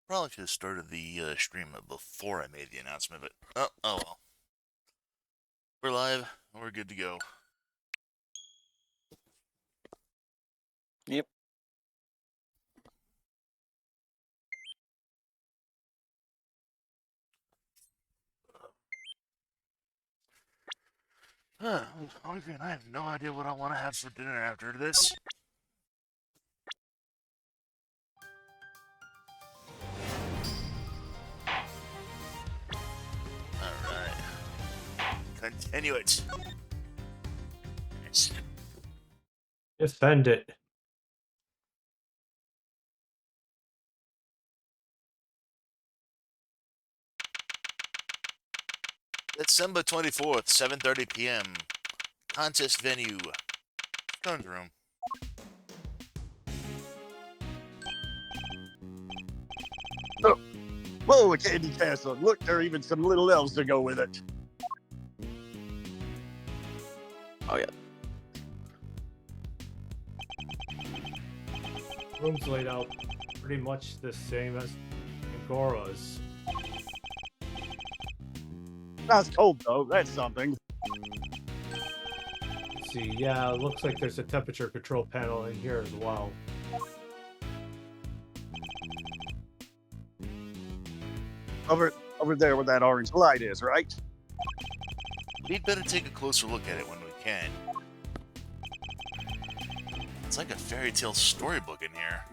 Probably should have started the stream before I made the announcement, but oh well. We're live. We're good to go. Yep. Hungry, and I have no idea what I want to have for dinner after this. Alright. Continue it. Yes. Defend it. December 24th, 7:30 p.m. Contest venue. Stone's room. Oh. Whoa, a candy castle. Look, there are even some little elves to go with it. Oh, yeah. Room's laid out pretty much the same as Angora's. Not cold, though. That's something. Let's see, yeah, it looks like there's a temperature control panel in here as well. Over there where that orange light is, right? We'd better take a closer look at it when we can. It's like a fairy tale storybook in here.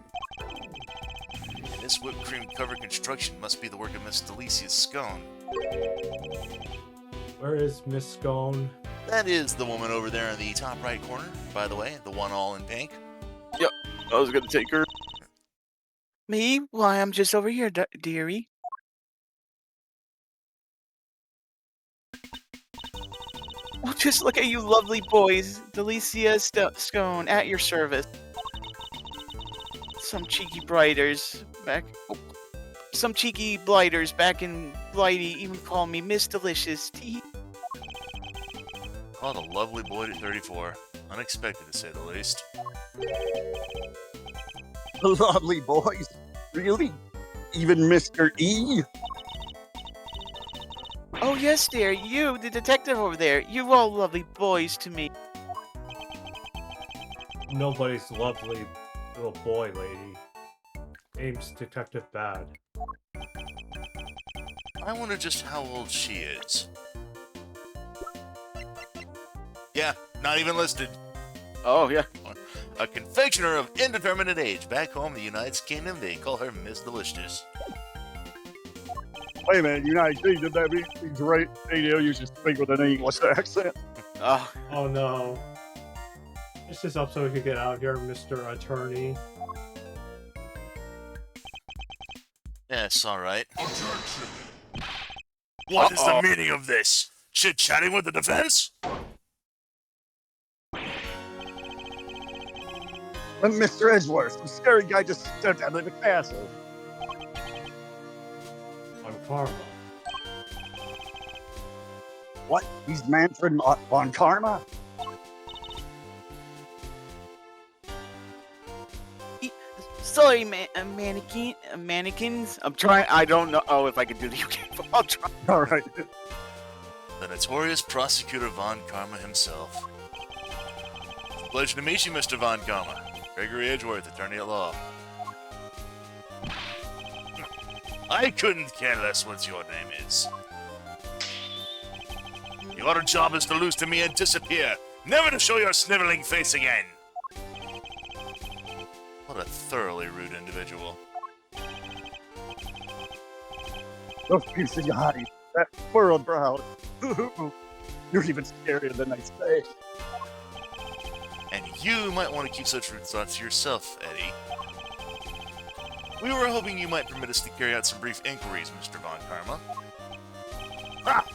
This whipped cream covered construction must be the work of Miss Delicia Scone. Where is Miss Scone? That is the woman over there in the top right corner, by the way, the one all in pink. Yep, I was gonna take her. Me? Why, I'm just over here, dearie. Well, just look at you lovely boys. Delicia Scone, at your service. Some cheeky blighters back... Oh, some cheeky blighters back in Blighty even call me Miss Delicious. Called a lovely boy at 34. Unexpected, to say the least. Lovely boys. Really? Even Mr. E? Oh, yes, dear. You, the detective over there. You all lovely boys to me. Nobody's lovely little boy, lady. Name's Detective Bad. I wonder just how old she is. Yeah, not even listed. Oh, yeah. A confectioner of indeterminate age. Back home in the United Kingdom, they call her Miss Delicious. Wait a minute, United Kingdom, that means right radio, you should speak with an English accent. Oh no. This is up so we can get out here, Mr. Attorney. Yes, alright. What is the meaning of this? Chit-chatting with the defense? Mr. Edgeworth, the scary guy just stepped out of the castle. On Karma. What? He's Manfred von Karma? Sorry, mannequins. I'm trying. I don't know if I can do the UK, but I'll try. All right. The notorious Prosecutor Von Karma himself. Pleasure to meet you, Mr. Von Karma. Gregory Edgeworth, attorney at law. I couldn't care less what your name is. Your job is to lose to me and disappear, never to show your sniveling face again. What a thoroughly rude individual. Those piece of your hide, that furrowed brow. You're even scarier than I say. And you might want to keep such rude thoughts to yourself, Eddie. We were hoping you might permit us to carry out some brief inquiries, Mr. Von Karma. Ah!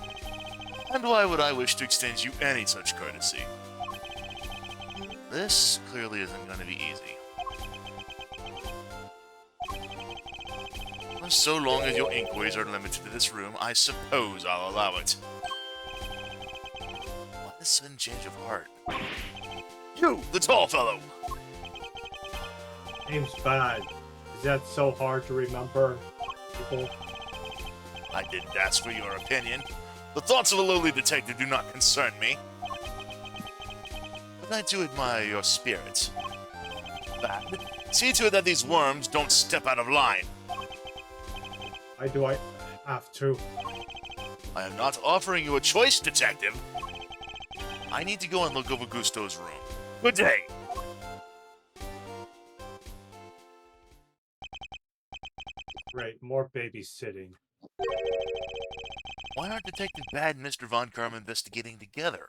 And why would I wish to extend you any such courtesy? This clearly isn't going to be easy. Well, so long as your inquiries are limited to this room, I suppose I'll allow it. What a sudden change of heart. You, the tall fellow! Name's Bad. Is that so hard to remember? people. I didn't ask for your opinion. The thoughts of a lowly detective do not concern me. But I do admire your spirit. Bad. See to it that these worms don't step out of line. Why do I have to? I am not offering you a choice, detective. I need to go and look over Gusto's room. Good day. Great, more babysitting. Why aren't Detective Bad and Mr. Von Karma investigating together?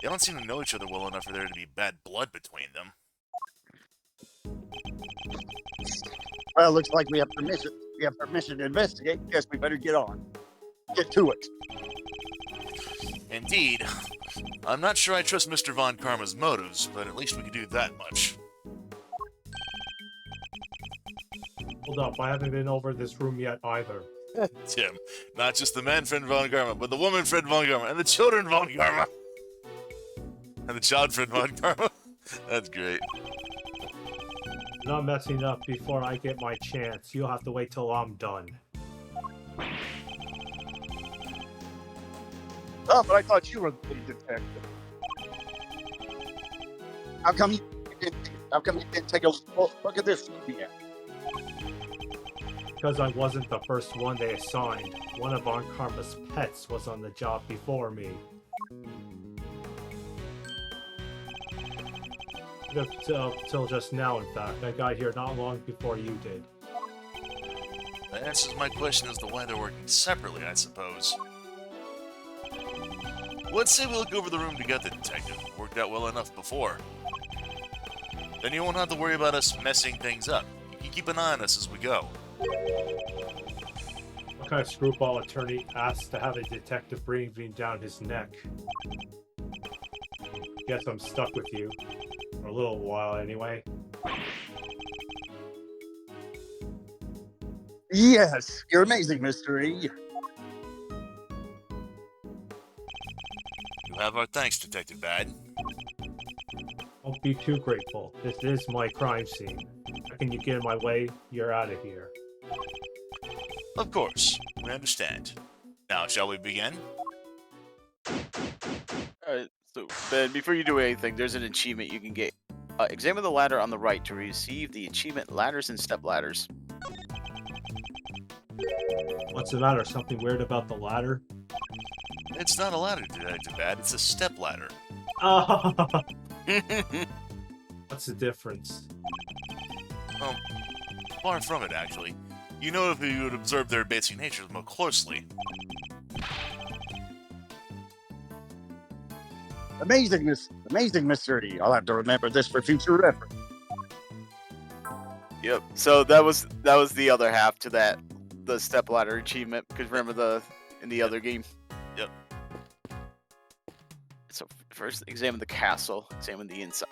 They don't seem to know each other well enough for there to be bad blood between them. Well, looks like we have permission. We have permission to investigate. Guess we better get on. Get to it. Indeed. I'm not sure I trust Mr. Von Karma's motives, but at least we can do that much. Hold up, I haven't been over this room yet either. Tim, not just the man friend Von Karma, but the woman friend Von Karma, and the children Von Karma. And the child friend Von Karma. That's great. Not messing up before I get my chance. You'll have to wait till I'm done. Oh, but I thought you were the lead detective. How come you didn't take a look at this yet? Because I wasn't the first one they assigned. One of Von Karma's pets was on the job before me. Till just now, in fact. I got here not long before you did. That answers my question as to why they're working separately, I suppose. Let's say we look over the room together, Detective. Worked out well enough before. Then you won't have to worry about us messing things up. You can keep an eye on us as we go. What kind of screwball attorney asks to have a detective breathing down his neck? Guess I'm stuck with you. For a little while, anyway. Yes, you're amazing, Mr. E. You have our thanks, Detective Bad. Don't be too grateful. This is my crime scene. How can you get in my way? You're out of here. Of course, we understand. Now, shall we begin? Alright, so Ben, before you do anything, there's an achievement you can get. Examine the ladder on the right to receive the achievement Ladders and Step Ladders. What's the matter? Something weird about the ladder? It's not a ladder, Detective Bad, it's a step ladder. What's the difference? Well, far from it, actually. You know if you would observe their basic natures more closely. Amazing, Mr. E. I'll have to remember this for future reference. Yep. So that was the other half to that, the step ladder achievement. Because remember in the other game. Yep. So first, examine the castle. Examine the inside.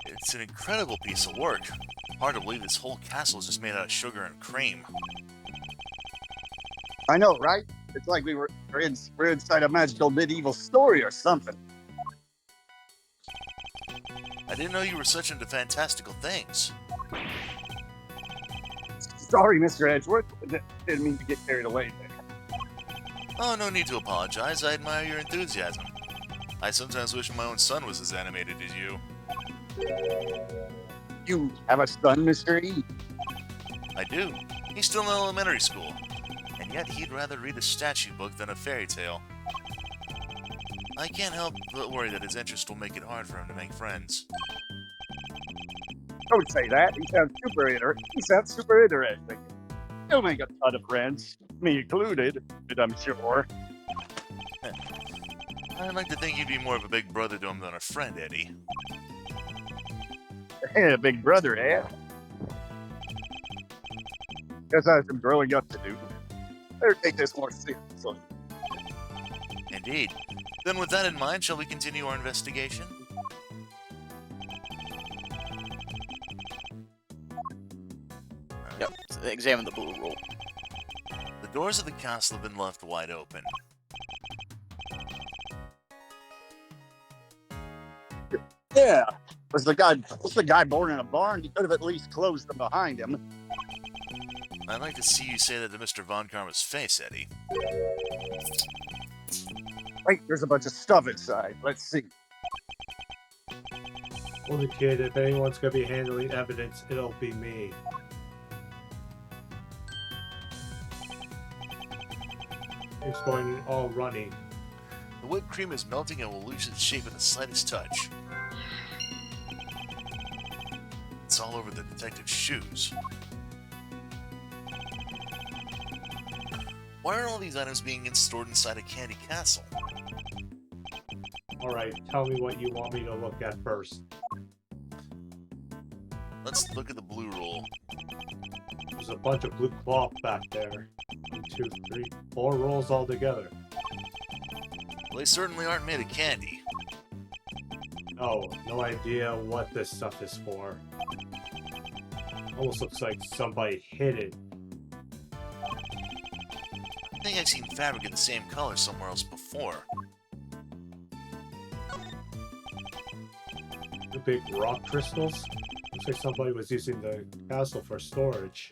It's an incredible piece of work. Hard to believe this whole castle is just made out of sugar and cream. I know, right? It's like we're inside a magical medieval story or something. I didn't know you were such into fantastical things. Sorry, Mr. Edgeworth. Didn't mean to get carried away there. Oh, no need to apologize. I admire your enthusiasm. I sometimes wish my own son was as animated as you. You have a son, Mr. E. I do. He's still in elementary school. And yet he'd rather read a statue book than a fairy tale. I can't help but worry that his interest will make it hard for him to make friends. Don't say that. He sounds super interesting. He'll make a ton of friends, me included, I'm sure. I'd like to think you'd be more of a big brother to him than a friend, Eddie. Yeah, big brother, eh? Guess I have some growing up to do. Better take this more seriously. Indeed. Then with that in mind, shall we continue our investigation? Yep. So examine the blue roll. The doors of the castle have been left wide open. Yeah, Was the guy born in a barn? He could have at least closed them behind him. I'd like to see you say that to Mr. Von Karma's face, Eddie. Wait, there's a bunch of stuff inside. Let's see. Well, the kid, if anyone's gonna be handling evidence, it'll be me. It's going all runny. The whipped cream is melting and will lose its shape at the slightest touch. It's all over the detective's shoes. Why are all these items being stored inside a candy castle? Alright, tell me what you want me to look at first. Let's look at the blue roll. There's a bunch of blue cloth back there. 1, 2, 3, 4 rolls altogether. Well, they certainly aren't made of candy. No idea what this stuff is for. Almost looks like somebody hid it. I think I've seen fabric in the same color somewhere else before. The big rock crystals? Looks like somebody was using the castle for storage.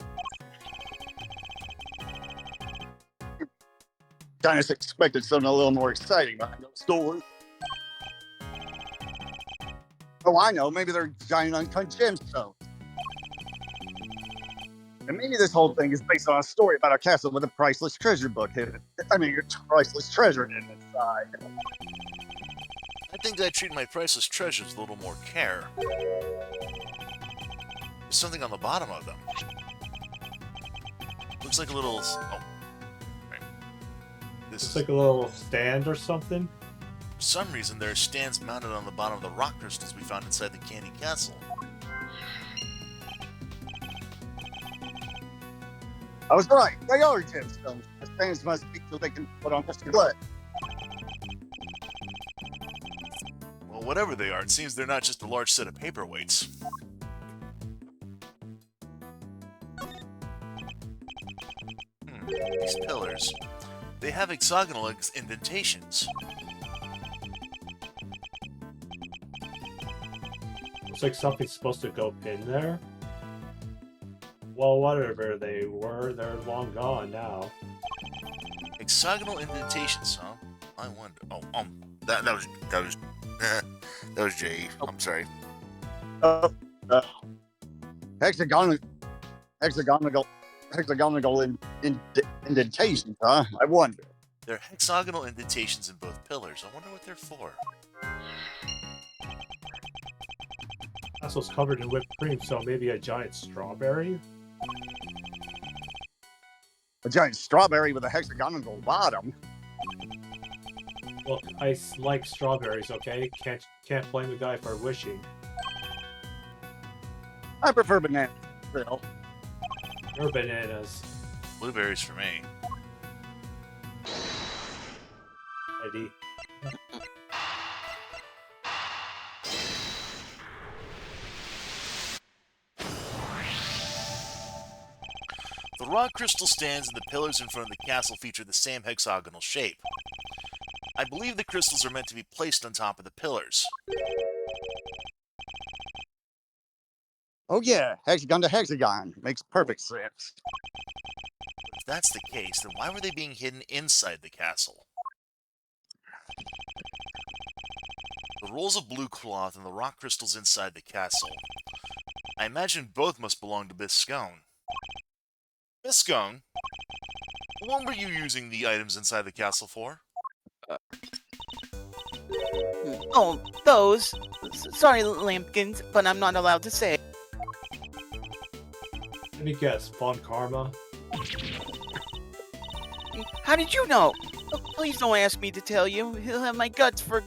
Kind of expected something a little more exciting behind those doors. Oh, I know. Maybe they're giant uncut gemstones. And maybe this whole thing is based on a story about a castle with a priceless treasure book hidden. I mean, your priceless treasure hidden inside. I think I'd treat my priceless treasures with a little more care. There's something on the bottom of them. Looks like a little... Oh. Right. This It's is... like a little stand or something. For some reason, there are stands mounted on the bottom of the rock crystals we found inside the Candy Castle. I was right. They are gemstones. The stands must be so they can put on Mr. Blood. Well, whatever they are, it seems they're not just a large set of paperweights. These pillars. They have hexagonal indentations. Looks like something's supposed to go in there. Well, whatever they were, they're long gone now. Hexagonal indentations, huh? I wonder. Oh, that was that was Jay. I'm sorry. Hexagonal indentations, huh? I wonder. There are hexagonal indentations in both pillars. I wonder what they're for. Castle's covered in whipped cream, so maybe a giant strawberry? A giant strawberry with a hexagonal bottom. Look, I like strawberries, okay? Can't blame the guy for wishing. I prefer bananas. Still. Or bananas, Blueberries for me. Eddie. The rock crystal stands and the pillars in front of the castle feature the same hexagonal shape. I believe the crystals are meant to be placed on top of the pillars. Oh yeah, hexagon to hexagon. Makes perfect sense. If that's the case, then why were they being hidden inside the castle? The rolls of blue cloth and the rock crystals inside the castle. I imagine both must belong to Miss Scone. Miss Scone, what were you using the items inside the castle for? Oh, those. Sorry, Lampkins, but I'm not allowed to say. Let me guess, Von Karma? How did you know? Oh, please don't ask me to tell you. He'll have my guts for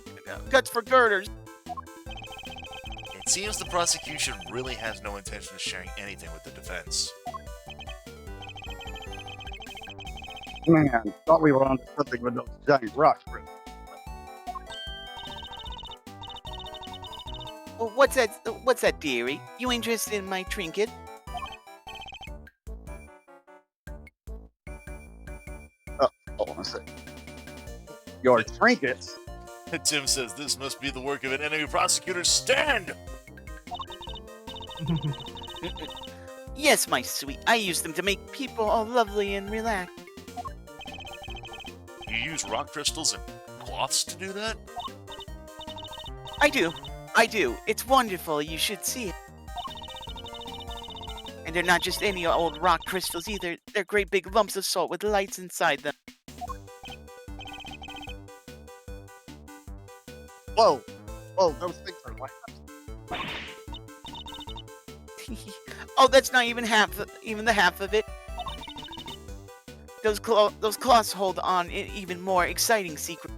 girders. It seems the prosecution really has no intention of sharing anything with the defense. Man, thought we were on something with those giant rock crystals. Well, what's that? What's that, dearie? You interested in my trinket? Hold on a second. Your trinkets? Tim says this must be the work of an enemy prosecutor. Stand! Yes, my sweet. I use them to make people all lovely and relaxed. You use rock crystals and cloths to do that? I do. I do. It's wonderful. You should see it. And they're not just any old rock crystals either. They're great big lumps of salt with lights inside them. Whoa, whoa, those things are like. Oh, that's not even even the half of it. Those cloths hold on an even more exciting secret.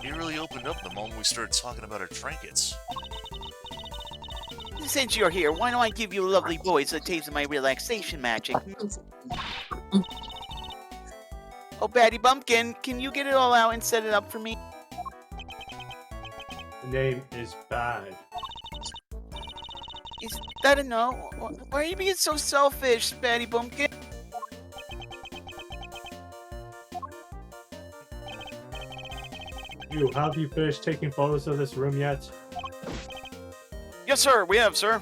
You really opened up the moment we started talking about our trinkets. Since you're here, why don't I give you lovely boys a taste of my relaxation magic? Oh, Batty Bumpkin, can you get it all out and set it up for me? The name is bad. Is that a no? Why are you being so selfish, Batty Bumpkin? Have you finished taking photos of this room yet? Yes, sir. We have, sir.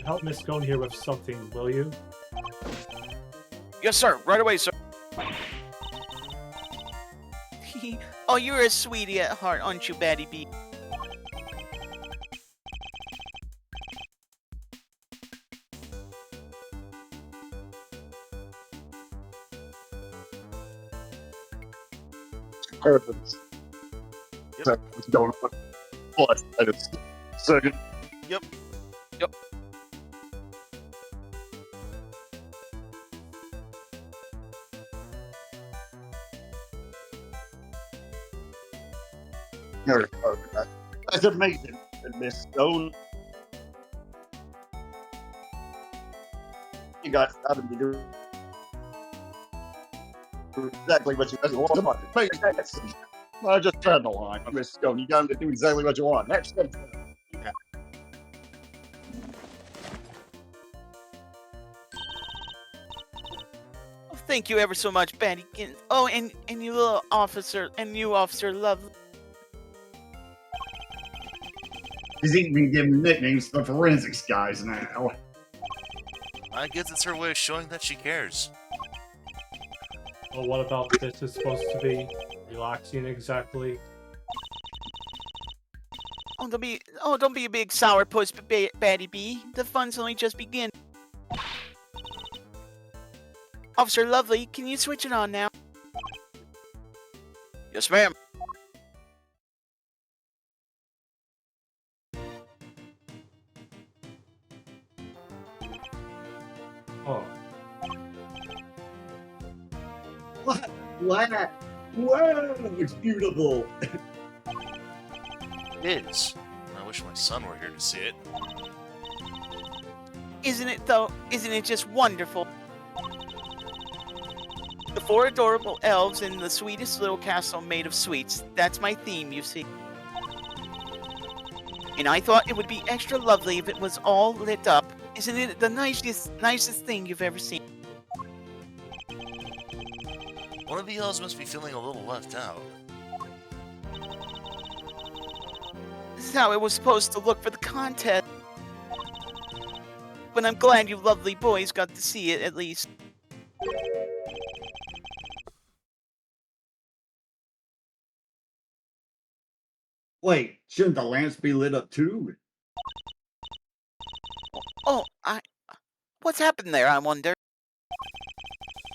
Help Miss Scone here with something, will you? Yes, sir. Right away, sir. Oh, you're a sweetie at heart, aren't you, Batty B? Perfect. Yep. What's going on? What? I just second. Yep. That's amazing, Miss Stone. You got out of me do exactly what you want. Come on, make sense. I just tried the line, Miss Stone. You got him to do exactly what you want. Next step. Yeah. Oh, thank you ever so much, Batty. Oh, and you little officer, and you, Officer Love. He's even giving nicknames to the forensics guys now. I guess it's her way of showing that she cares. Well, what about this is supposed to be relaxing exactly? Oh, don't be a big sourpuss, Batty B. The fun's only just begin. Officer Lovely, can you switch it on now? Yes, ma'am. Oh, What? Wow! It's beautiful. It is. I wish my son were here to see it. Isn't it though? Isn't it just wonderful? The 4 adorable elves in the sweetest little castle made of sweets. That's my theme, you see. And I thought it would be extra lovely if it was all lit up. Isn't it the nicest thing you've ever seen? One of the elves must be feeling a little left out. This is how it was supposed to look for the contest. But I'm glad you lovely boys got to see it at least. Wait, shouldn't the lamps be lit up too? Oh, what's happened there, I wonder?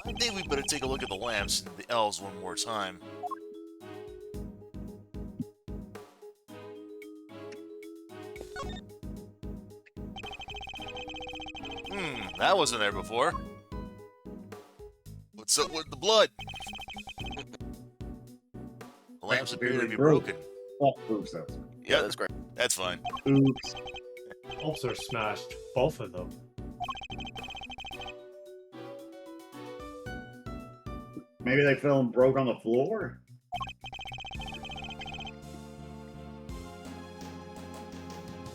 I think we better take a look at the lamps and the elves one more time. That wasn't there before. What's up with the blood? The lamps appear to be broken. Oh, oops, that's Yeah, that's great. that's fine. oops. elves are smashed. Both of them. Maybe they fell and broke on the floor?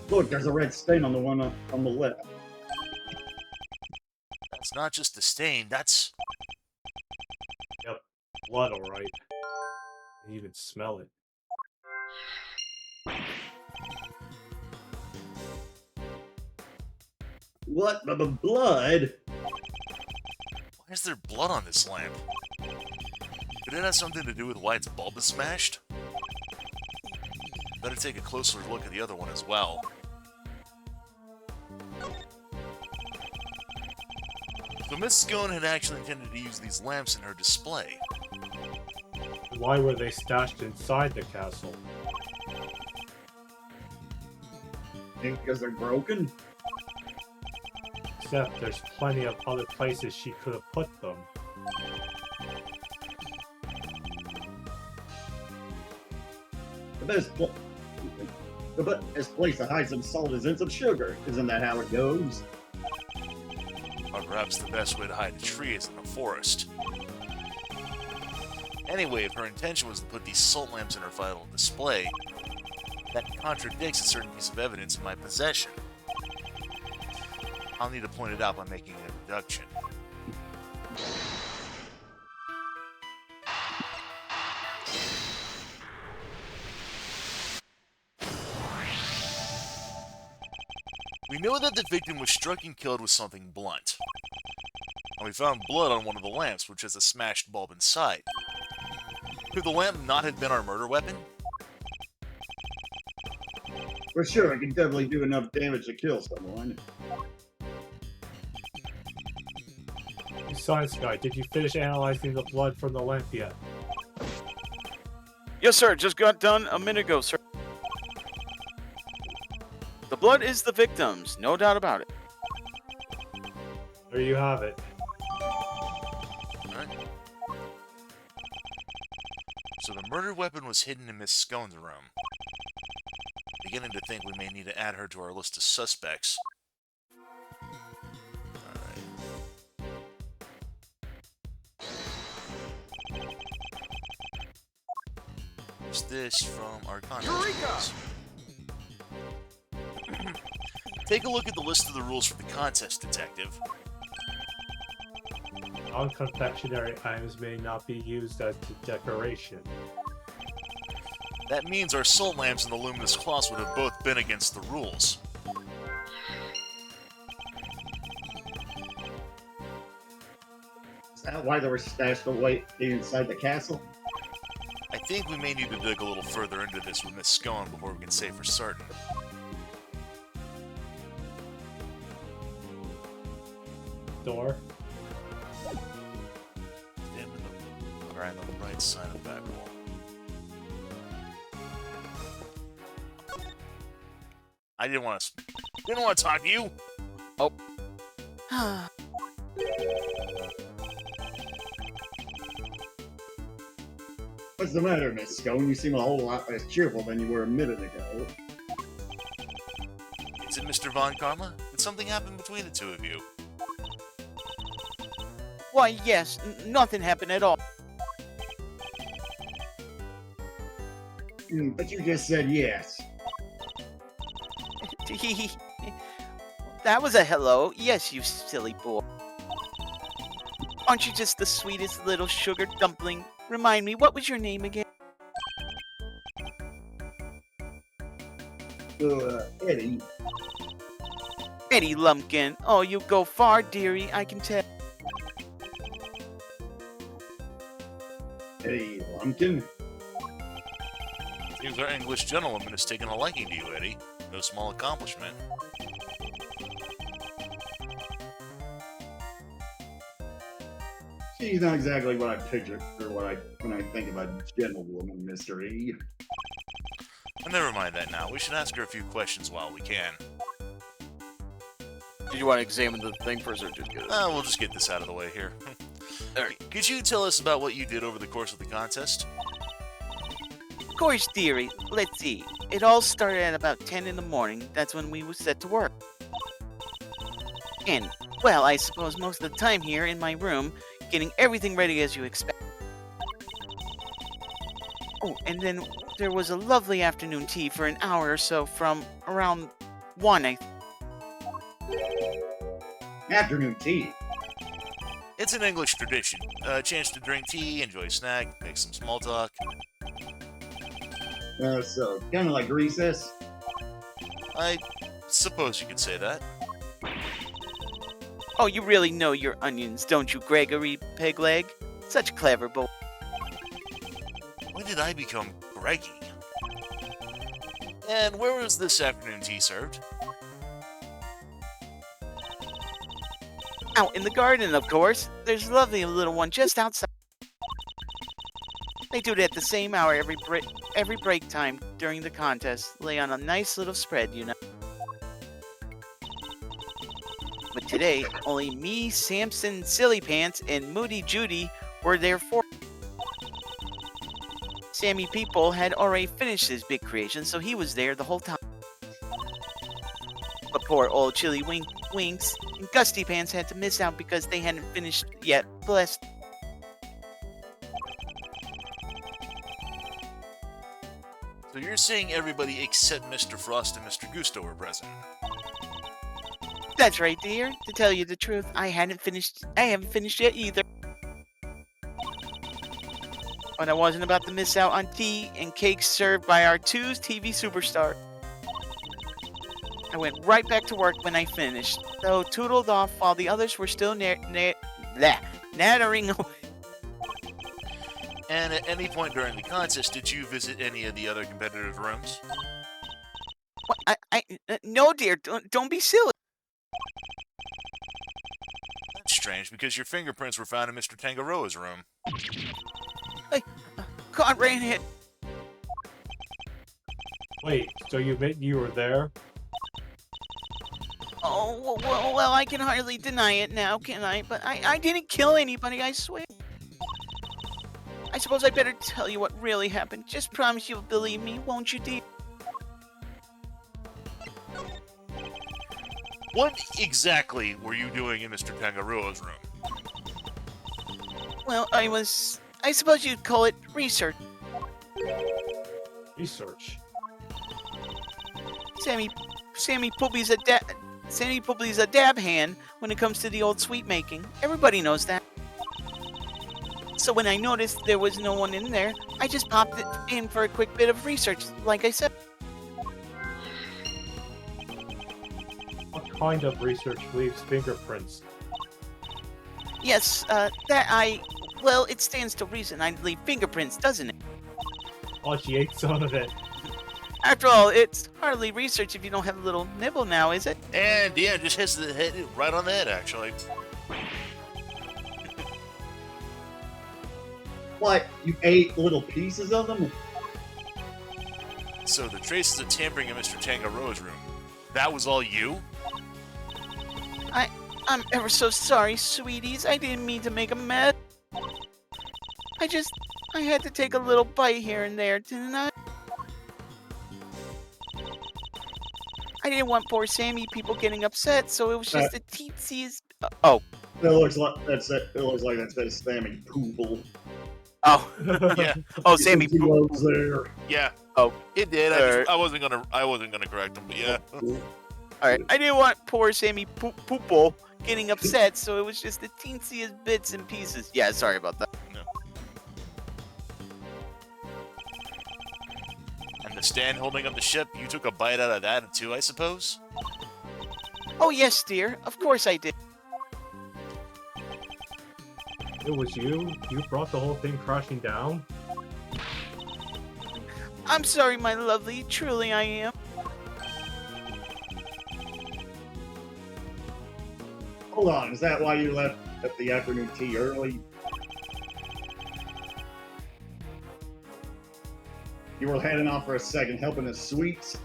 Look, there's a red stain on the one on the left. That's not just a stain, that's... Blood, alright. You can smell it. What? Blood? Why is there blood on this lamp? Could it have something to do with why its bulb is smashed? Better take a closer look at the other one as well. So Miss Scone had actually intended to use these lamps in her display. Why were they stashed inside the castle? Think because they're broken? Except there's plenty of other places she could have put them. The best place to hide some salt is in some sugar. Isn't that how it goes? Or perhaps the best way to hide a tree is in the forest. Anyway, if her intention was to put these salt lamps in her final display, that contradicts a certain piece of evidence in my possession. I'll need to point it out by making a deduction. We know that the victim was struck and killed with something blunt. And we found blood on one of the lamps, which has a smashed bulb inside. Could the lamp not have been our murder weapon? For sure, it can definitely do enough damage to kill someone. Science guy, did you finish analyzing the blood from the lamp yet? Yes, sir. Just got done a minute ago, sir. The blood is the victim's, no doubt about it. There you have it. Alright. So the murder weapon was hidden in Miss Scone's room. Beginning to think we may need to add her to our list of suspects. What's this from our contest? Take a look at the list of the rules for the contest, Detective. Non-confectionery items may not be used as decoration. That means our salt lamps and the luminous cloths would have both been against the rules. Is that why they were stashed away inside the castle? I think we may need to dig a little further into this with Miss Scone before we can say for certain. Door. Dim in the right on the right side of the back wall. I didn't want to talk to you. Oh, What's the matter, Miss Scone? You seem a whole lot less cheerful than you were a minute ago. Is it Mr. Von Karma? Did something happen between the two of you? Why, yes, nothing happened at all. But you just said yes. That was a hello. Yes, you silly boy. Aren't you just the sweetest little sugar dumpling? Remind me, what was your name again? Eddie. Eddie Lumpkin. Oh, you go far, dearie, I can tell. Eddie Lumpkin? Seems our English gentlewoman has taken a liking to you, Eddie. No small accomplishment. She's not exactly what I picture or when I think of a gentlewoman, Mr. E. But never mind that now. We should ask her a few questions while we can. did you want to examine the thing first, or just get it? We'll just get this out of the way here. Alright. Could you tell us about what you did over the course of the contest? Of course, dearie. Let's see. It all started at about 10 in the morning. That's when we were set to work. And, well, I suppose most of the time here in my room, getting everything ready as you expect. Oh, and then there was a lovely afternoon tea for an hour or so from around 1, I think. Afternoon tea. It's an English tradition. A chance to drink tea, enjoy a snack, make some small talk. So, kind of like recess. I suppose you could say that. Oh, you really know your onions, don't you, Gregory Pegleg? Such a clever boy. When did I become Greggy? And where was this afternoon tea served? Out in the garden, of course. There's a lovely little one just outside. They do it at the same hour every break time during the contest. Lay on a nice little spread, you know. But today, only me, Samson, Silly Pants, and Moody Judy were there for. Sammy People had already finished his big creation, so he was there the whole time. But poor old Chili Winks and Gusty Pants had to miss out because they hadn't finished yet. Blessed. So you're saying everybody except Mr. Frost and Mr. Gusto were present? That's right, dear. To tell you the truth, I haven't finished yet either. But I wasn't about to miss out on tea and cakes served by our two TV superstar. I went right back to work when I finished, though tootled off while the others were still nattering away. And at any point during the contest, did you visit any of the other competitive rooms? What? No, dear, don't be silly. That's strange, because your fingerprints were found in Mr. Tangaroa's room. God ran it. Wait, so you admit you were there? Oh, well, I can hardly deny it now, can I? But I didn't kill anybody, I swear. I suppose I better tell you what really happened. Just promise you'll believe me, won't you, dear? What exactly were you doing in Mr. Tangaroa's room? Well, I suppose you'd call it research. Research. Sammy Poopy's a dab hand when it comes to the old sweet making. Everybody knows that. So when I noticed there was no one in there, I just popped it in for a quick bit of research, like I said. What kind of research leaves fingerprints? Yes, well, it stands to reason I'd leave fingerprints, doesn't it? Oh, she ate some of it. After all, it's hardly research if you don't have a little nibble now, is it? And yeah, just hits the head right on the head, actually. What? You ate little pieces of them? So the traces of tampering in Mr. Tangaroa's room, that was all you? I'm ever so sorry, sweeties. I didn't mean to make a mess. I had to take a little bite here and there, didn't I? I didn't want poor Sammy People getting upset, so it was just the teetsiest. Oh. It looks like that's it. It looks like that's his Sammy Poople. Oh. Yeah. Oh, Sammy He Poop. was there. Yeah. Oh. It did. Alright. I wasn't gonna correct him, but yeah. Alright, I didn't want poor Sammy Poople getting upset, so it was just the teensiest bits and pieces. Yeah, sorry about that. And the stand holding up the ship, you took a bite out of that too, I suppose? Oh, yes, dear. Of course I did. It was you? You brought the whole thing crashing down? I'm sorry, my lovely. Truly I am. Hold on, is that why you left at the afternoon tea early? You were heading off for a second, helping the sweets?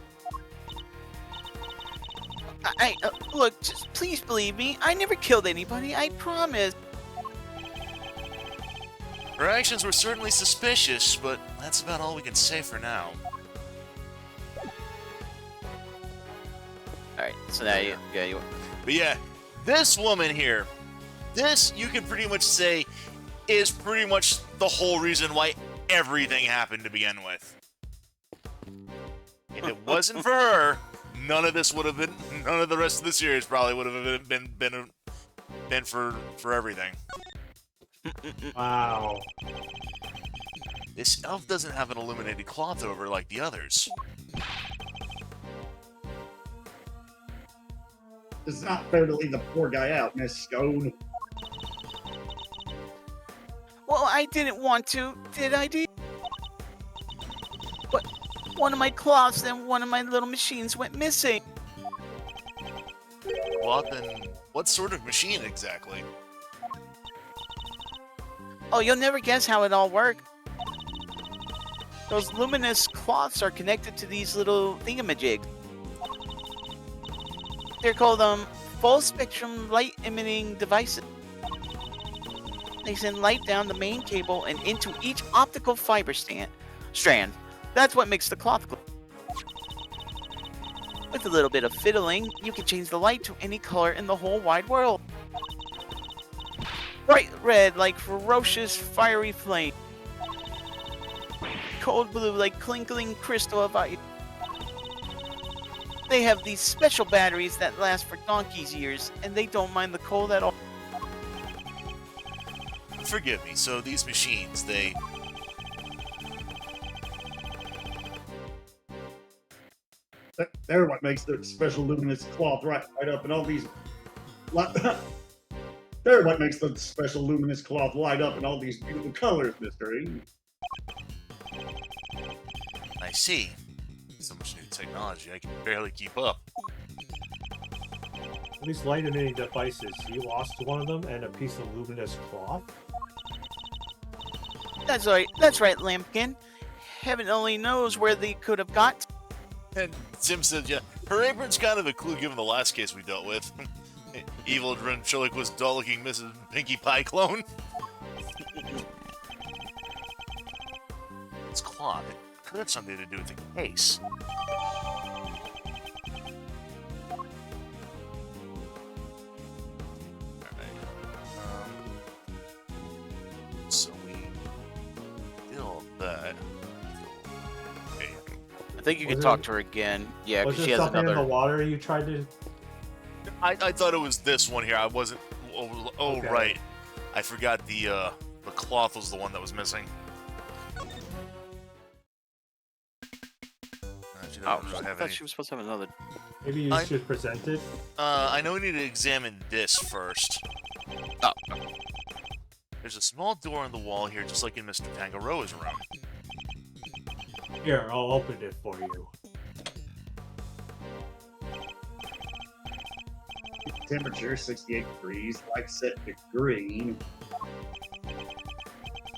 Look, just please believe me. I never killed anybody. I promise. Her actions were certainly suspicious, but that's about all we can say for now. Alright, so now you But yeah, this woman here, this, you can pretty much say, is pretty much the whole reason why everything happened to begin with. If it wasn't for her, none of this would have been, none of the rest of the series probably would have been for everything. Wow. This elf doesn't have an illuminated cloth over like the others. It's not fair to leave the poor guy out, Miss Scone. Well, I didn't want to, did I, dear? But one of my cloths and one of my little machines went missing. Well, then, what sort of machine exactly? Oh, you'll never guess how it all worked. Those luminous cloths are connected to these little thingamajigs. They're called full spectrum light emitting devices. They send light down the main cable and into each optical fiber strand. That's what makes the cloth glow. With a little bit of fiddling, you can change the light to any color in the whole wide world. Bright red like ferocious fiery flame. Cold blue like clinking crystal of ice. They have these special batteries that last for donkey's years, and they don't mind the cold at all. Forgive me, so these machines, they... They're what makes the special luminous cloth right up in all these... They're what makes the special luminous cloth light up in all these beautiful colors, Mr. E. I see. So much new technology, I can barely keep up. These light emitting devices, you lost one of them and a piece of luminous cloth? That's right, Lampkin. Heaven only knows where they could have got. And Tim said, yeah, her apron's kind of a clue given the last case we dealt with. Evil ventriloquist doll-looking Mrs. Pinkie Pie clone. It's cloth. It could have something to do with the case. So we did all that. Okay. I think you can Was talk it- to her again. Yeah, Was because there she has something in another. the water you tried to... I thought it was this one here. I wasn't. Oh, Okay. right. I forgot the cloth was the one that was missing. She Oh, doesn't I have thought any- she was supposed to have another. Maybe you I- should present it? I know we need to examine this first. Oh, There's a small door on the wall here, just like in Mr. Tangaroa's room. Here, I'll open it for you. Temperature 68 degrees, light set to green.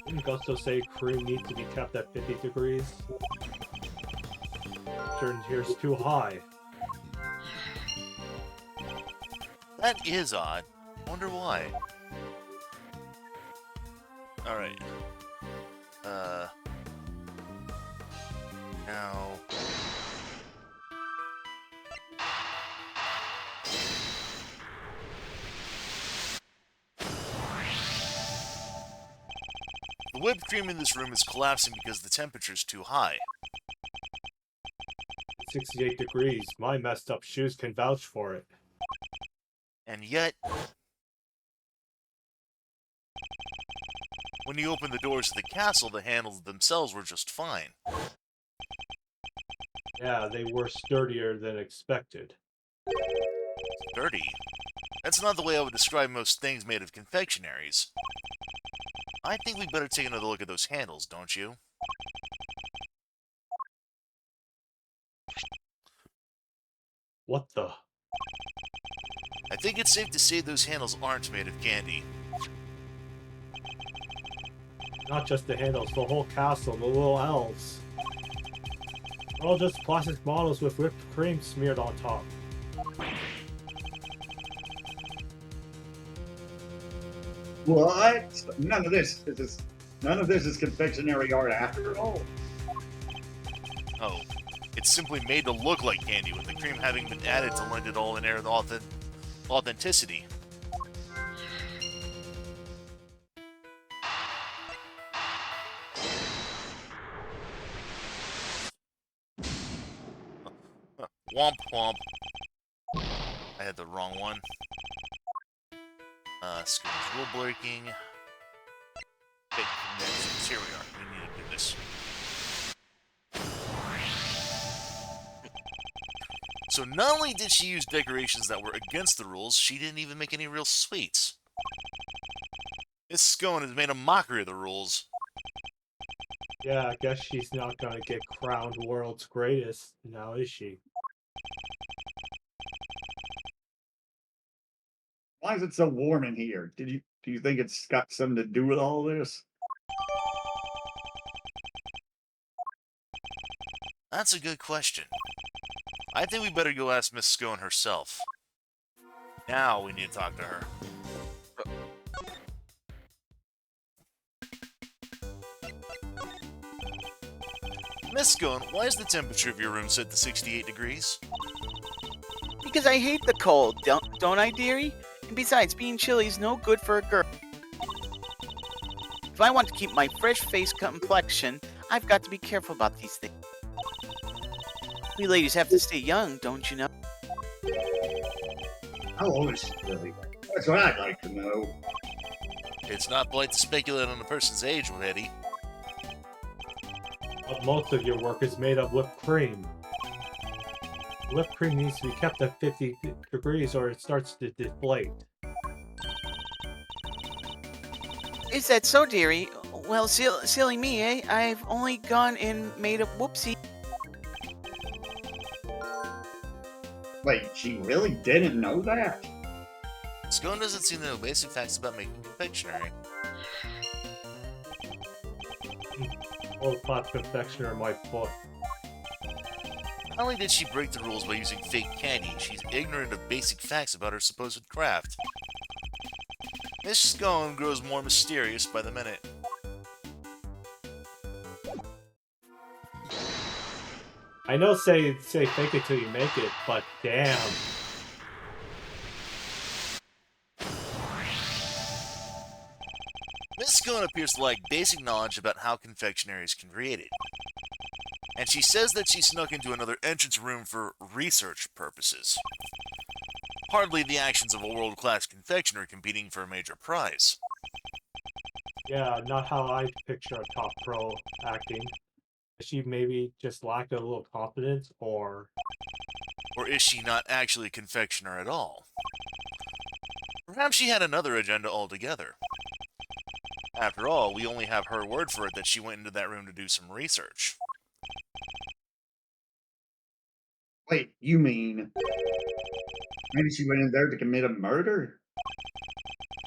Didn't Gusto say cream needs to be kept at 50 degrees? Turn here's too high. That is odd. Wonder why. Alright. Now... The whipped cream in this room is collapsing because the temperature's too high. 68 degrees. My messed up shoes can vouch for it. And yet... When you open the doors to the castle, the handles themselves were just fine. Yeah, they were sturdier than expected. Dirty? That's not the way I would describe most things made of confectionaries. I think we'd better take another look at those handles, don't you? What the? I think it's safe to say those handles aren't made of candy. Not just the handles, the whole castle, the little elves. They're all just plastic models with whipped cream smeared on top. What? None of this is confectionery art after all. Oh, it's simply made to look like candy, with the cream having been added to lend it all an air of authenticity. Womp womp. I had the wrong one. Skills rule breaking. Okay, next. Here we are. We need to do this. So not only did she use decorations that were against the rules, she didn't even make any real sweets. Miss Scone has made a mockery of the rules. Yeah, I guess she's not gonna get crowned world's greatest now, is she? Why is it so warm in here? Do you think it's got something to do with all this? That's a good question. I think we better go ask Miss Scone herself. Now we need to talk to her. Miss Scone, why is the temperature of your room set to 68 degrees? Because I hate the cold, don't I, dearie? And besides, being chilly is no good for a girl. If I want to keep my fresh face complexion, I've got to be careful about these things. We ladies have to stay young, don't you know? How old is she really? That's what I'd like to know. It's not polite to speculate on a person's age, Eddie. But most of your work is made of whipped cream. Whipped cream needs to be kept at 50 degrees or it starts to deflate. Is that so, dearie? Well, silly me, eh? I've only gone and made a whoopsie. Wait, she really didn't know that? Scone doesn't seem to know basic facts about making confectionery. Old pot confectioner my foot. Not only did she break the rules by using fake candy, she's ignorant of basic facts about her supposed craft. Miss Scone grows more mysterious by the minute. I know say fake it till you make it, but damn. Miss Scone appears to lack basic knowledge about how confectionery is created. And she says that she snuck into another entrance room for research purposes. Hardly the actions of a world-class confectioner competing for a major prize. Yeah, not how I picture a top pro acting. She maybe just lacked a little confidence, or Is she not actually a confectioner at all? Perhaps she had another agenda altogether. After all, we only have her word for it that she went into that room to do some research. Wait, you mean maybe she went in there to commit a murder?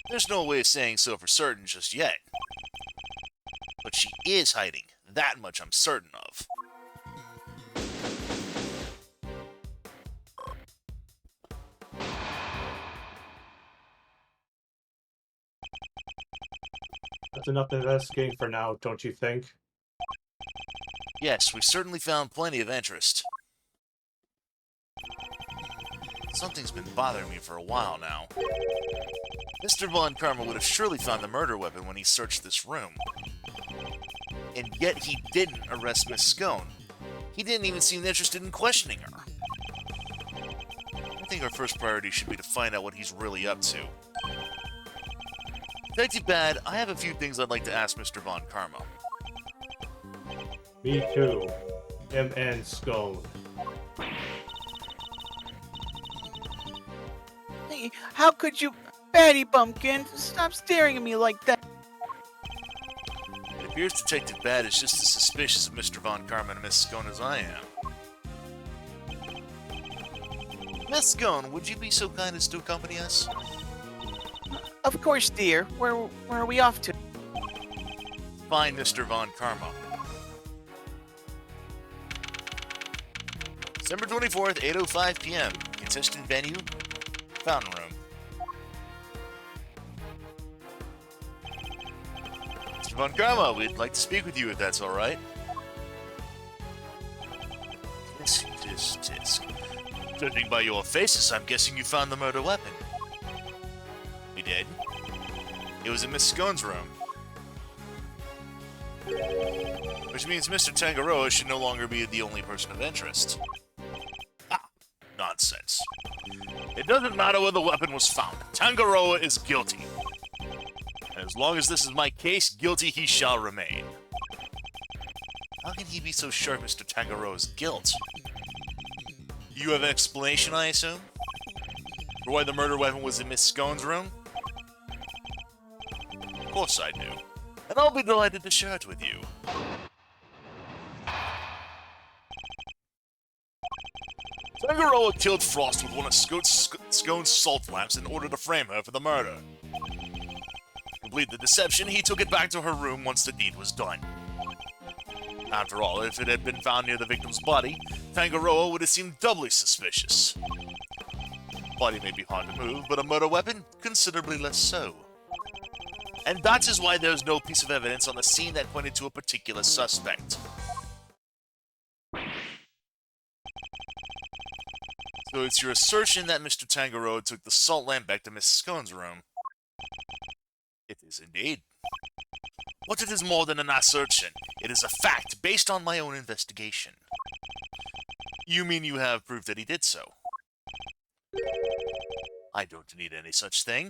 There's no way of saying so for certain just yet. But she is hiding. That much I'm certain of. that's enough investigating for now, don't you think? Yes, we've certainly found plenty of interest. Something's been bothering me for a while now. Mr. Von Karma would have surely found the murder weapon when he searched this room. And yet he didn't arrest Miss Scone. He didn't even seem interested in questioning her. I think our first priority should be to find out what he's really up to. Detective Bad, I have a few things I'd like to ask Mr. Von Karma. Me too. M.N. Scone. Hey, how could you... Batty Bumpkin, stop staring at me like that. It appears Detective Bad is just as suspicious of Mr. Von Karma and Miss Scone as I am. Miss Scone, would you be so kind as to accompany us? Of course, dear. Where are we off to? Find Mr. Von Karma. December 24th, 8:05 p.m. Consistent venue, Fountain Room. Mr. Von Karma, we'd like to speak with you if that's alright. Tisk. Judging by your faces, I'm guessing you found the murder weapon. We did. It was in Miss Scone's room. Which means Mr. Tangaroa should no longer be the only person of interest. Ah, nonsense. It doesn't matter where the weapon was found. Tangaroa is guilty. And as long as this is my case, guilty he shall remain. How can he be so sure of Mr. Tangaroa's guilt? You have an explanation, I assume? For why the murder weapon was in Miss Scone's room? Of course I do. And I'll be delighted to share it with you. Tangaroa killed Frost with one of Scone's salt lamps in order to frame her for the murder. To complete the deception, he took it back to her room once the deed was done. After all, if it had been found near the victim's body, Tangaroa would have seemed doubly suspicious. Body may be hard to move, but a murder weapon, considerably less so. And that is why there's no piece of evidence on the scene that pointed to a particular suspect. So it's your assertion that Mr. Tangaroa took the salt lamp back to Miss Scone's room. It is indeed. But it is more than an assertion. It is a fact based on my own investigation. You mean you have proof that he did so? I don't need any such thing.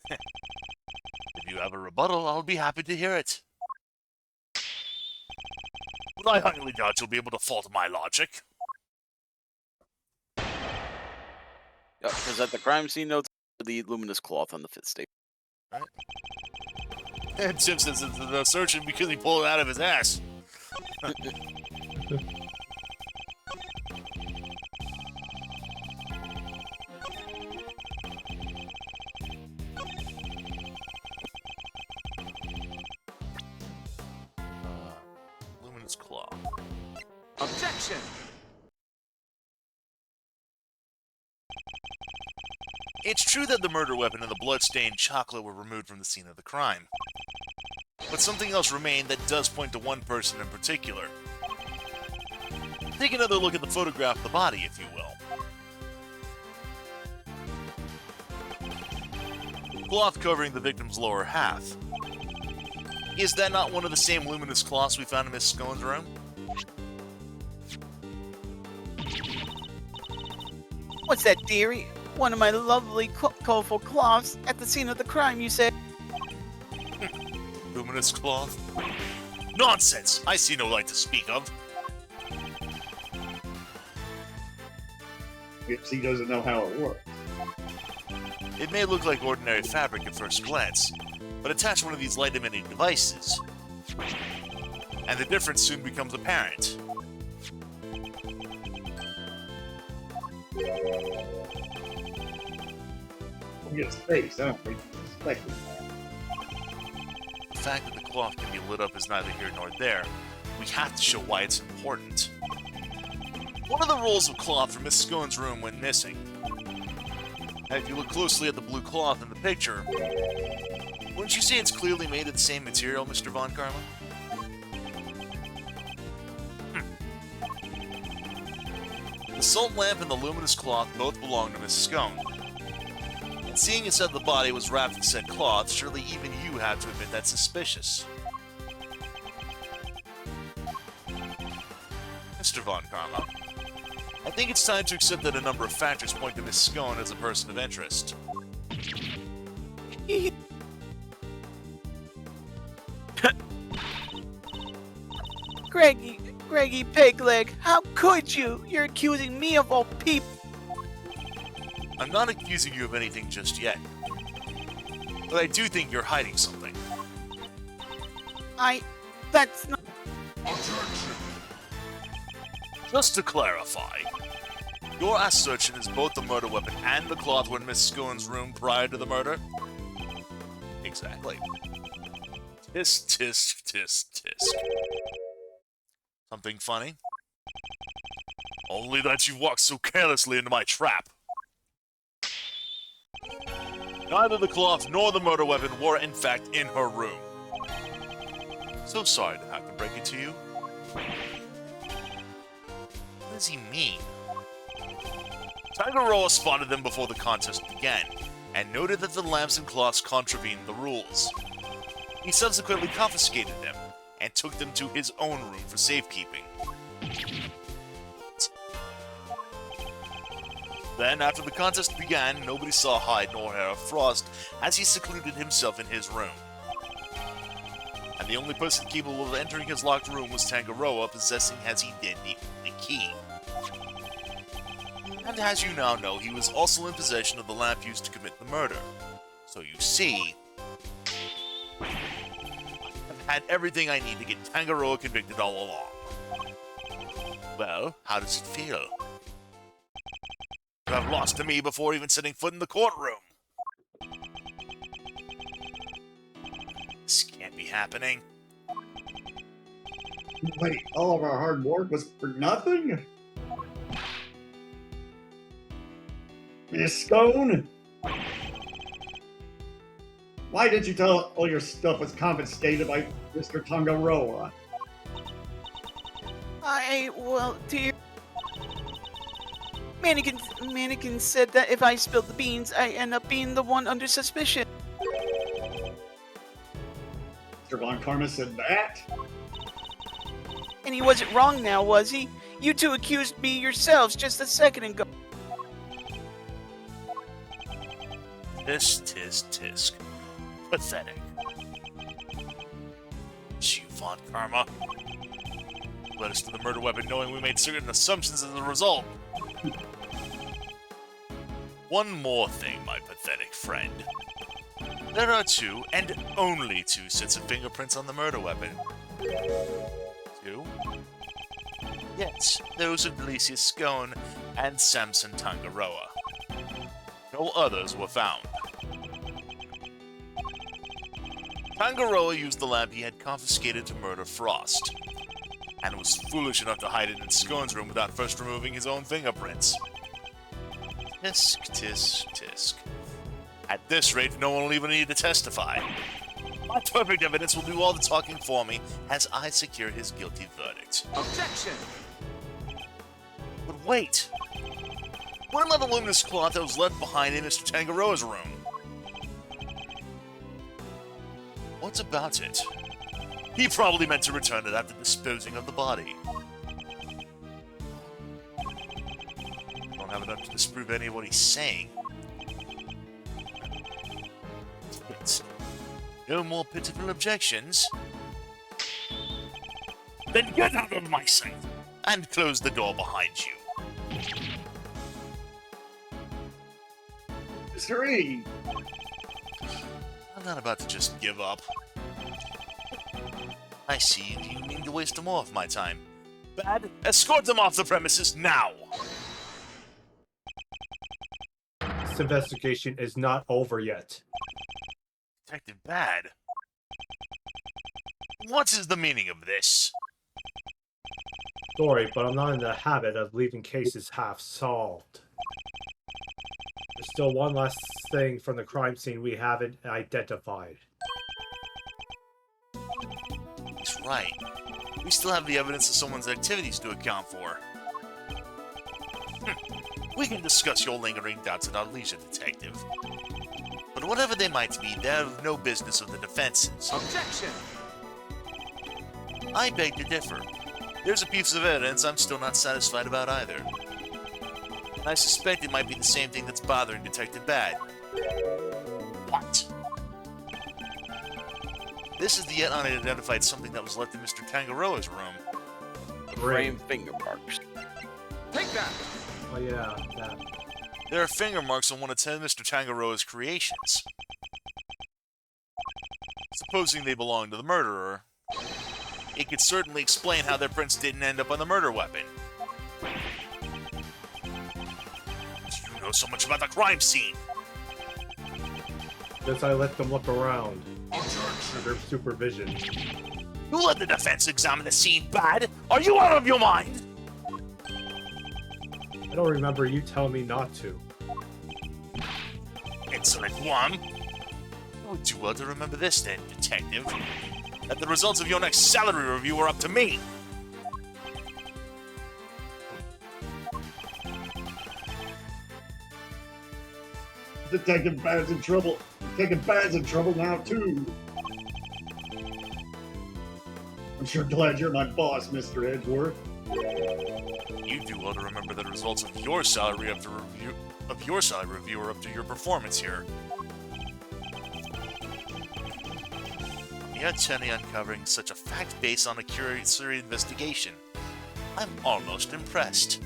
If you have a rebuttal, I'll be happy to hear it. But I highly doubt you'll be able to fault my logic. Yeah, present the crime scene notes for the luminous cloth on the 5th stage. Right. And Tim says it's an assertion because he pulled it out of his ass. Luminous claw. Objection! It's true that the murder weapon and the blood-stained chocolate were removed from the scene of the crime. But something else remained that does point to one person in particular. Take another look at the photograph of the body, if you will. Cloth covering the victim's lower half. Is that not one of the same luminous cloths we found in Miss Scone's room? What's that, dearie? One of my lovely, colorful cloths at the scene of the crime, you said? Luminous cloth? Nonsense! I see no light to speak of. Guess he doesn't know how it works. It may look like ordinary fabric at first glance, but attach one of these light-emitting devices, and the difference soon becomes apparent. Look at his face. I don't think he's expecting that. The fact that the cloth can be lit up is neither here nor there. We have to show why it's important. One of the rolls of cloth from Miss Scone's room went missing. And if you look closely at the blue cloth in the picture, wouldn't you say it's clearly made of the same material, Mr. Von Karma? The salt lamp and the luminous cloth both belong to Miss Scone. And seeing as that the body was wrapped in said cloth, surely even you have to admit that's suspicious. Mr. Von Karma, I think it's time to accept that a number of factors point to Miss Scone as a person of interest. Greggy Pigleg, how could you? You're accusing me of all people. I'm not accusing you of anything just yet. But I do think you're hiding something. That's not... Just to clarify, your assertion is both the murder weapon and the cloth were in Miss Scone's room prior to the murder? Exactly. Tisk, tisk, tisk, tisk. Something funny? Only that you walked so carelessly into my trap. Neither the cloth nor the murder weapon were, in fact, in her room. So sorry to have to break it to you. What does he mean? Tangaroa spotted them before the contest began, and noted that the lamps and cloths contravened the rules. He subsequently confiscated them, and took them to his own room for safekeeping. Then, after the contest began, nobody saw hide nor hair of Frost, as he secluded himself in his room. and the only person capable of entering his locked room was Tangaroa, possessing as he did the only key. And as you now know, he was also in possession of the lamp used to commit the murder. So you see, I've had everything I need to get Tangaroa convicted all along. Well, how does it feel? You have lost to me before even setting foot in the courtroom. This can't be happening. Wait, all of our hard work was for nothing? Miss Stone? Why did you tell all your stuff was confiscated by Mr. Tangaroa? Well, dear. Mannequin said that if I spilled the beans, I end up being the one under suspicion. Mr. Von Karma said that? And he wasn't wrong now, was he? You two accused me yourselves just a second ago. Tisk. Pathetic. It's you, Von Karma. Led us to the murder weapon knowing we made certain assumptions as a result. One more thing, my pathetic friend. There are 2, and only 2, sets of fingerprints on the murder weapon. 2? Yes, those of Delicious Scone and Samson Tangaroa. No others were found. Tangaroa used the lamp he had confiscated to murder Frost, and was foolish enough to hide it in Scone's room without first removing his own fingerprints. Tisk. At this rate, no one will even need to testify. My perfect evidence will do all the talking for me as I secure his guilty verdict. Objection! But wait! What about the luminous cloth that was left behind in Mr. Tangaroa's room? What's about it? He probably meant to return it after disposing of the body. Don't have enough to disprove any of what he's saying. It's no more pitiful objections. Then get out of my sight and close the door behind you. Mr. E! I'm not about to just give up. I see you mean to waste more of my time. Bad, escort them off the premises now! This investigation is not over yet. Detective Bad? What is the meaning of this? Sorry, but I'm not in the habit of leaving cases half solved. There's still one last thing from the crime scene we haven't identified. He's right. We still have the evidence of someone's activities to account for. We can discuss your lingering doubts at our leisure, Detective. But whatever they might be, they're of no business of the defense's. Objection! I beg to differ. There's a piece of evidence I'm still not satisfied about either. And I suspect it might be the same thing that's bothering Detective Bad. What? This is the yet unidentified something that was left in Mr. Tangaroa's room. Frame finger marks. Take that! Oh yeah, that. There are finger marks on one of Mr. Tangaroa's creations. Supposing they belong to the murderer, it could certainly explain how their prints didn't end up on the murder weapon. You know so much about the crime scene! Guess I let them look around. Under supervision. You let the defense examine the scene, Bad! Are you out of your mind? I don't remember you telling me not to. Insolent one! I would do well to remember this then, Detective. That the results of your next salary review are up to me! Detective Bad's in trouble. Detective Bad's in trouble now, too. I'm sure glad you're my boss, Mr. Edgeworth. You do well to remember the results of your salary review are up to your performance here. yet Tenny uncovering such a fact based on a cursory investigation. I'm almost impressed.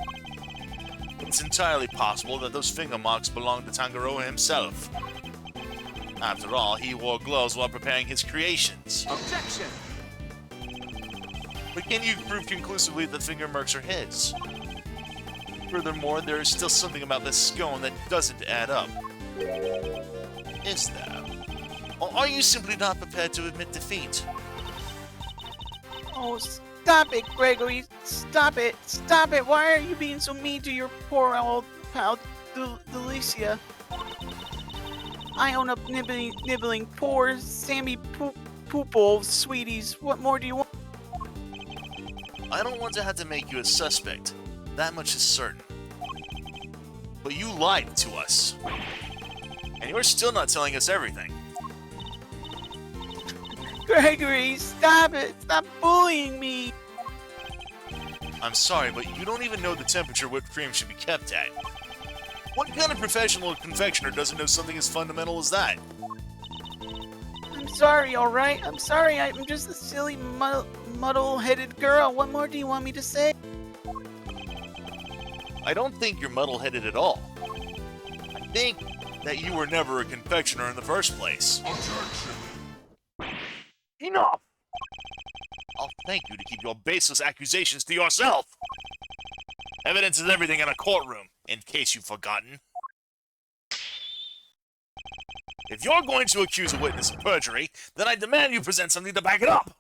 It's entirely possible that those finger marks belong to Tangaroa himself. After all, he wore gloves while preparing his creations. Objection! But can you prove conclusively that finger marks are his? Furthermore, there is still something about this scone that doesn't add up. Is there? Or are you simply not prepared to admit defeat? Oh, stop it, Gregory. Stop it. Stop it. Why are you being so mean to your poor old pal, Delicia? I own up nibbling poor Sammy Poople, sweeties. What more do you want? I don't want to have to make you a suspect. That much is certain. But you lied to us. And you're still not telling us everything. Gregory, stop it. Stop bullying me. I'm sorry, but you don't even know the temperature whipped cream should be kept at. What kind of professional confectioner doesn't know something as fundamental as that? I'm sorry, alright? I'm sorry. I'm just a silly, muddle-headed girl. What more do you want me to say? I don't think you're muddle-headed at all. I think that you were never a confectioner in the first place. Enough! I'll thank you to keep your baseless accusations to yourself! Evidence is everything in a courtroom, in case you've forgotten. If you're going to accuse a witness of perjury, then I demand you present something to back it up!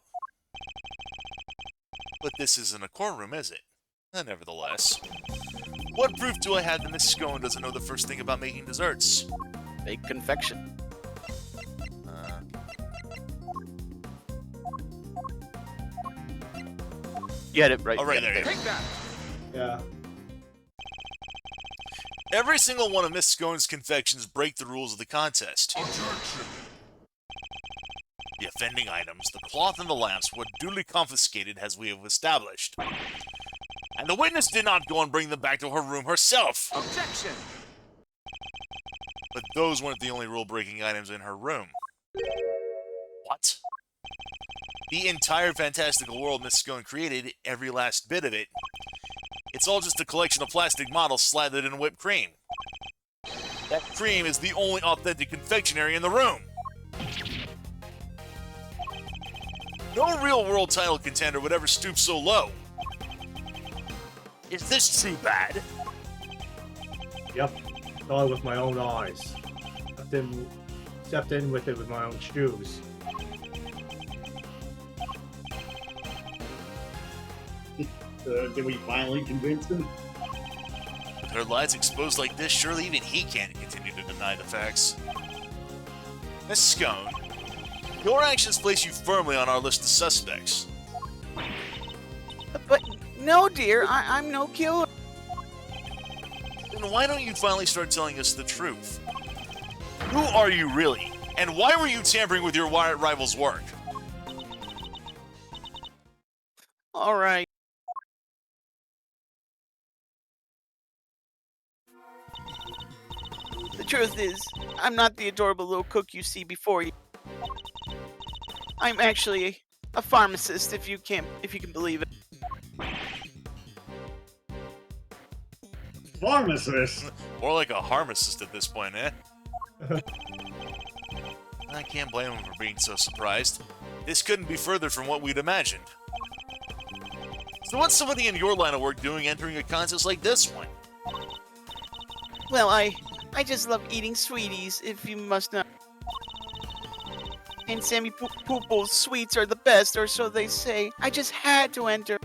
But this isn't a courtroom, is it? Nevertheless. What proof do I have that Miss Scone doesn't know the first thing about making desserts? Fake confection. You had it right. All right, you had there it you Take that! Yeah. Every single one of Miss Scone's confections break the rules of the contest. The offending items, the cloth and the lamps, were duly confiscated as we have established. And the witness did not go and bring them back to her room herself. Objection! But those weren't the only rule-breaking items in her room. What? The entire fantastical world Miss Scone created, every last bit of it, it's all just a collection of plastic models slathered in whipped cream. That cream is the only authentic confectionery in the room. No real-world title contender would ever stoop so low. Is this too bad? Yep. Saw it with my own eyes. Stepped in with it with my own shoes. Did we finally convince him? With her lies exposed like this, surely even he can't continue to deny the facts. Miss Scone, your actions place you firmly on our list of suspects. But no, dear. I'm no killer. Then why don't you finally start telling us the truth? Who are you really? And why were you tampering with your rival's work? Alright. The truth is, I'm not the adorable little cook you see before you. I'm actually a pharmacist, if you can believe it. Pharmacist? More like a pharmacist at this point, eh? I can't blame him for being so surprised. This couldn't be further from what we'd imagined. So what's somebody in your line of work doing entering a contest like this one? Well, I just love eating sweeties, if you must know. And Sammy Poople's sweets are the best, or so they say. I just had to enter.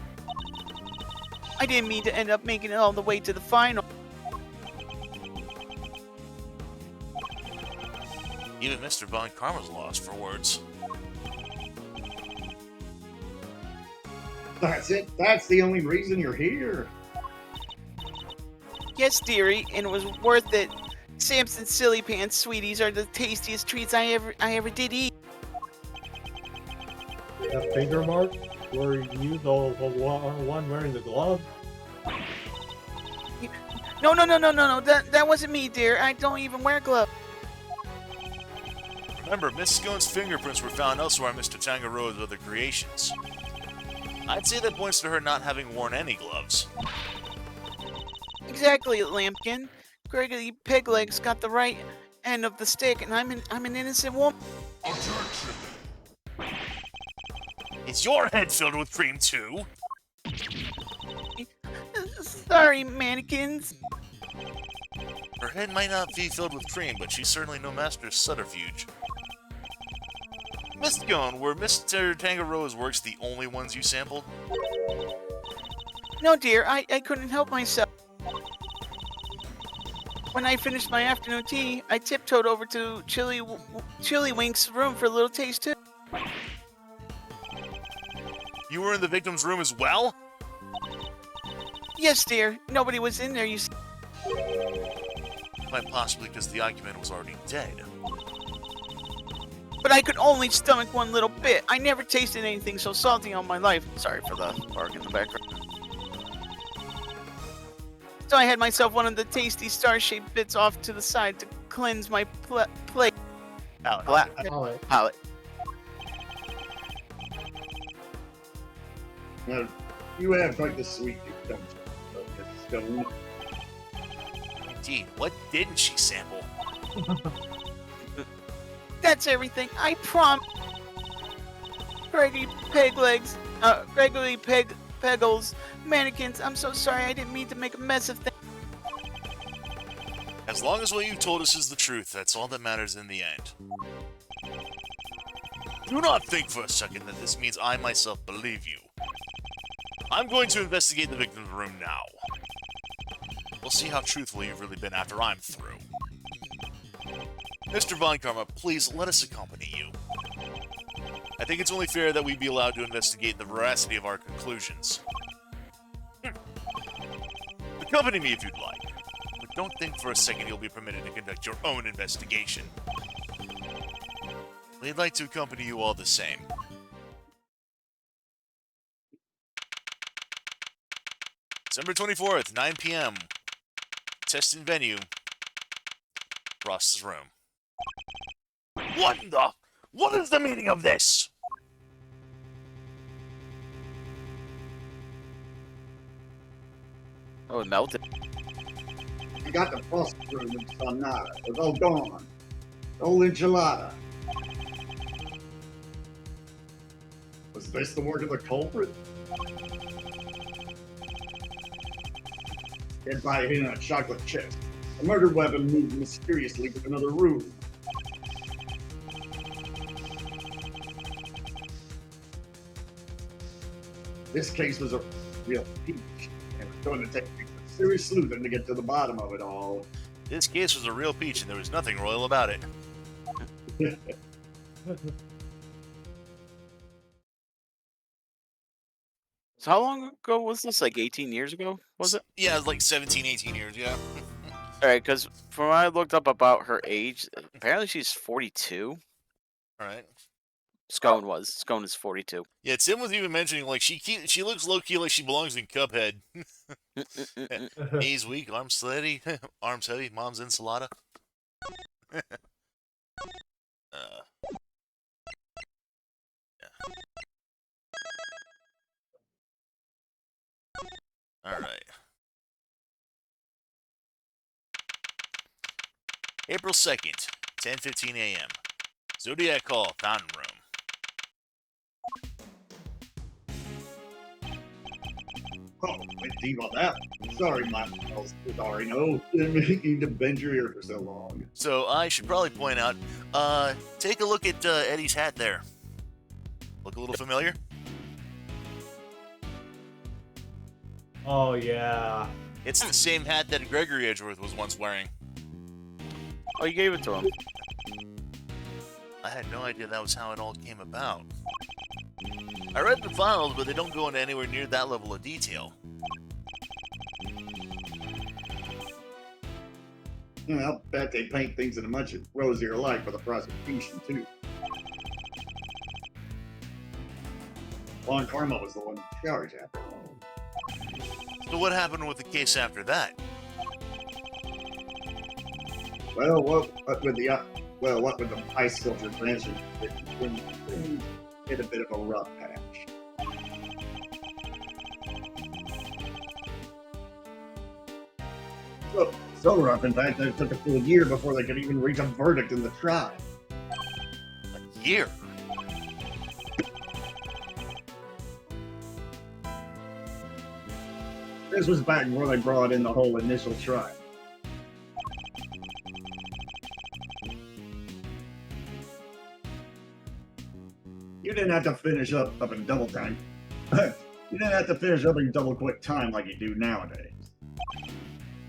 I didn't mean to end up making it all the way to the final. Even Mr. Von Karma's lost for words. That's it? That's the only reason you're here? Yes, dearie, and it was worth it. Samson's Silly Pants sweeties are the tastiest treats I ever did eat. That finger mark? Were you the one wearing the glove? No. That wasn't me, dear. I don't even wear gloves. Remember, Miss Scone's fingerprints were found elsewhere on Mr. Tangaroa's other creations. I'd say that points to her not having worn any gloves. Exactly, Lampkin. Gregory Peglegs got the right end of the stick, and I'm an innocent woman. Is your head filled with cream too? Sorry, mannequins. Her head might not be filled with cream, but she's certainly no master of subterfuge. Miss Scone, were Mr. Tangaroa's works the only ones you sampled? No, dear, I couldn't help myself. When I finished my afternoon tea, I tiptoed over to Chili Wink's room for a little taste too. You were in the victim's room as well? Yes, dear. Nobody was in there, you see. Quite possibly because the occupant was already dead. But I could only stomach one little bit. I never tasted anything so salty all my life. Sorry for the bark in the background. So I had myself one of the tasty star-shaped bits off to the side to cleanse my plate. Palate. Now, you have quite the sweet tooth, don't you, Miss Scone? Indeed, what didn't she sample? That's everything. I promise. Gregory Peggles, mannequins. I'm so sorry. I didn't mean to make a mess of things. As long as what you told us is the truth, that's all that matters in the end. Do not think for a second that this means I myself believe you. I'm going to investigate the victim's room now. We'll see how truthful you've really been after I'm through. Mr. Von Karma, please let us accompany you. I think it's only fair that we be allowed to investigate the veracity of our conclusions. Accompany me if you'd like, but don't think for a second you'll be permitted to conduct your own investigation. We'd like to accompany you all the same. December 24th, 9 p.m. Testing venue. Ross's room. What is the meaning of this? Oh, it melted. You got the Prosecutor and Sonata. It's all gone. Old enchilada. Was this the work of the culprit? Dead by him in a chocolate chest. A murder weapon moved mysteriously to another room. This case was a real peach, and it's going to take a serious sleuthing to get to the bottom of it all. This case was a real peach, and there was nothing royal about it. So how long ago was this? Like 18 years ago, was it? Yeah, it was like 17, 18 years, yeah. Alright, because from what I looked up about her age, apparently she's 42. Alright. Scone is 42. Yeah, Tim was even mentioning, like, she looks low-key like she belongs in Cuphead. Knees weak, arms steady, arms heavy, mom's enchilada. Yeah. Alright. April 2nd, 10:15 a.m. Zodiac Hall, Fountain Room. Oh, went deep on that. Sorry, my sorry, no. Didn't mean to bend your ear for so long. So I should probably point out, take a look at Eddie's hat there. Look a little familiar? Oh, yeah. It's the same hat that Gregory Edgeworth was once wearing. Oh, you gave it to him. I had no idea that was how it all came about. I read the files, but they don't go into anywhere near that level of detail. I'll bet they paint things in a much rosier light for the prosecution, too. Von Karma was the one in charge after all. So what happened with the case after that? Well, what with the Well, what with the ice sculpture branches, it hit a bit of a rough patch. So rough, in fact, that it took a full year before they could even reach a verdict in the trial. A year? This was back before they brought in the whole initial trial. You didn't have to finish up in double time. You didn't have to finish up in double quick time like you do nowadays.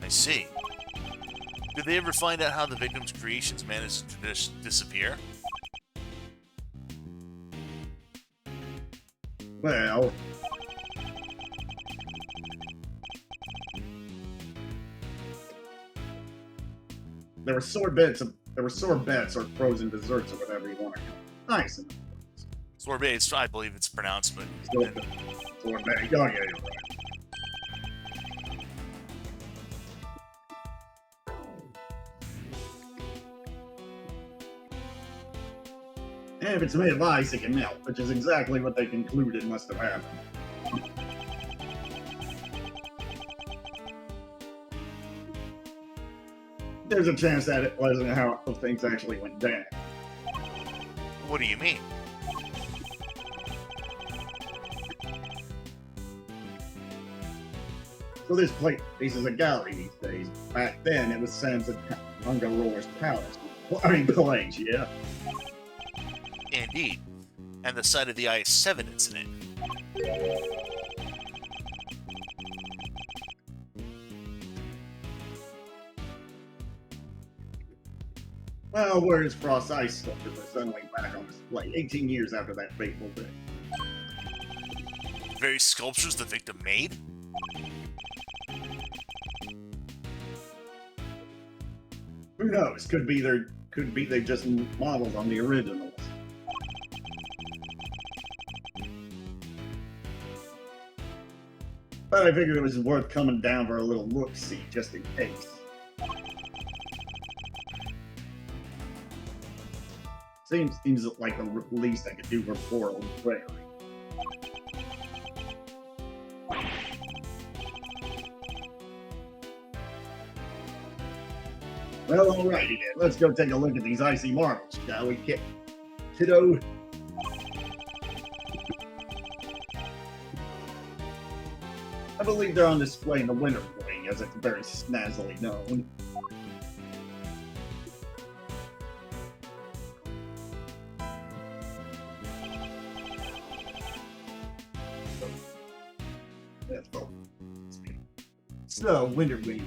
I see. Did they ever find out how the victim's creations managed to disappear? Well, there were sore bets or frozen desserts or whatever you want to call it. Nice. Sorbet, I believe it's pronounced, but... Sorbet. Oh, yeah, you're right. And if it's made of ice, it can melt, which is exactly what they concluded must have happened. There's a chance that it wasn't how things actually went down. What do you mean? So this place is a gallery these days. Back then, it was Sam's Hungaror's palace. Place, yeah. Indeed. And the site of the IS-7 incident. Well, where's Frost Ice sculptures are suddenly back on display 18 years after that fateful day? The very sculptures the victim made? Who knows? Could be they just modeled on the originals. But I figured it was worth coming down for a little look-see, just in case. Seems like the least I could do for poor old Prairie. Well, alrighty then. Let's go take a look at these icy marbles, shall we, kiddo? I believe they're on display in the winter wing, as it's very snazzily known. So, winter wing.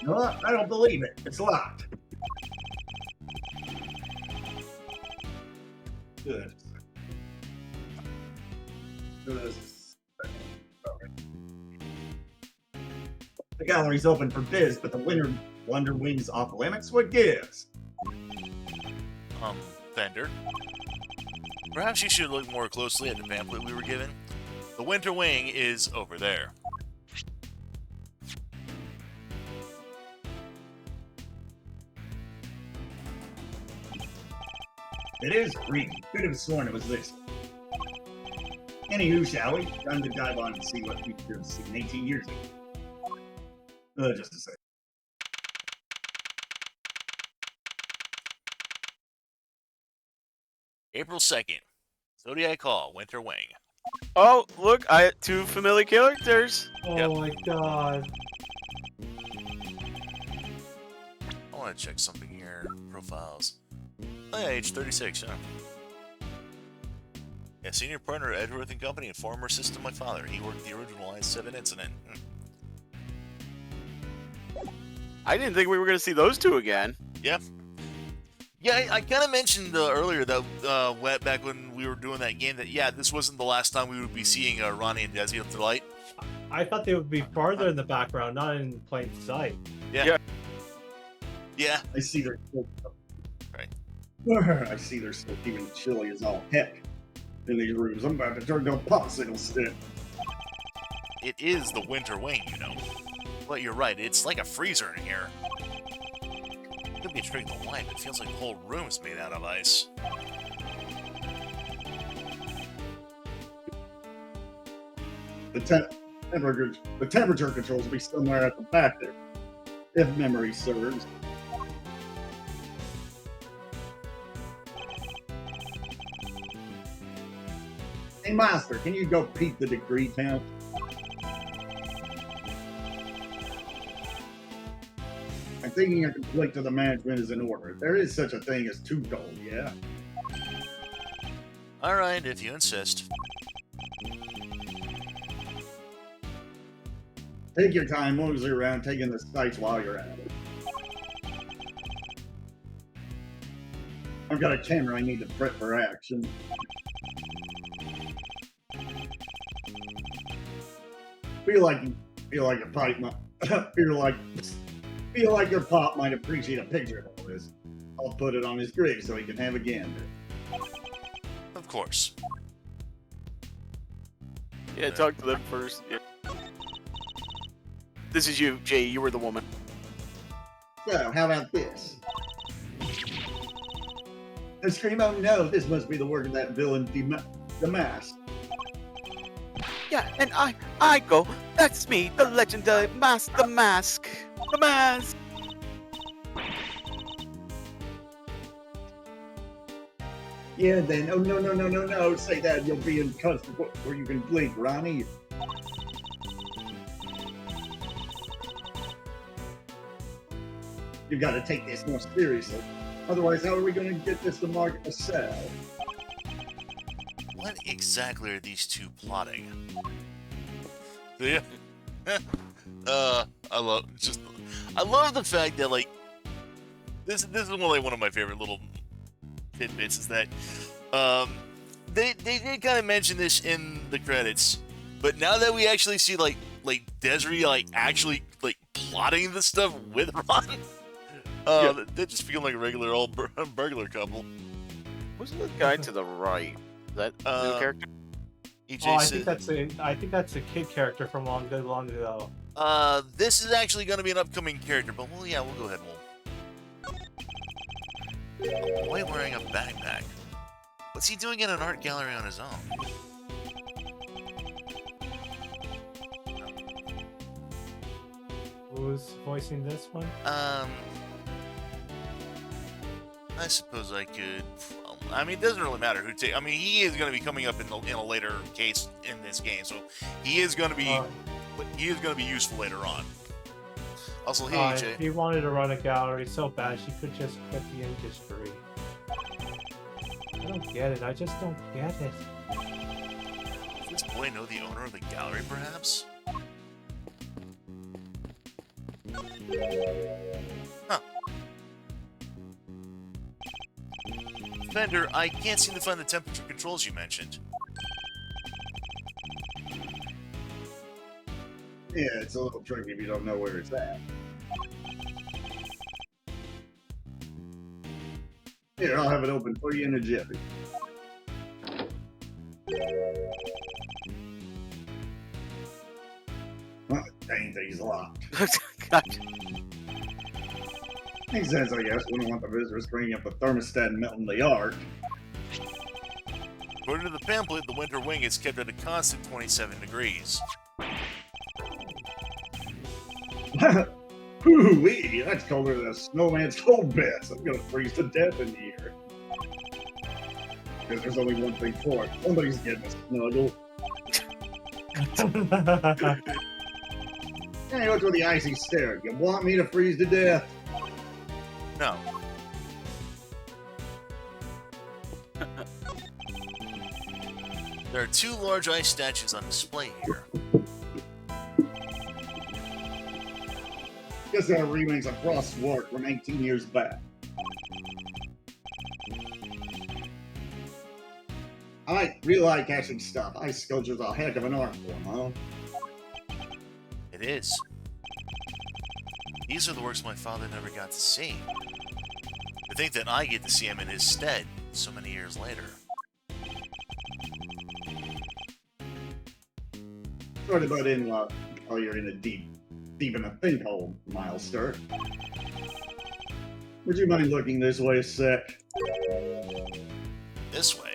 No, I don't believe it. It's locked. Good. The gallery's open for biz, but the Wonder Wing's off limits? What gives? Vendor. Perhaps you should look more closely at the pamphlet we were given. The Winter Wing is over there. It is green. Could have sworn it was this. Anywho, shall we? Time to dive on and see what we could have seen 18 years ago. Just a second. April 2nd. Zodiac Hall, Winter Wing. Oh, look, two familiar characters. Oh Yep. my god. I want to check something here. Profiles. Oh yeah, age 36, yeah. Yeah, senior partner at Edgeworth and Company and former assistant to my father. He worked the original IS-7 incident. I didn't think we were going to see those two again. Yeah. Yeah, I kind of mentioned earlier that back when we were doing that game that, yeah, this wasn't the last time we would be seeing Ronnie and Desi up to light. I thought they would be farther in the background, not in plain sight. Yeah. Yeah. I see they're still... Right. I see they're still keeping chilly as all heck in these rooms. I'm about to turn to a popsicle stick. It is the Winter Wing, you know. But you're right, it's like a freezer in here. Could be a trick of the light, but it feels like the whole room is made out of ice. The temperature controls will be somewhere at the back there, if memory serves. Hey, Master, can you go peek the degree count? I'm thinking a complaint to the management is in order. There is such a thing as too cold, yeah? Alright, if you insist. Take your time, mosey around taking the sights while you're at it. I've got a camera I need to prep for action. Feel like your pipe might feel like your pop might appreciate a picture of all this. I'll put it on his grid so he can have a gander. Of course. Yeah, talk to them first. Yeah. This is you, Jay. You were the woman. So, how about this? I scream, oh no, this must be the work of that villain, the Mask. Yeah, and I go, that's me, the legendary Mask, the Mask. The Mask. Yeah, then, oh no, say that, you'll be in custody where you can blink, Ronnie. You gotta take this more seriously. Otherwise, how are we gonna get this to market to sell? What exactly are these two plotting? Yeah. I love the fact that, like, this is one of my favorite little tidbits is that they did kind of mention this in the credits, but now that we actually see like Desiree actually plotting this stuff with Ron, they just feel like a regular old burglar couple. Who's the guy to the right? Is that a new character? EJ I think that's a kid character from long ago. this is actually going to be an upcoming character, but we'll go ahead and Boy wearing a backpack. What's he doing in an art gallery on his own? Who's voicing this one? I suppose I could. I mean, it doesn't really matter who I mean, he is going to be coming up in a later case in this game, so he is going to be useful later on. Also, hey, AJ. If he wanted to run a gallery so bad, she could just quit the industry. I don't get it. I just don't get it. Does this boy know the owner of the gallery, perhaps? Huh. Fender, I can't seem to find the temperature controls you mentioned. Yeah, it's a little tricky if you don't know where it's at. Here, I'll have it open for you in a jiffy. Oh, dang thing's locked. Gotcha. Makes sense, I guess. Wouldn't want the visitors bringing up the thermostat and melting the art. According to the pamphlet, the winter wing is kept at a constant 27 degrees. Hoo-wee, that's colder than a snowman's cold best. I'm gonna freeze to death in here. Because there's only one thing for it. Somebody's getting a snuggle. Hey, what's with the icy stare? You want me to freeze to death? No. There are two large ice statues on display here. Guess that remains a Frost's work from 18 years back. I really like catching stuff. Ice sculpture's a heck of an art form, huh? It is. These are the works my father never got to see. To think that I get to see him in his stead so many years later. Sort of butt in while you're in a even a pinhole, Milester. Would you mind looking this way a sec? This way.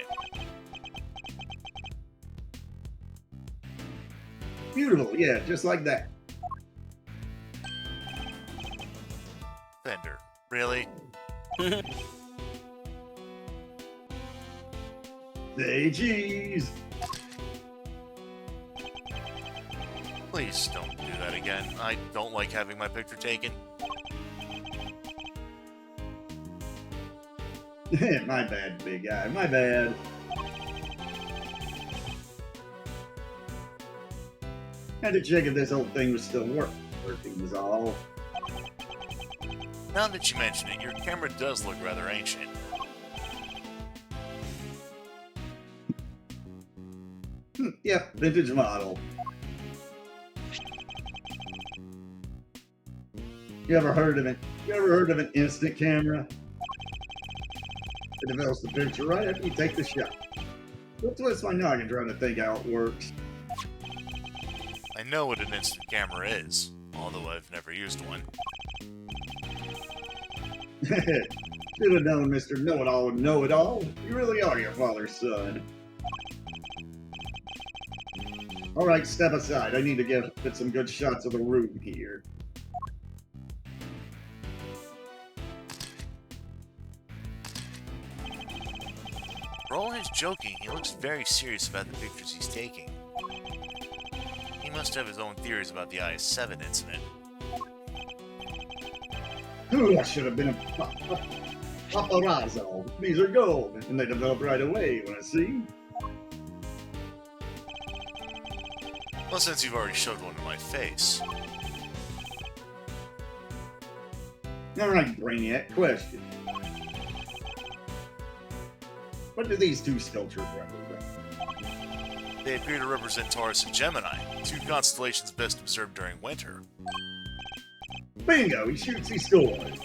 Beautiful, yeah, just like that. Fender. Really? Say cheese! Please don't do that again. I don't like having my picture taken. My bad, big guy, my bad. Had to check if this whole thing was still working was all. Now that you mention it, your camera does look rather ancient. Yep, vintage model. You ever heard of it? You ever heard of an instant camera? It develops the picture right after you take the shot. Don't twist my noggin trying to think how it works. I know what an instant camera is, although I've never used one. Should have known, Mr. Know-It-All would know it all. You really are your father's son. Alright, step aside. I need to get some good shots of the room here. For all his joking, he looks very serious about the pictures he's taking. He must have his own theories about the I-7 incident. Ooh, I should have been a paparazzo. These are gold, and they develop right away when I see. Well, since you've already showed one to my face. Alright, Brainiac, question. What do these two sculptures represent? They appear to represent Taurus and Gemini, two constellations best observed during winter. Bingo! He shoots, he scores!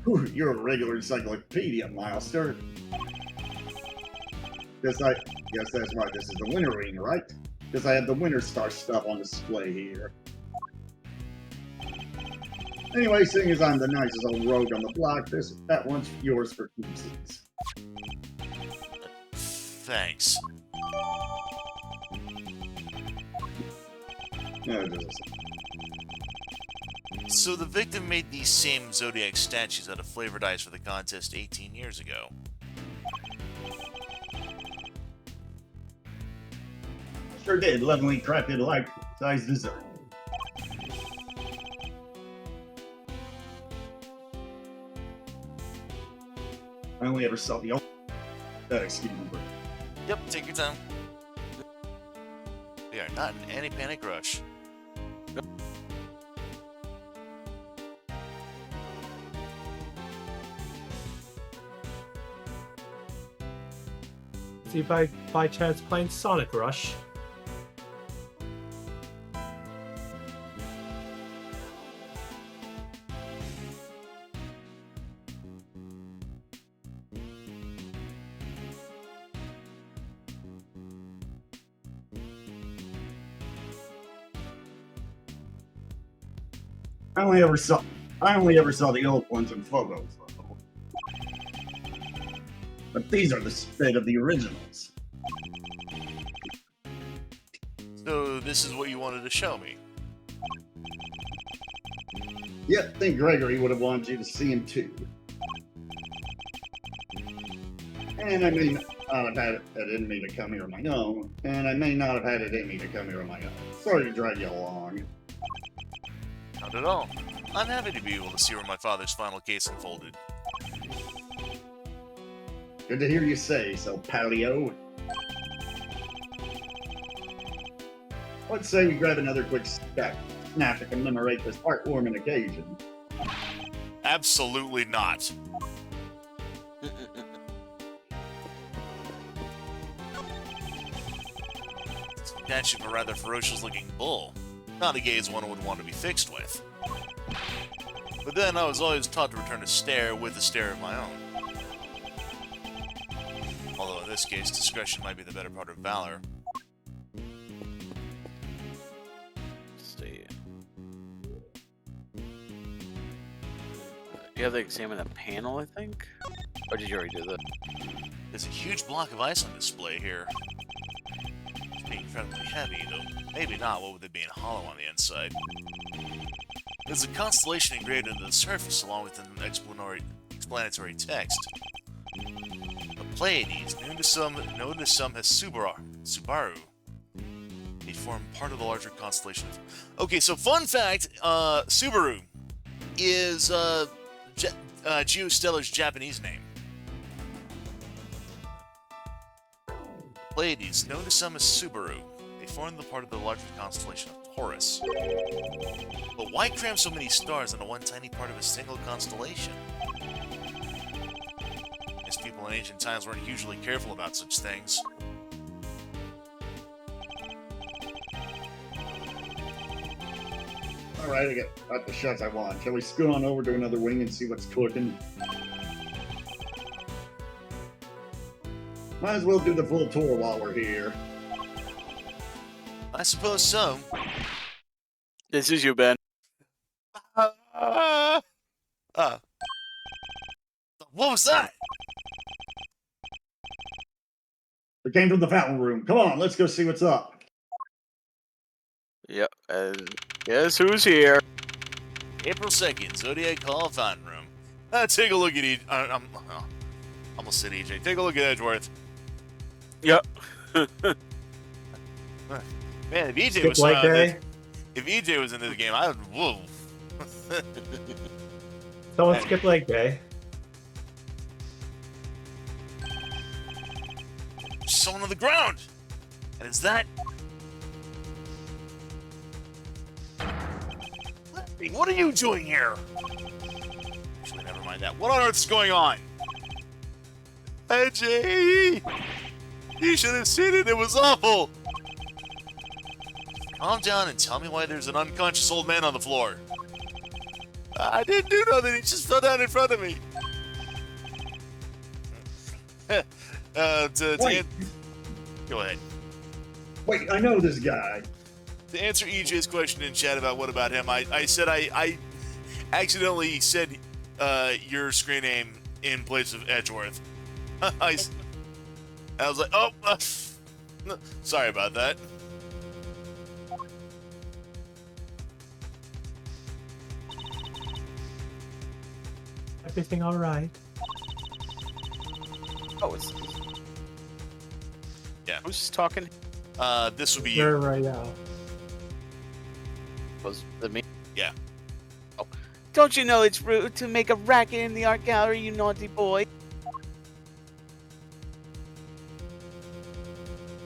Whew, you're a regular encyclopedia, Milester. Guess that's why this is the winter ring, right? Because I have the Winter Star stuff on display here. Anyway, seeing as I'm the nicest old rogue on the block, that one's yours for keepsies. Thanks. No, it doesn't. So the victim made these same Zodiac statues out of flavored ice for the contest 18 years ago. Sure did. Lovingly crafted life-size dessert. I only ever saw the excuse me. Yep, take your time. We are not in any panic rush. See by chance playing Sonic Rush? I only ever saw the old ones in photos, though. But these are the spit of the originals. So this is what you wanted to show me. Yep, think Gregory would have wanted you to see him too. And I may not have had it in me to come here on my own, and I may not have had it in me to come here on my own. Sorry to drag you along. Not at all. I'm happy to be able to see where my father's final case unfolded. Good to hear you say so, Palio. Let's say we grab another quick snap to commemorate this heartwarming occasion. Absolutely not. Statue of a rather ferocious-looking bull. Not a gaze one would want to be fixed with. But then I was always taught to return a stare with a stare of my own. Although in this case, discretion might be the better part of valor. See. You have to examine the panel, I think? Or did you already do that? There's a huge block of ice on display here. It's being incredibly heavy, though maybe not, what with it being hollow on the inside. There's a constellation engraved into the surface along with an explanatory text. The Pleiades, known to some as Subaru. They form part of the larger constellation. Okay, so fun fact, Subaru is Geostellar's Japanese name. Pleiades, known to some as Subaru. They form the part of the larger constellation of Taurus. But why cram so many stars into one tiny part of a single constellation? As people in ancient times weren't hugely careful about such things. Alright, I got the shots I want. Shall we scoot on over to another wing and see what's cooking? Might as well do the full tour while we're here. I suppose so. This is you, Ben. What was that? We came from the fountain room. Come on, let's go see what's up. Yep, and guess who's here? April 2nd, Zodiac Hall Fountain Room. Take a look at almost said EJ. Take a look at Edgeworth. Yep. Man, if EJ Skip was leg day. if EJ was into the game, I would whoa. Someone skip leg day. Someone on the ground. And is that? What are you doing here? Actually, never mind that. What on earth's going on? AJ! You should have seen it. It was awful. Calm down and tell me why there's an unconscious old man on the floor. I didn't do nothing. He just fell down in front of me. Wait. Go ahead. Wait, I know this guy. To answer EJ's question in chat about what about him, I said I accidentally said your screen name in place of Edgeworth. I was like, oh, sorry about that. Everything all right? Oh, it's Yeah. who's talking? This would be You're you. right now. Was the me? Don't you know it's rude to make a racket in the art gallery, you naughty boy?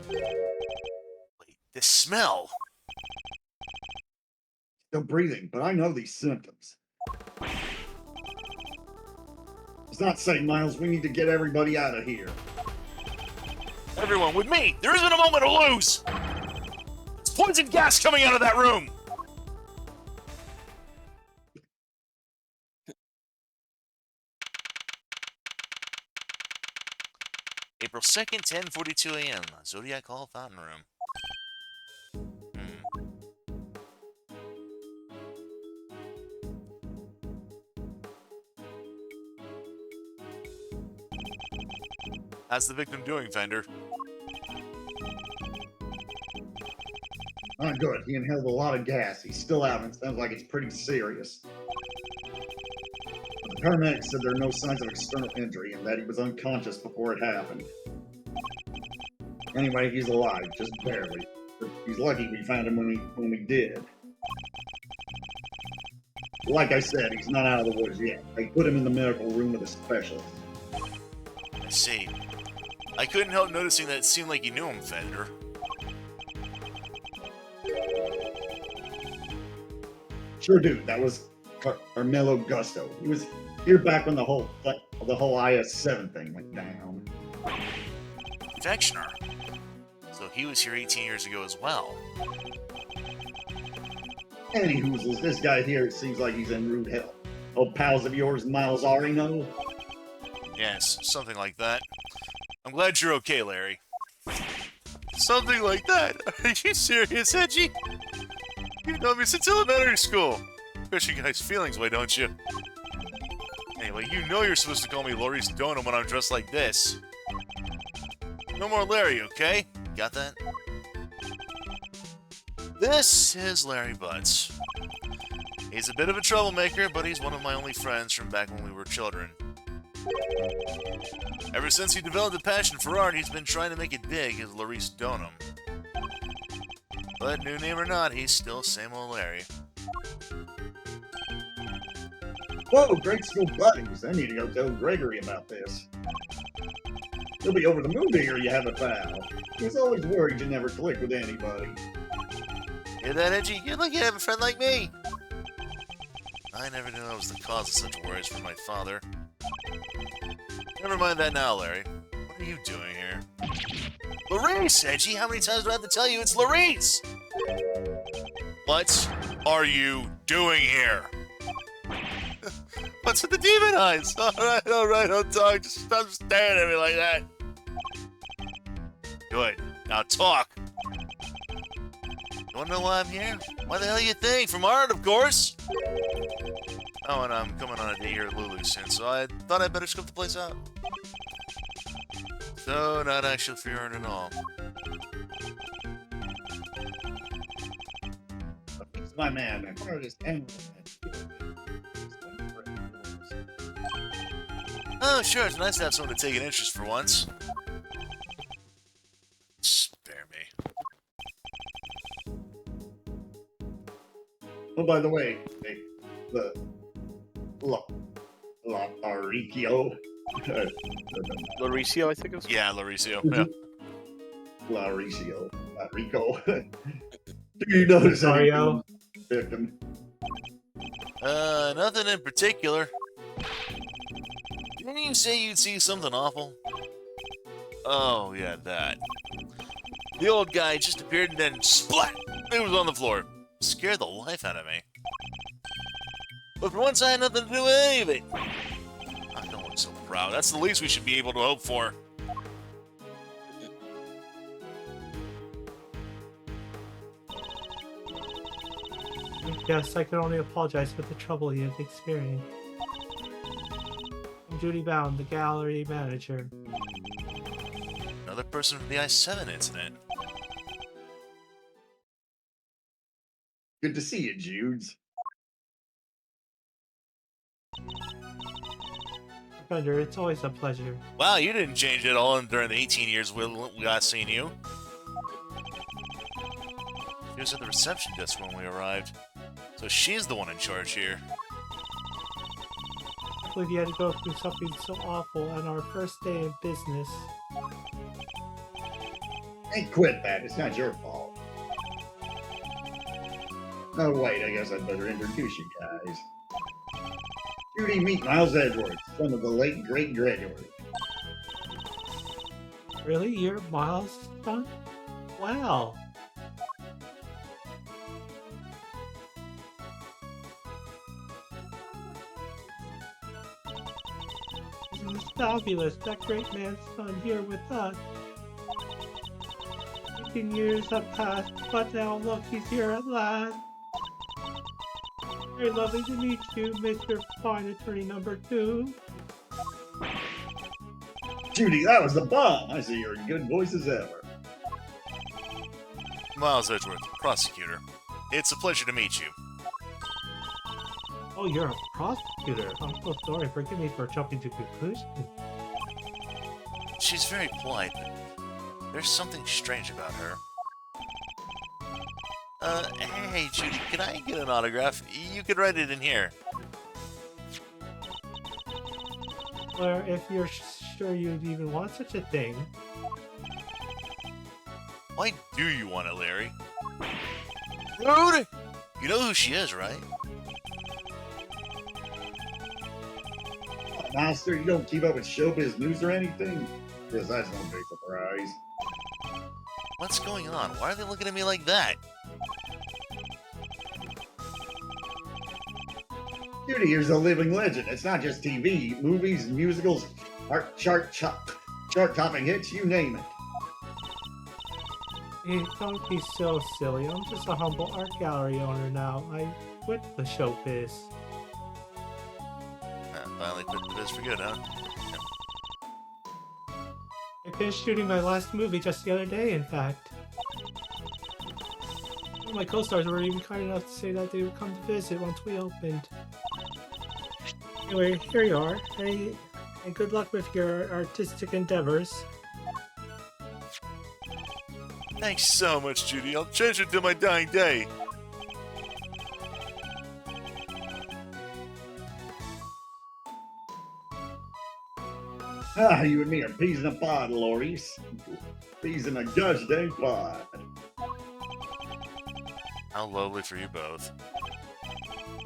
Wait, the smell. Still breathing, but I know these symptoms. It's not safe, Miles. We need to get everybody out of here. Everyone with me. There isn't a moment to lose. There's poison gas coming out of that room. April 2nd, 10:42 a.m. Zodiac Hall Fountain Room. How's the victim doing, Fender? Not good. He inhaled a lot of gas. He's still out, and it sounds like it's pretty serious. The paramedics said there are no signs of external injury and that he was unconscious before it happened. Anyway, he's alive, just barely. But he's lucky we found him when we did. Like I said, he's not out of the woods yet. They put him in the medical room with a specialist. I see. I couldn't help noticing that it seemed like you knew him, Fender. Sure, dude. That was Carmelo Gusto. He was here back when the whole IS-7 thing went down. Confectioner. So he was here 18 years ago as well. Any hoozles, this guy here seems like he's in rude hell. Old pals of yours, Miles Arino? Yes, something like that. I'm glad you're okay, Larry. Something like that? Are you serious, Edgy? You've known me since elementary school. Push you guys' feelings away, don't you? Anyway, you know you're supposed to call me Laurice Donum when I'm dressed like this. No more Larry, okay? Got that? This is Larry Butts. He's a bit of a troublemaker, but he's one of my only friends from back when we were children. Ever since he developed a passion for art, he's been trying to make it big as Laurice Donum. But new name or not, he's still same old Larry. Whoa, great school buddies. I need to go tell Gregory about this. He'll be over the moon to hear you have a pal. He's always worried you never click with anybody. Hear that, Edgy? You're lucky to have a friend like me. I never knew I was the cause of such worries for my father. Never mind that now, Larry. What are you doing here? Laurice, Edgy! How many times do I have to tell you it's Laurice? What are you doing here? What's with the demon eyes? Alright, don't talk. Just stop staring at me like that. Good. Now talk. You wanna know why I'm here? Why the hell you think? From art, of course! Oh, and I'm coming on a date here at Lulu soon, so I thought I'd better scope the place out. So, not actually for your art at all. It's my man. I'm part of this animal. Oh, sure, it's nice to have someone to take an interest for once. Spare me. Oh, by the way, hey, the Lauricio. Lauricio, I think it was. Yeah, Lauricio. Yeah. Lauricio. Rico. Do you notice Mario? anything, victim? Nothing in particular. Didn't you say you'd see something awful? Oh, yeah, that. The old guy just appeared and then splat! It was on the floor. Scared the life out of me. But for once I had nothing to do with any of it. I don't look so proud. That's the least we should be able to hope for. Yes, I can only apologize for the trouble you have experienced. I'm Judy Bound, the gallery manager. Another person from the I-7 incident. Good to see you, Judes. Bender, it's always a pleasure. Wow, you didn't change at all during the 18 years we got seen you. She was at the reception desk when we arrived. So she's the one in charge here. I believe you had to go through something so awful on our first day in business. Hey, quit that. It's not your fault. Oh, wait. I guess I'd better introduce you guys. Judy, meet Miles Edwards, son of the late, great Gregory. Really? You're Miles' son? Wow. This is fabulous. That great man's son here with us. 15 years have passed, but now look, he's here at last. Very lovely to meet you, Mr. Fine Attorney number 2. Judy, that was the bomb. I see you're in good voice as ever. Miles Edgeworth, Prosecutor. It's a pleasure to meet you. Oh, you're a prosecutor. I'm so sorry. Forgive me for jumping to conclusions. She's very polite, but there's something strange about her. Hey, Judy, can I get an autograph? You could write it in here. Or if you're sure you'd even want such a thing. Why do you want it, Larry? Rude! You know who she is, right? Master, you don't keep up with showbiz news or anything? Because that's no big surprise. What's going on? Why are they looking at me like that? Judy, here's a living legend. It's not just TV, movies, musicals, art, chart-topping hits, you name it. Hey, don't be so silly. I'm just a humble art gallery owner now. I quit the showbiz. finally quit the biz for good, huh? I finished shooting my last movie just the other day, in fact. One of my co-stars were even kind enough to say that they would come to visit once we opened. Anyway, here you are. And good luck with your artistic endeavors. Thanks so much, Judy. I'll cherish it till my dying day. Ah, you and me are peas in a pod, Loris. Peas in a gosh dang pod. How lovely for you both.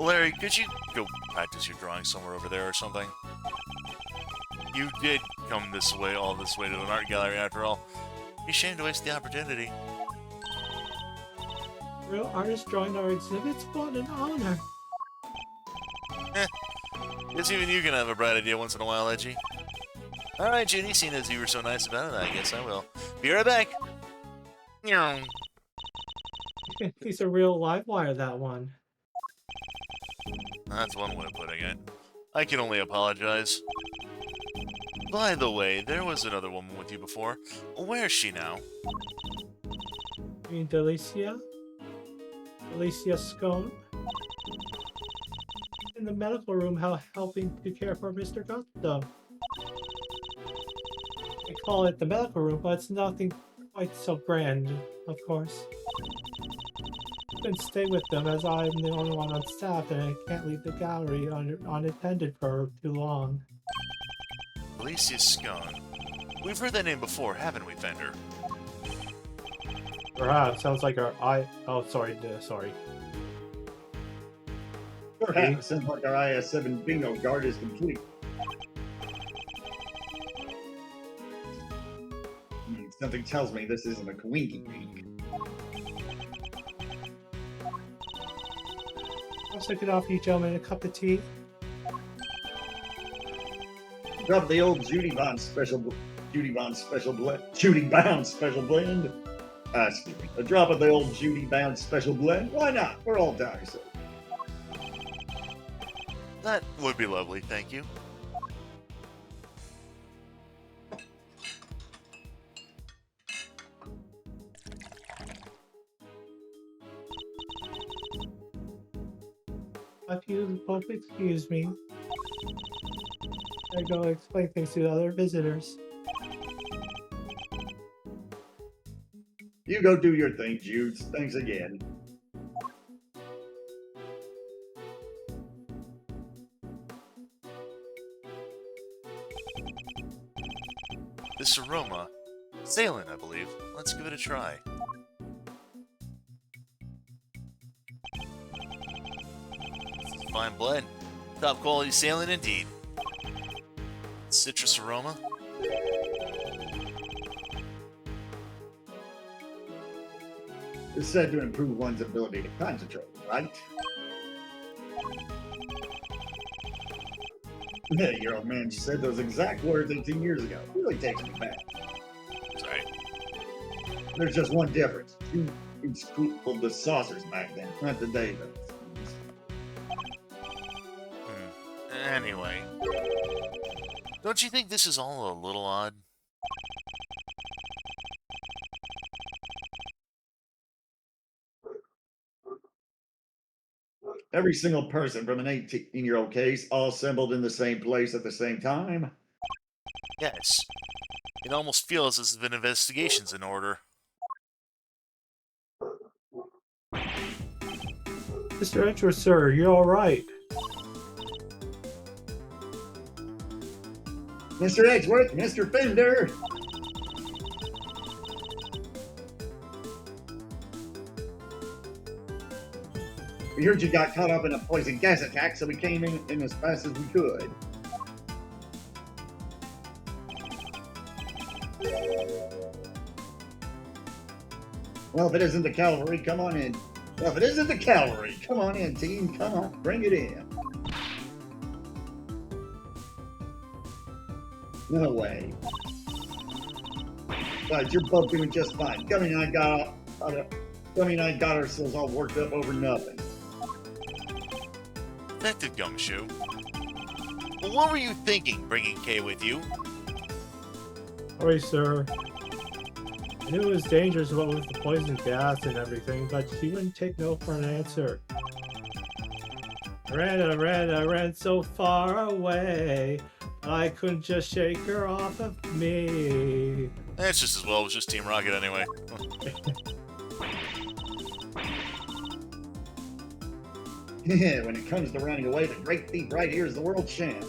Larry, could you go practice your drawing somewhere over there or something? You did come all this way to an art gallery after all. Be ashamed to waste the opportunity. Real artists drawing our exhibits? What an honor! Guess even you can have a bright idea once in a while, Edgy. Alright, Judy, seeing as you were so nice about it, I guess I will. Be right back! Meow. He's a real live wire, that one. That's one way of putting it. I can only apologize. By the way, there was another woman with you before. Where is she now? You mean Delicia? Delicia Scone? In the medical room, helping to care for Mr. Gusto. They call it the medical room, but it's nothing quite so grand, of course. You can stay with them as I'm the only one on staff and I can't leave the gallery unattended for too long. Alicia Scone. We've heard that name before, haven't we, Fender? Perhaps. Sounds like our Oh, sorry. Sorry. Perhaps, sounds like our IS-7 bingo card is complete. Something tells me this isn't a coinky week. Perhaps I could offer you gentlemen a cup of tea. Drop the old Judy Bond special blend. Excuse me. A drop of the old Judy Bound special blend. Why not? We're all dying, so. That would be lovely, thank you. If you both excuse me, I go explain things to the other visitors. You go do your thing, Jude. Thanks again. This aroma. Saline, I believe. Let's give it a try. Fine blend. Top quality saline indeed. Citrus aroma. It's said to improve one's ability to concentrate, right? Yeah, your old man said those exact words 18 years ago. Really takes me back. Sorry. There's just one difference. You scrupled the saucers back then, not today, though. Anyway. Don't you think this is all a little odd? Every single person from an 18-year-old case all assembled in the same place at the same time? Yes. It almost feels as if an investigation's in order. Mr. Edgeworth, sir, you're alright. Mr. Edgeworth, Mr. Fender! We heard you got caught up in a poison gas attack, so we came in as fast as we could. Well, if it isn't the cavalry, come on in. Well, if it isn't the cavalry, come on in, team. Come on, bring it in. No way. Besides, you're both doing just fine. Gummy and I got ourselves all worked up over nothing. Detective Gumshoe. Well, what were you thinking, bringing Kay with you? Sorry, sir. I knew it was dangerous what with the poison gas and everything, but she wouldn't take no for an answer. I ran so far away. I couldn't just shake her off of me. That's just as well. It was just Team Rocket anyway. Yeah, when it comes to running away, the great thief right here is the world champ.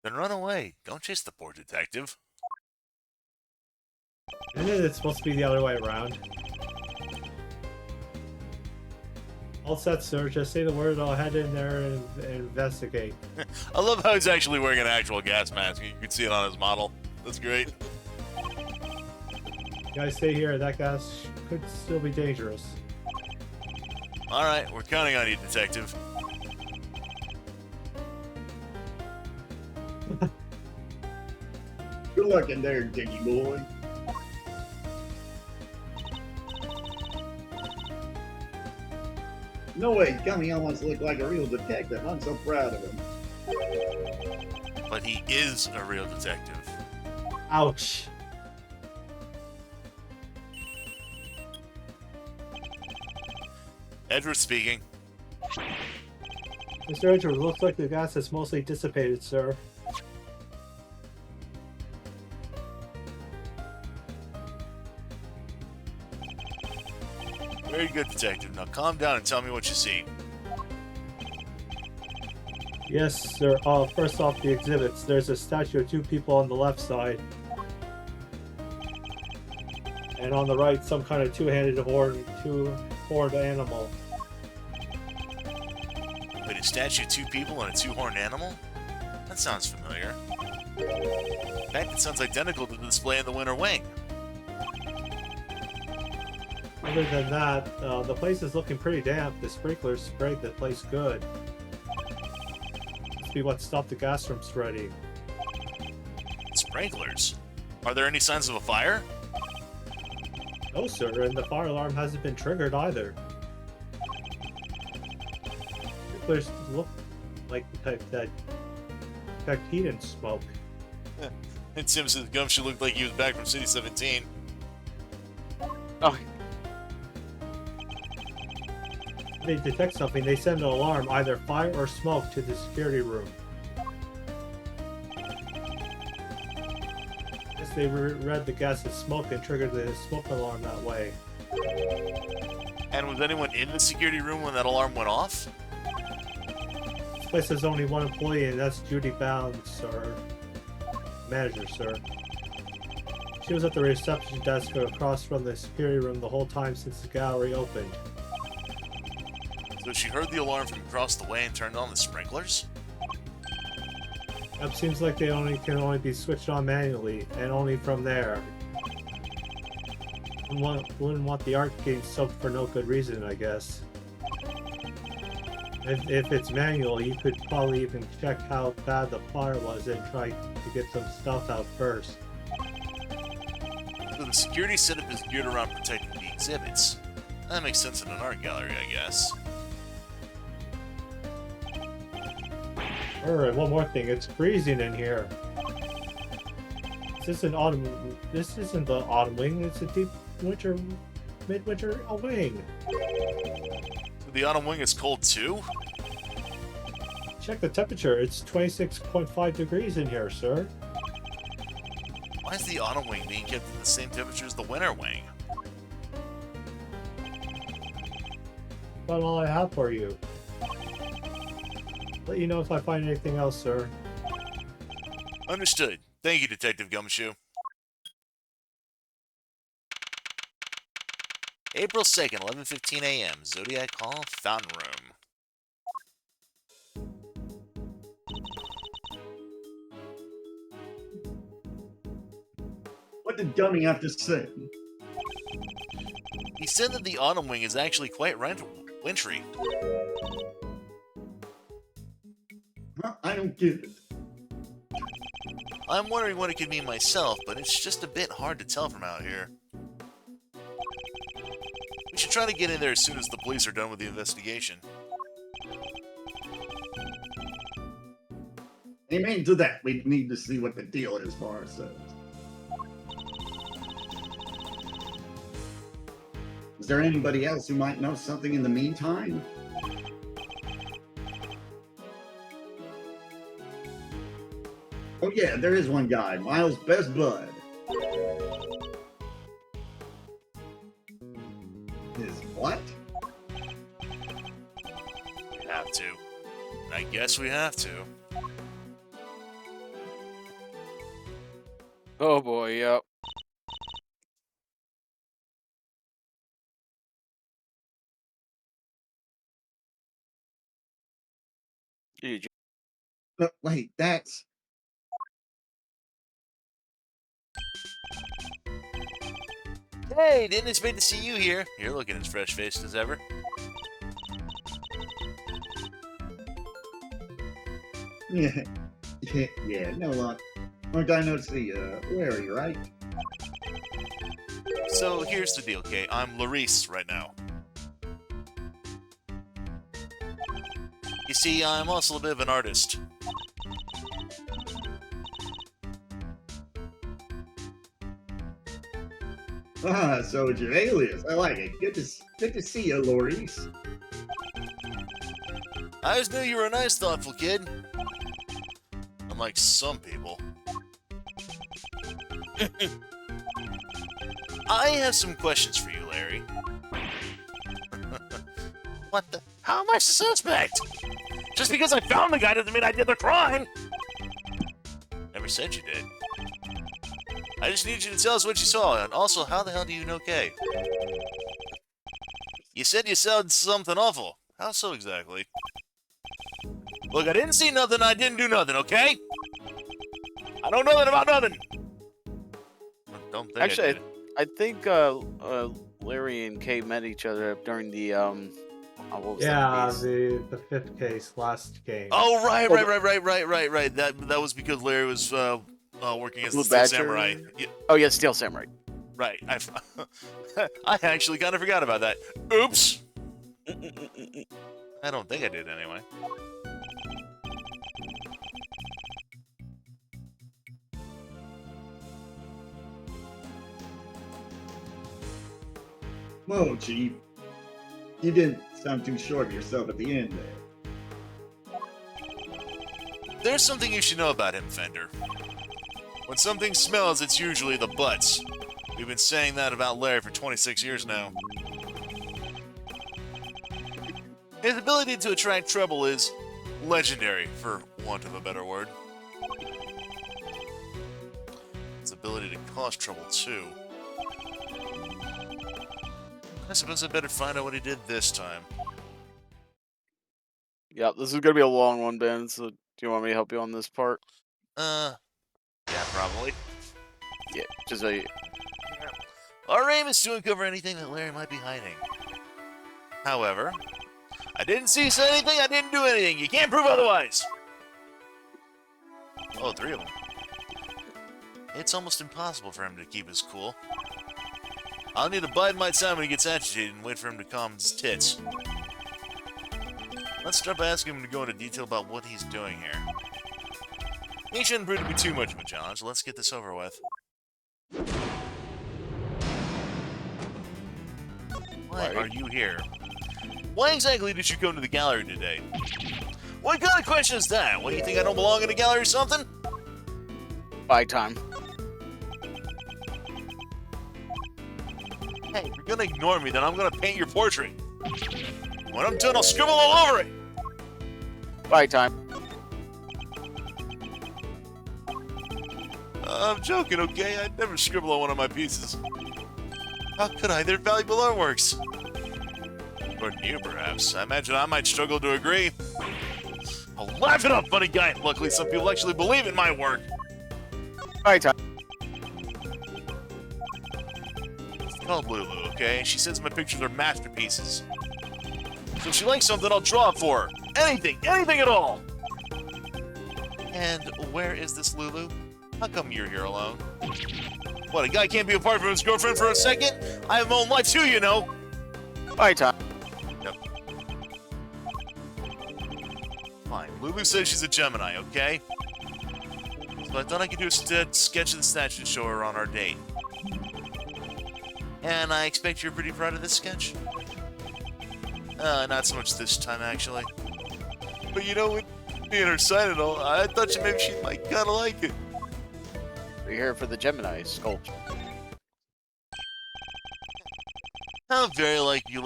Then run away. Don't chase the poor detective. And then it's supposed to be the other way around. All set, sir. Just say the word. I'll head in there and investigate. I love how he's actually wearing an actual gas mask. You can see it on his model. That's great. You guys stay here. That gas could still be dangerous. Alright, we're counting on you, detective. Good luck in there, Diggy boy. No way, Gummy almost looked like a real detective. I'm so proud of him. But he is a real detective. Ouch. Edward speaking. Mr. Edgeworth, looks like the gas is mostly dissipated, sir. Very good, detective. Now calm down and tell me what you see. Yes, sir. First off, the exhibits. There's a statue of two people on the left side. And on the right, some kind of two-handed two-horned animal. Wait, a statue of two people and a two-horned animal? That sounds familiar. In fact, it sounds identical to the display in the Winter Wing. Other than that, the place is looking pretty damp. The sprinklers sprayed the place good. Must be what stopped the gas from spreading. Sprinklers? Are there any signs of a fire? No, sir, and the fire alarm hasn't been triggered either. Sprinklers look like the type that detect heat and smoke. And Tim said Gumshoe looked like he was back from City 17. Oh, When they detect something, they send an alarm, either fire or smoke, to the security room. Yes, they read the gas as smoke and triggered the smoke alarm that way. And was anyone in the security room when that alarm went off? This place has only one employee, and that's Judy Bounds, our manager, sir. She was at the reception desk across from the security room the whole time since the gallery opened. So she heard the alarm from across the way and turned on the sprinklers? It seems like they can only be switched on manually, and only from there. Wouldn't want the art getting soaked for no good reason, I guess. If it's manual, you could probably even check how bad the fire was and try to get some stuff out first. So the security setup is geared around protecting the exhibits. That makes sense in an art gallery, I guess. Alright, one more thing. It's freezing in here. This isn't the autumn wing. It's a deep winter, midwinter wing. So the autumn wing is cold too? Check the temperature. It's 26.5 degrees in here, sir. Why is the autumn wing being kept at the same temperature as the winter wing? That's all I have for you. Let you know if I find anything else, sir. Understood. Thank you, Detective Gumshoe. April 2nd, 11:15 a.m. Zodiac Hall, Fountain Room. What did Gummy have to say? He said that the autumn wing is actually quite wintry. Huh? I don't get it. I'm wondering what it could mean myself, but it's just a bit hard to tell from out here. We should try to get in there as soon as the police are done with the investigation. Amen to that. We need to see what the deal is for ourselves. Is there anybody else who might know something in the meantime? Oh yeah, there is one guy, Miles' best bud. His what? We have to. And I guess we have to. Oh boy, yep. Dude, No, wait, that's... Hey, didn't expect to see you here. You're looking as fresh-faced as ever. Yeah, yeah, no, long time no see, Larry, right? So here's the deal, Kay. I'm Larice right now. You see, I'm also a bit of an artist. Ah, so it's your alias. I like it. Good to see you, Loris. I always knew you were a nice, thoughtful kid. Unlike some people. I have some questions for you, Larry. What the? How am I suspect? Just because I found the guy doesn't mean I did the crime! Never said you did. I just need you to tell us what you saw, and also, how the hell do you know Kay? You said you said something awful. How so exactly? Look, I didn't see nothing, I didn't do nothing, okay? I don't know nothing about nothing! I don't think actually, I did. I think Larry and Kay met each other during the what was Yeah, that case? the fifth case last game. Oh, right. That was because Larry was working as Blue the Steel Badger? Samurai. Yeah, Oh yeah, Steel Samurai. right. I actually kind of forgot about that. Oops. I don't think I did anyway. Whoa, Chief. You didn't sound too sure of yourself at the end there. There's something you should know about him, Fender. When something smells, it's usually the butts. We've been saying that about Larry for 26 years now. His ability to attract trouble is legendary, for want of a better word. His ability to cause trouble, too. I suppose I better find out what he did this time. Yeah, this is gonna be a long one, Ben. So, do you want me to help you on this part? Yeah, probably. Yeah, just a. Our aim is to uncover anything that Larry might be hiding. However, I didn't see anything, I didn't do anything. You can't prove otherwise. Oh, 3 of them. It's almost impossible for him to keep his cool. I'll need to bide my time when he gets agitated and wait for him to calm his tits. Let's start by asking him to go into detail about what he's doing here. He shouldn't prove to be too much of a challenge. Let's get this over with. Why are you here? Why exactly did you come to the gallery today? What kind of question is that? What, do you think I don't belong in a gallery or something? Bye time. Hey, if you're gonna ignore me, then I'm gonna paint your portrait. When I'm done, I'll scribble all over it! Bye time. I'm joking, okay? I'd never scribble on one of my pieces. How could I? They're valuable artworks. According to you, perhaps. I imagine I might struggle to agree. Oh, laugh it up, funny guy! Luckily, some people actually believe in my work. Bye time. It's called Lulu, okay? She says my pictures are masterpieces. So if she likes something, I'll draw it for her. Anything at all! And where is this Lulu? How come you're here alone? What, a guy can't be apart from his girlfriend for a second? I have my own life too, you know! Bye time. Yep. Fine, Lulu says she's a Gemini, okay? So I thought I could do a sketch of the statue to show her on our date. And I expect you're pretty proud of this sketch? Not so much this time, actually. But you know, with being her side and all, I thought maybe she might kinda like it. We're here for the Gemini sculpture. How very like you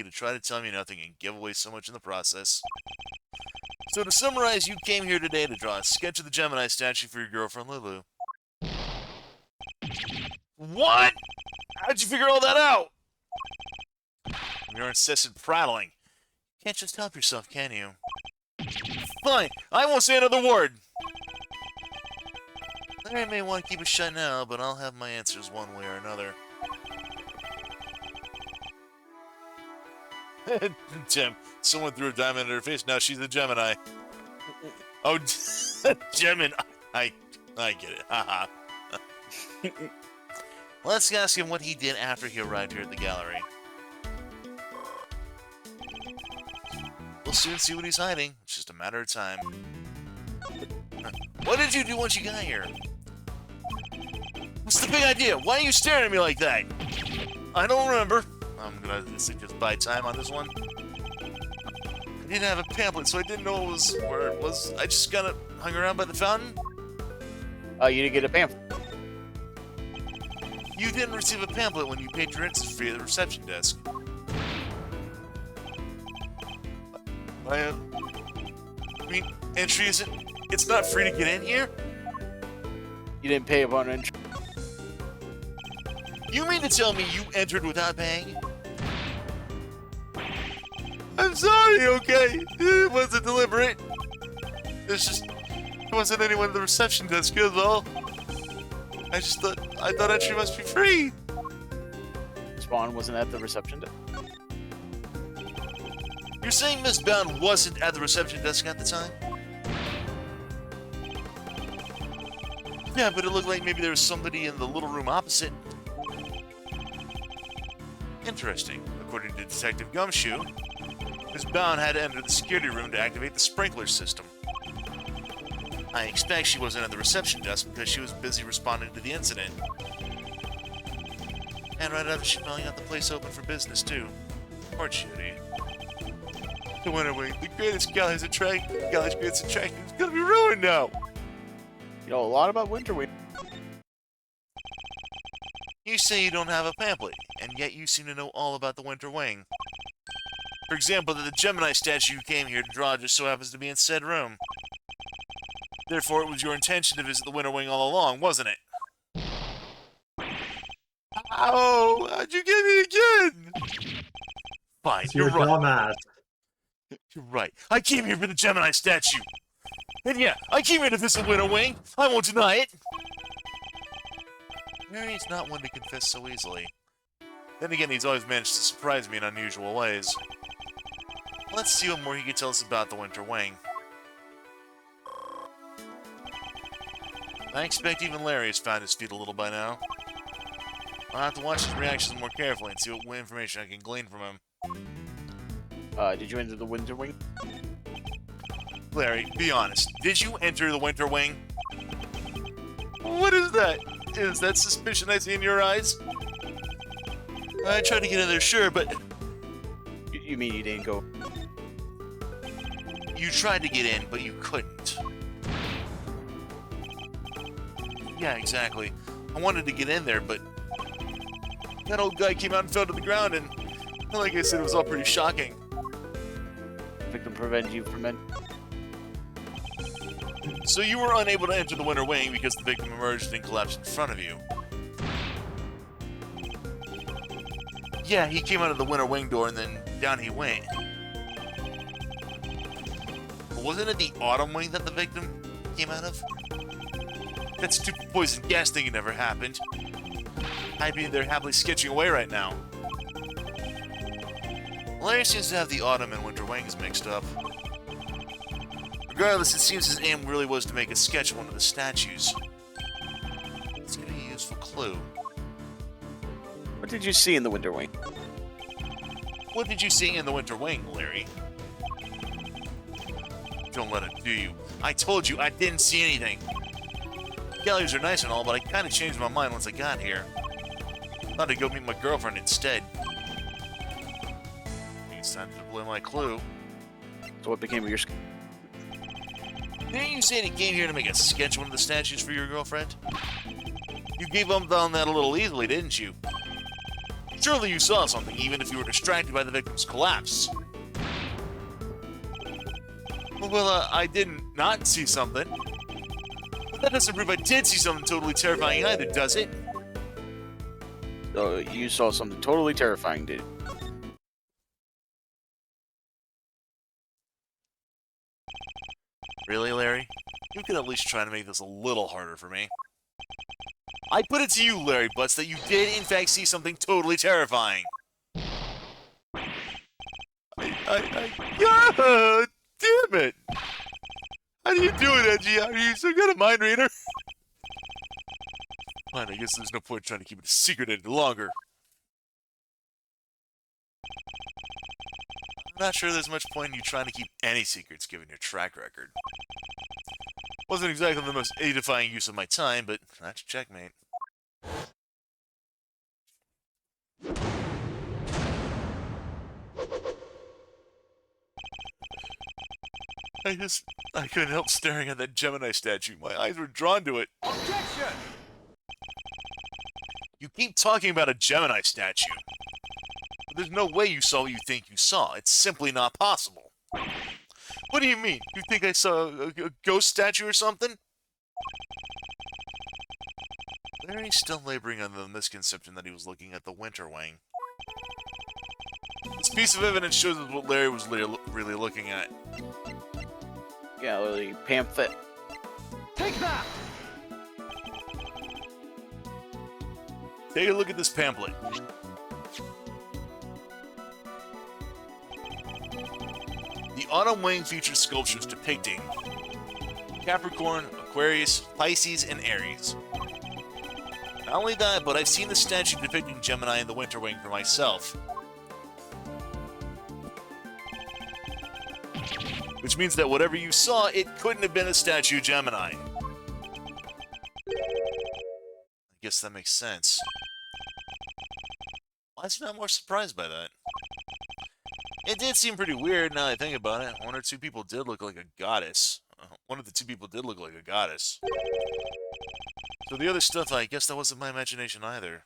to try to tell me nothing and give away so much in the process. So to summarize, you came here today to draw a sketch of the Gemini statue for your girlfriend Lulu. What? How'd you figure all that out? Your incessant prattling. You can't just help yourself, can you? Fine, I won't say another word. Larry may want to keep it shut now, but I'll have my answers one way or another. Tim, someone threw a diamond in her face, now she's a Gemini. Oh, Gemini. I get it. Haha. Let's ask him what he did after he arrived here at the gallery. We'll soon see what he's hiding. It's just a matter of time. What did you do once you got here? What's the big idea? Why are you staring at me like that? I don't remember. I'm gonna just buy time on this one. I didn't have a pamphlet, so I didn't know where it was. I just kind of hung around by the fountain. You didn't get a pamphlet. You didn't receive a pamphlet when you paid your entrance fee at the reception desk. I mean, entry isn't... It's not free to get in here? You didn't pay upon entry. You mean to tell me you entered without paying? I'm sorry, okay? It wasn't deliberate. It's just... There wasn't anyone at the reception desk, as well. I thought entry must be free. Spawn wasn't at the reception desk. You're saying Miss Bound wasn't at the reception desk at the time? Yeah, but it looked like maybe there was somebody in the little room opposite. Interesting. According to Detective Gumshoe, Miss Bound had to enter the security room to activate the sprinkler system. I expect she wasn't at the reception desk because she was busy responding to the incident. And right after she finally got the place open for business, too. Poor Judy. The Winter Wing, the greatest gallery's greatest attraction, is gonna be ruined now! You know a lot about Winter Wing. You say you don't have a pamphlet, and yet you seem to know all about the Winter Wing. For example, that the Gemini statue you came here to draw just so happens to be in said room. Therefore, it was your intention to visit the Winter Wing all along, wasn't it? Ow! How'd you get me again? Fine, You're you're right. dumbass. You're right. I came here for the Gemini statue. And yeah, I came here to visit Winter Wing. I won't deny it. Mary's not one to confess so easily. Then again, he's always managed to surprise me in unusual ways. Let's see what more he can tell us about the Winter Wing. I expect even Larry has found his feet a little by now. I'll have to watch his reactions more carefully and see what information I can glean from him. Did you enter the Winter Wing? Larry, be honest. Did you enter the Winter Wing? What is that? Is that suspicion I see in your eyes? I tried to get in there, sure, but... You mean you didn't go? You tried to get in, but you couldn't. Yeah, exactly. I wanted to get in there, but... That old guy came out and fell to the ground, and... Like I said, it was all pretty shocking. Victim prevented you from it. So you were unable to enter the Winter Wing because the victim emerged and collapsed in front of you. Yeah, he came out of the Winter Wing door and then down he went. But wasn't it the Autumn Wing that the victim came out of? That stupid poison gas thing never happened. I'd be there happily sketching away right now. Larry seems to have the Autumn and Winter Wings mixed up. Regardless, it seems his aim really was to make a sketch of one of the statues. It's gonna be a useful clue. What did you see in the Winter Wing? What did you see in the Winter Wing, Larry? Don't let it do you. I told you I didn't see anything. Galleries are nice and all, but I kind of changed my mind once I got here. Thought I'd go meet my girlfriend instead. I think it's time to deploy my clue. So what became of your... Didn't you say you came here to make a sketch of one of the statues for your girlfriend? You gave up on that a little easily, didn't you? Surely you saw something, even if you were distracted by the victim's collapse. Well, I didn't not see something. But that doesn't prove I did see something totally terrifying either, does it? So you saw something totally terrifying, dude. Really, Larry? You could at least try to make this a little harder for me. I put it to you, Larry Butts, that you did in fact see something totally terrifying. Yeah, damn it! How do you do it, Edgy? Are you some kind of mind reader? Fine, I guess there's no point trying to keep it a secret any longer. I'm not sure there's much point in you trying to keep any secrets given your track record. Wasn't exactly the most edifying use of my time, but that's checkmate. I couldn't help staring at that Gemini statue. My eyes were drawn to it. Objection! You keep talking about a Gemini statue. But there's no way you saw what you think you saw. It's simply not possible. What do you mean? You think I saw a ghost statue or something? Larry's still laboring under the misconception that he was looking at the Winter Wing. This piece of evidence shows us what Larry was really looking at. Gallery pamphlet. Take that! Take a look at this pamphlet. The Autumn Wing features sculptures depicting Capricorn, Aquarius, Pisces, and Aries. Not only that, but I've seen the statue depicting Gemini and the Winter Wing for myself. Which means that whatever you saw, it couldn't have been a statue Gemini. I guess that makes sense. Why is he not more surprised by that? It did seem pretty weird now that I think about it. One or two people did look like a goddess. One of the two people did look like a goddess. So the other stuff, I guess that wasn't my imagination either.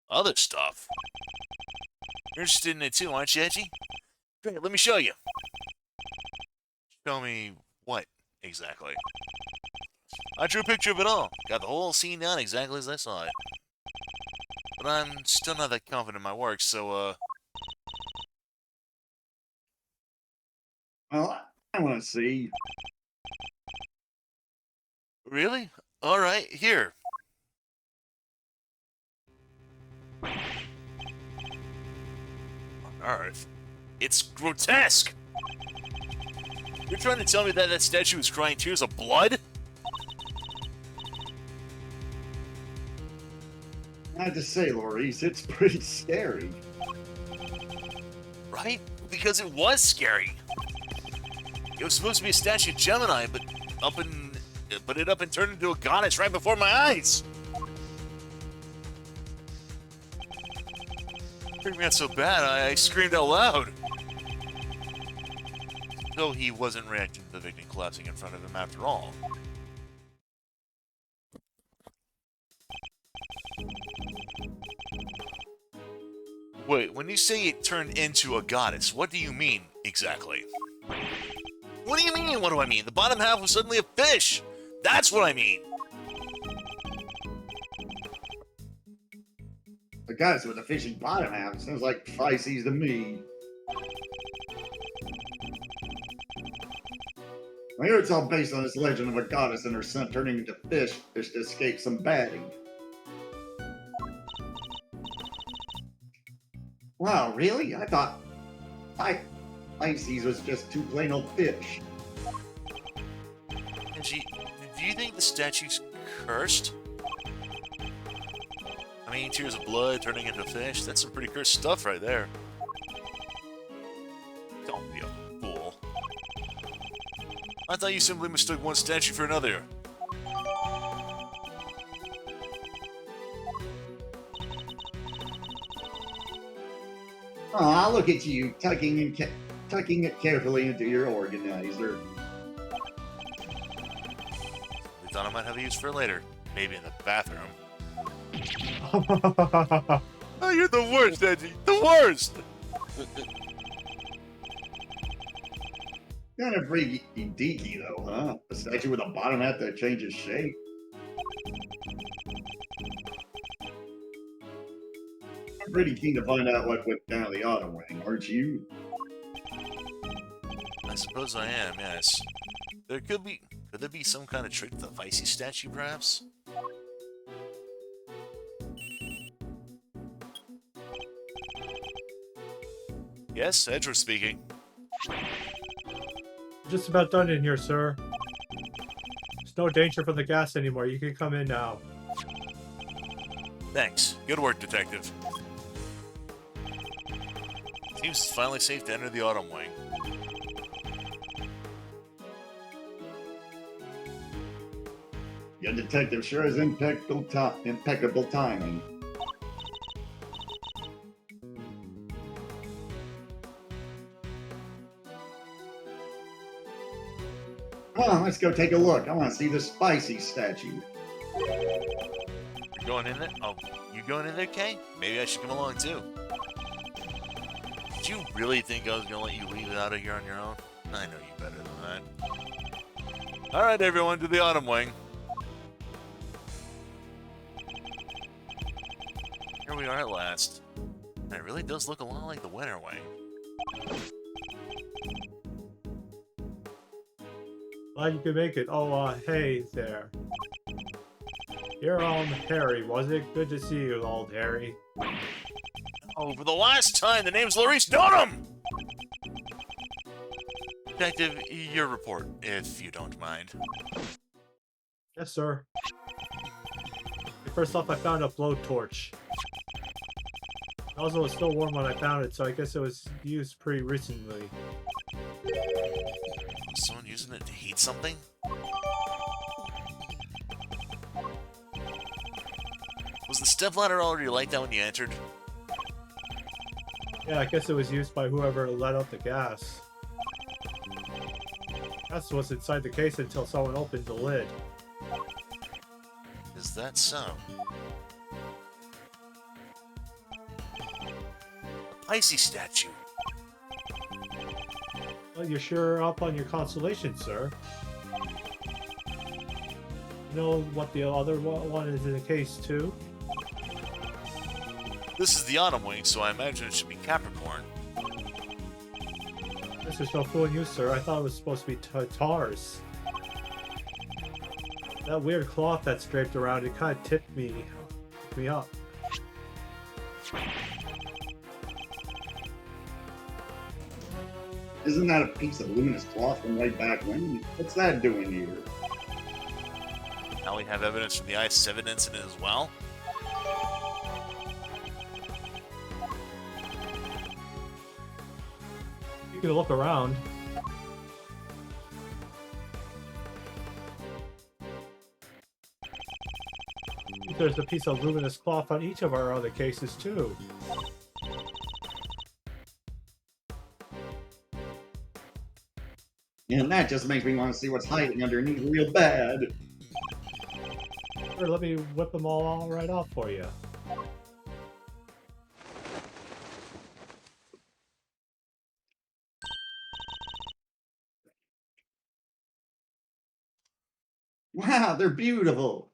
Other stuff? You're interested in it too, aren't you, Edgy? Great, let me show you. Show me what, exactly? I drew a picture of it all. Got the whole scene down exactly as I saw it. But I'm still not that confident in my work, so, Well, I want to see. Really? Alright, here. On Earth? It's grotesque! You're trying to tell me that that statue is crying tears of blood? I have to say, Maurice, it's pretty scary. Right? Because it was scary. It was supposed to be a statue of Gemini, but it up and turned into a goddess right before my eyes. It freaked me out so bad, I screamed out loud. Though he wasn't reacting to the victim collapsing in front of him after all. Wait, when you say it turned into a goddess, what do you mean, exactly? What do you mean, what do I mean? The bottom half was suddenly a fish! That's what I mean! The guys with the fishing bottom half sounds like Pisces to me. I hear it's all based on this legend of a goddess and her son turning into fish to escape some batting. Wow, really? I thought Pisces was just two plain old fish. Angie, do you think the statue's cursed? I mean, tears of blood turning into fish, that's some pretty cursed stuff right there. Don't be a fool. I thought you simply mistook one statue for another. Aw, look at you, tucking it carefully into your organizer. We thought I might have a use for it later. Maybe in the bathroom. Oh, you're the worst, Edgy! The worst! Kind of freaky deaky, though, huh? A statue with a bottom half that changes shape. I'm pretty keen to find out what went down the auto wing, aren't you? I suppose I am, yes. Could there be some kind of trick to the Vicey statue, perhaps? Yes, Edgeworth speaking. Just about done in here, sir. There's no danger from the gas anymore. You can come in now. Thanks. Good work, Detective. Seems it's finally safe to enter the Autumn Wing. Your detective sure has impeccable timing. Come on, let's go take a look. I want to see the spicy statue. You're going in there? Oh, you going in there, Kay? Maybe I should come along too. Did you really think I was gonna let you leave it out of here on your own? I know you better than that. Alright, everyone, to the Autumn Wing. Here we are at last. And it really does look a lot like the Winter Wing. Glad you could make it. Oh, hey there. You're Harry, was it? Good to see you, old Harry. Oh, for the last time, the name's Larice Donham! Detective, your report, if you don't mind. Yes, sir. First off, I found a blowtorch. Also, it was still warm when I found it, so I guess it was used pretty recently. Someone using it to heat something? Was the stepladder already like that when you entered? Yeah, I guess it was used by whoever let out the gas. That's what's inside the case until someone opened the lid. Is that so? A Pisces statue. Well, you're sure up on your consolation, sir. You know what the other one is in the case, too? This is the Autumn Wing, so I imagine it should be Capricorn. This is no fooling you, sir. I thought it was supposed to be Taurus. That weird cloth that's draped around it kind of tipped me up. Isn't that a piece of luminous cloth from way back when? What's that doing here? Now we have evidence from the I-7 incident as well. You can look around. There's a piece of luminous cloth on each of our other cases, too. And that just makes me want to see what's hiding underneath real bad. Sure, let me whip them all right off for you. Wow, they're beautiful.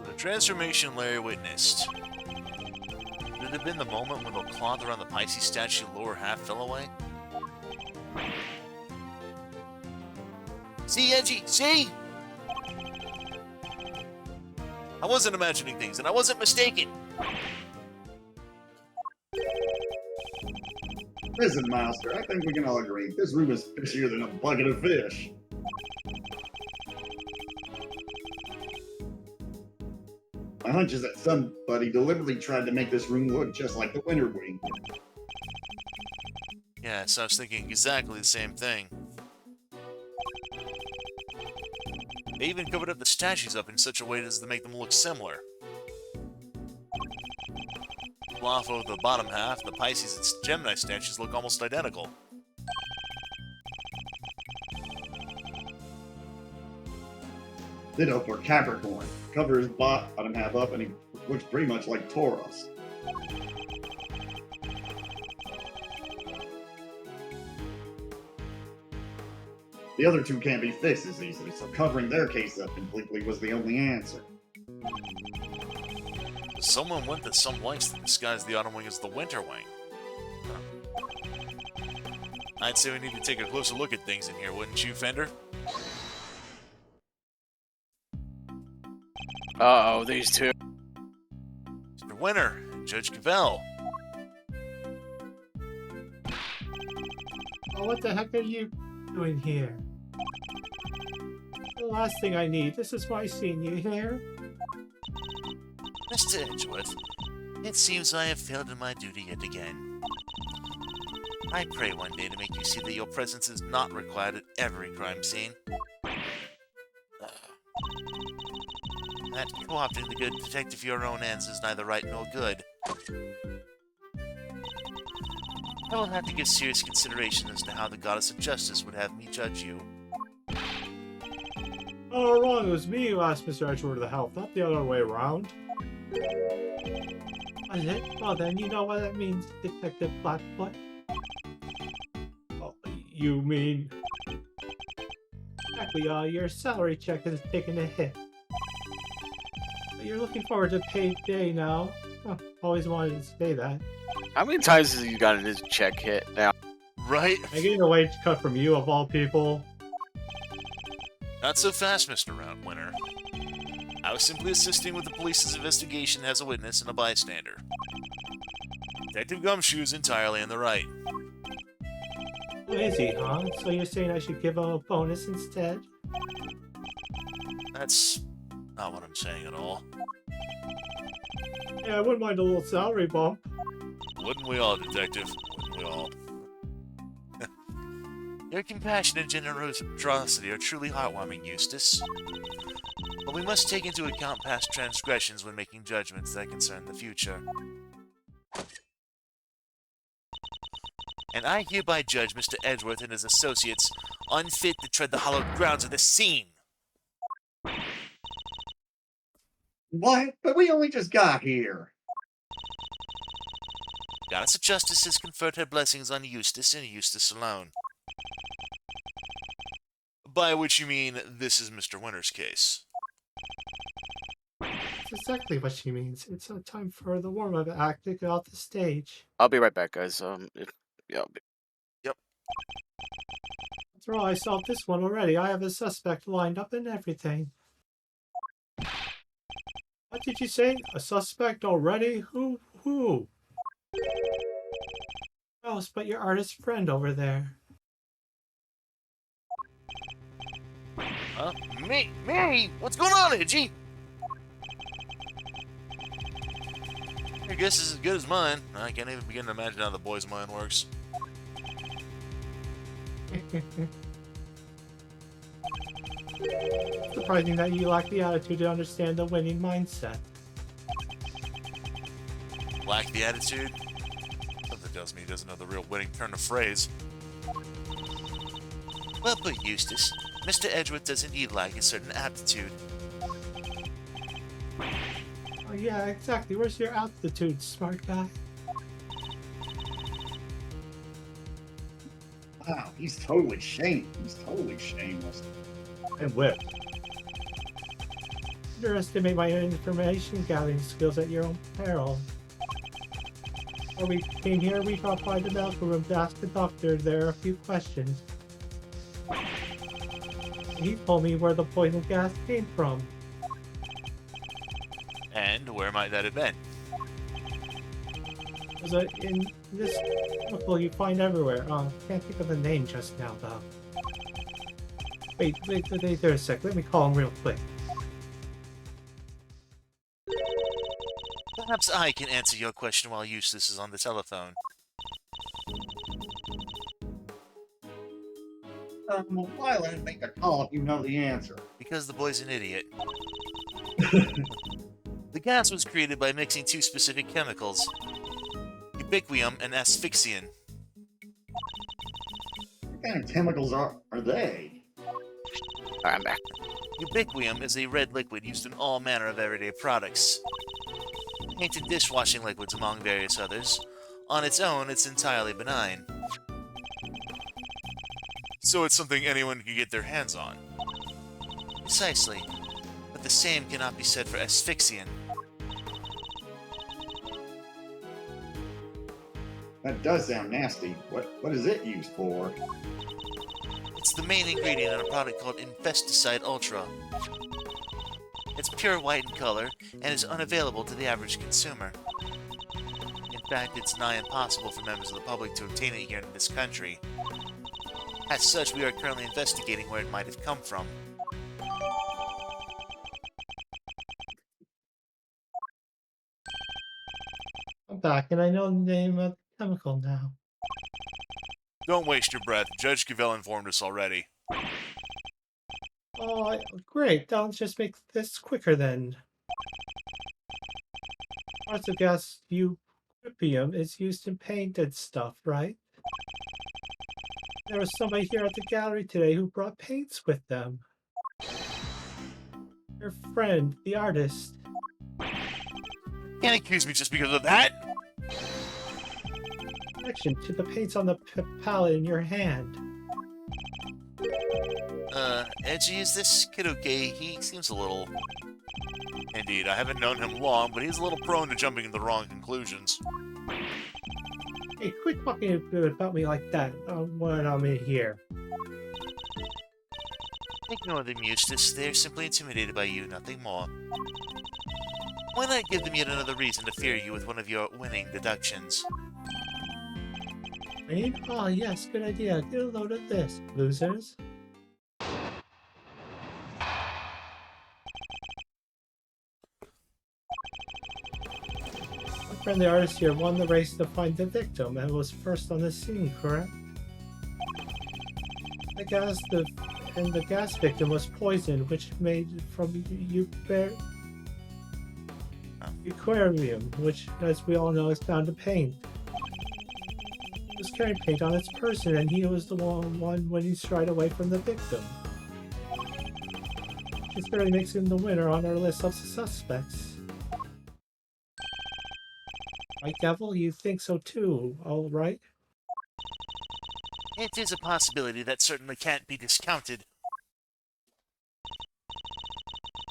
The transformation Larry witnessed. Could it have been the moment when the cloth around the Pisces statue lower half fell away? See, Edgy? See? I wasn't imagining things, and I wasn't mistaken. Listen, Master, I think we can all agree this room is fishier than a bucket of fish. My hunch is that somebody deliberately tried to make this room look just like the Winter Wing. Yes, I was thinking exactly the same thing. They even covered up the statues up in such a way as to make them look similar. Off of the bottom half, the Pisces and Gemini statues look almost identical. Ditto for Capricorn. Cover his bottom half up and he looks pretty much like Taurus. The other two can't be fixed as easily, so covering their case up completely was the only answer. Someone went to some lengths to disguise the Autumn Wing as the Winter Wing. Huh. I'd say we need to take a closer look at things in here, wouldn't you, Fender? Uh-oh, these two. Mr. Winter and Judge Cavell. Oh, what the heck are you doing here? The last thing I need. This is my senior here. Mr. Edgeworth, it seems I have failed in my duty yet again. I pray one day to make you see that your presence is not required at every crime scene. That co-opting the good detective for your own ends is neither right nor good. I will have to give serious consideration as to how the goddess of justice would have me judge you. Oh, wrong. It was me who asked Mr. Edgeworth to help, not the other way around. Was it? Well, then you know what that means, Detective Blackfoot. Oh, you mean... Exactly, your salary check has taken a hit. But you're looking forward to payday now. Huh, always wanted to say that. How many times has he gotten his check hit now? Right? I getting a wage cut from you, of all people. Not so fast, Mr. Winter. I was simply assisting with the police's investigation as a witness and a bystander. Detective Gumshoe is entirely in the right. Oh, is he, huh? So you're saying I should give him a bonus instead? That's not what I'm saying at all. Yeah, I wouldn't mind a little salary bump. Wouldn't we all, Detective? Wouldn't we all? Your compassion and generosity are truly heartwarming, Eustace. But we must take into account past transgressions when making judgments that concern the future. And I hereby judge Mr. Edgeworth and his associates unfit to tread the hallowed grounds of this scene. What? But we only just got here. Goddess of Justice has conferred her blessings on Eustace and Eustace alone. By which you mean this is Mr. Winter's case. That's exactly what she means. It's time for the warm-up act to get off the stage. I'll be right back, guys. Yeah, I'll be... After all, I solved this one already. I have a suspect lined up and everything. What did you say? A suspect already? Who? Oh, but your artist friend over there. Me? What's going on, Edgy? Your guess is as good as mine. I can't even begin to imagine how the boy's mind works. Surprising that you lack the attitude to understand the winning mindset. Lack the attitude? Something tells me he doesn't know the real winning turn of phrase. Well put, Eustace. Mr. Edgeworth does indeed lack a certain aptitude. Oh yeah, exactly. Where's your aptitude, smart guy? Wow, he's totally shameless. He's totally shameless. And whip. Underestimate my information gathering skills at your own peril. Before we came here, we dropped by the medical room to ask the doctor there a few questions. He told me where the poison gas came from. And where might that have been? Was it in this chemical you find everywhere? Can't think of the name just now, though. Wait there a sec. Let me call him real quick. Perhaps I can answer your question while Eustace is on the telephone. Why let him make a call if you know the answer? Because the boy's an idiot. The gas was created by mixing two specific chemicals, ubiquium and asphyxian. What kind of chemicals are they? Alright, I'm back. Ubiquium is a red liquid used in all manner of everyday products. Painted dishwashing liquids, among various others. On its own, it's entirely benign. So it's something anyone can get their hands on. Precisely. But the same cannot be said for asphyxian. That does sound nasty. What is it used for? It's the main ingredient in a product called Infesticide Ultra. It's pure white in color and is unavailable to the average consumer. In fact, it's nigh impossible for members of the public to obtain it here in this country. As such, we are currently investigating where it might have come from. I'm back, and I know the name of the chemical now. Don't waste your breath. Judge Cavell informed us already. Oh, great. That'll just make this quicker then. Parts of gas ubiquium is used in paint and stuff, right? There was somebody here at the gallery today who brought paints with them. Your friend, the artist. Can't accuse me just because of that! Connection to the paints on the palette in your hand. Edgy is this kid okay? He seems a little... Indeed, I haven't known him long, but he's a little prone to jumping to the wrong conclusions. Hey, quit talking about me like that when I'm in here. Ignore them, Eustace. They're simply intimidated by you, nothing more. Why not give them yet another reason to fear you with one of your winning deductions? Rain? Oh, yes, good idea. Get a load of this, losers. My friend the artist here won the race to find the victim and was first on the scene, correct? The gas victim was poisoned, which made from aquarium, which, as we all know, is found in paint. He was carrying paint on its person, and he was the one when he strayed away from the victim. This really makes him the winner on our list of suspects. Right, Devil? You think so too, all right? It is a possibility that certainly can't be discounted.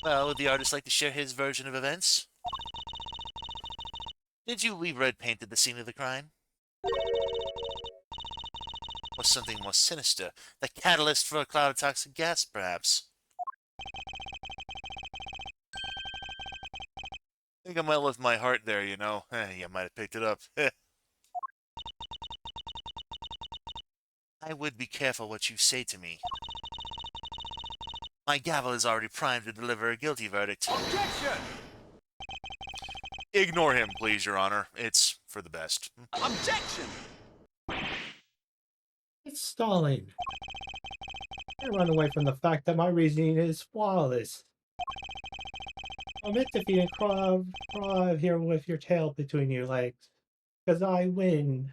Well, would the artist like to share his version of events? Did you leave red paint at the scene of the crime? Or something more sinister? The catalyst for a cloud of toxic gas, perhaps? I think I might lift my heart there, you know. You might have picked it up. I would be careful what you say to me. My gavel is already primed to deliver a guilty verdict. Objection! Ignore him, please, Your Honor. It's for the best. Objection! It's stalling. Can't run away from the fact that my reasoning is flawless. Omit defeating Krav here with your tail between your legs, because I win.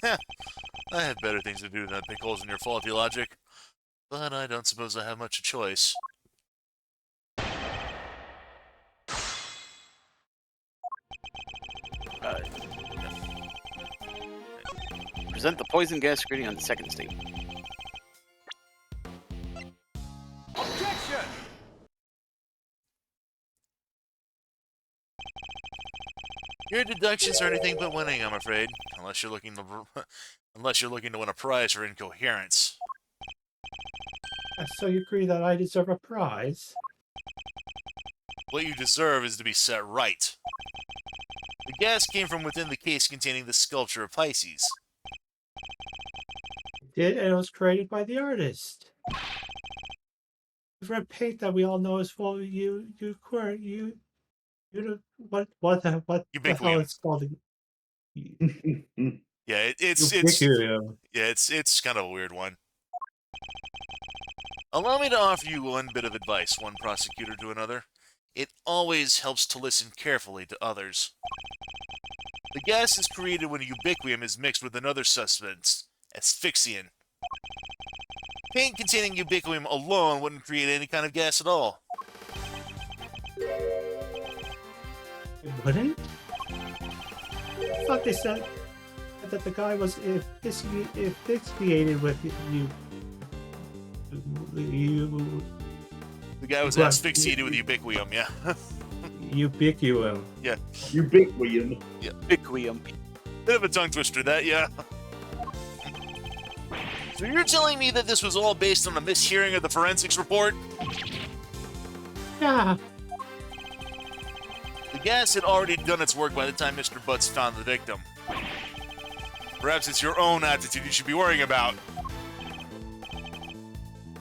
I have better things to do than pick holes in your faulty logic. But I don't suppose I have much choice. Present the poison gas screening on the second state. Objection! Your deductions are anything but winning, I'm afraid. Unless you're looking to win a prize for incoherence. So you agree that I deserve a prize? What you deserve is to be set right. The gas came from within the case containing the sculpture of Pisces. It did, and it was created by the artist. The red paint that we all know is full of what the hell Ubiquium. it's called? Yeah, it's Ubiquium. yeah, it's kind of a weird one. Allow me to offer you one bit of advice, one prosecutor to another. It always helps to listen carefully to others. The gas is created when ubiquium is mixed with another substance, asphyxiant. Paint containing ubiquium alone wouldn't create any kind of gas at all. It wouldn't? I thought they said that the guy was asphyxiated with you. The guy was Well, asphyxiated with ubiquium, yeah. Ubiquium. Ubiquium. Biquium. Bit of a tongue twister, that, yeah. So you're telling me that this was all based on a mishearing of the forensics report? Yeah. The gas had already done its work by the time Mr. Butts found the victim. Perhaps it's your own attitude you should be worrying about.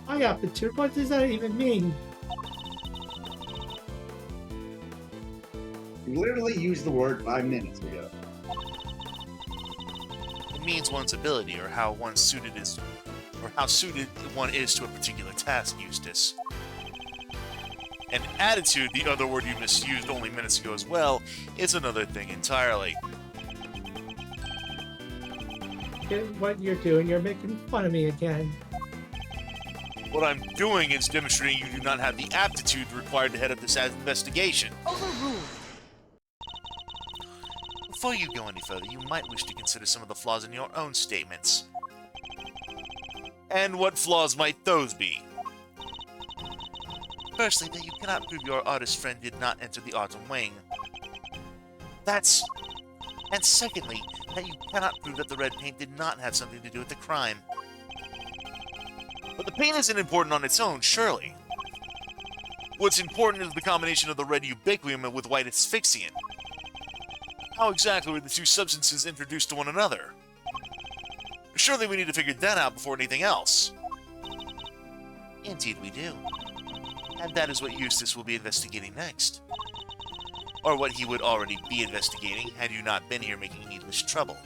My aptitude? What does that even mean? You literally used the word 5 minutes ago. It means one's ability, or how one suited is, or how suited one is to a particular task, Eustace. And attitude, the other word you misused only minutes ago as well, is another thing entirely. What you're doing, you're making fun of me again. What I'm doing is demonstrating you do not have the aptitude required to head up this investigation. Overruled. Before you go any further, you might wish to consider some of the flaws in your own statements. And what flaws might those be? Firstly, that you cannot prove your artist friend did not enter the Autumn Wing. And secondly, that you cannot prove that the red paint did not have something to do with the crime. But the paint isn't important on its own, surely. What's important is the combination of the red ubiquium with white asphyxiant. How exactly were the two substances introduced to one another? Surely we need to figure that out before anything else. Indeed we do. And that is what Eustace will be investigating next. Or what he would already be investigating had you not been here making needless trouble.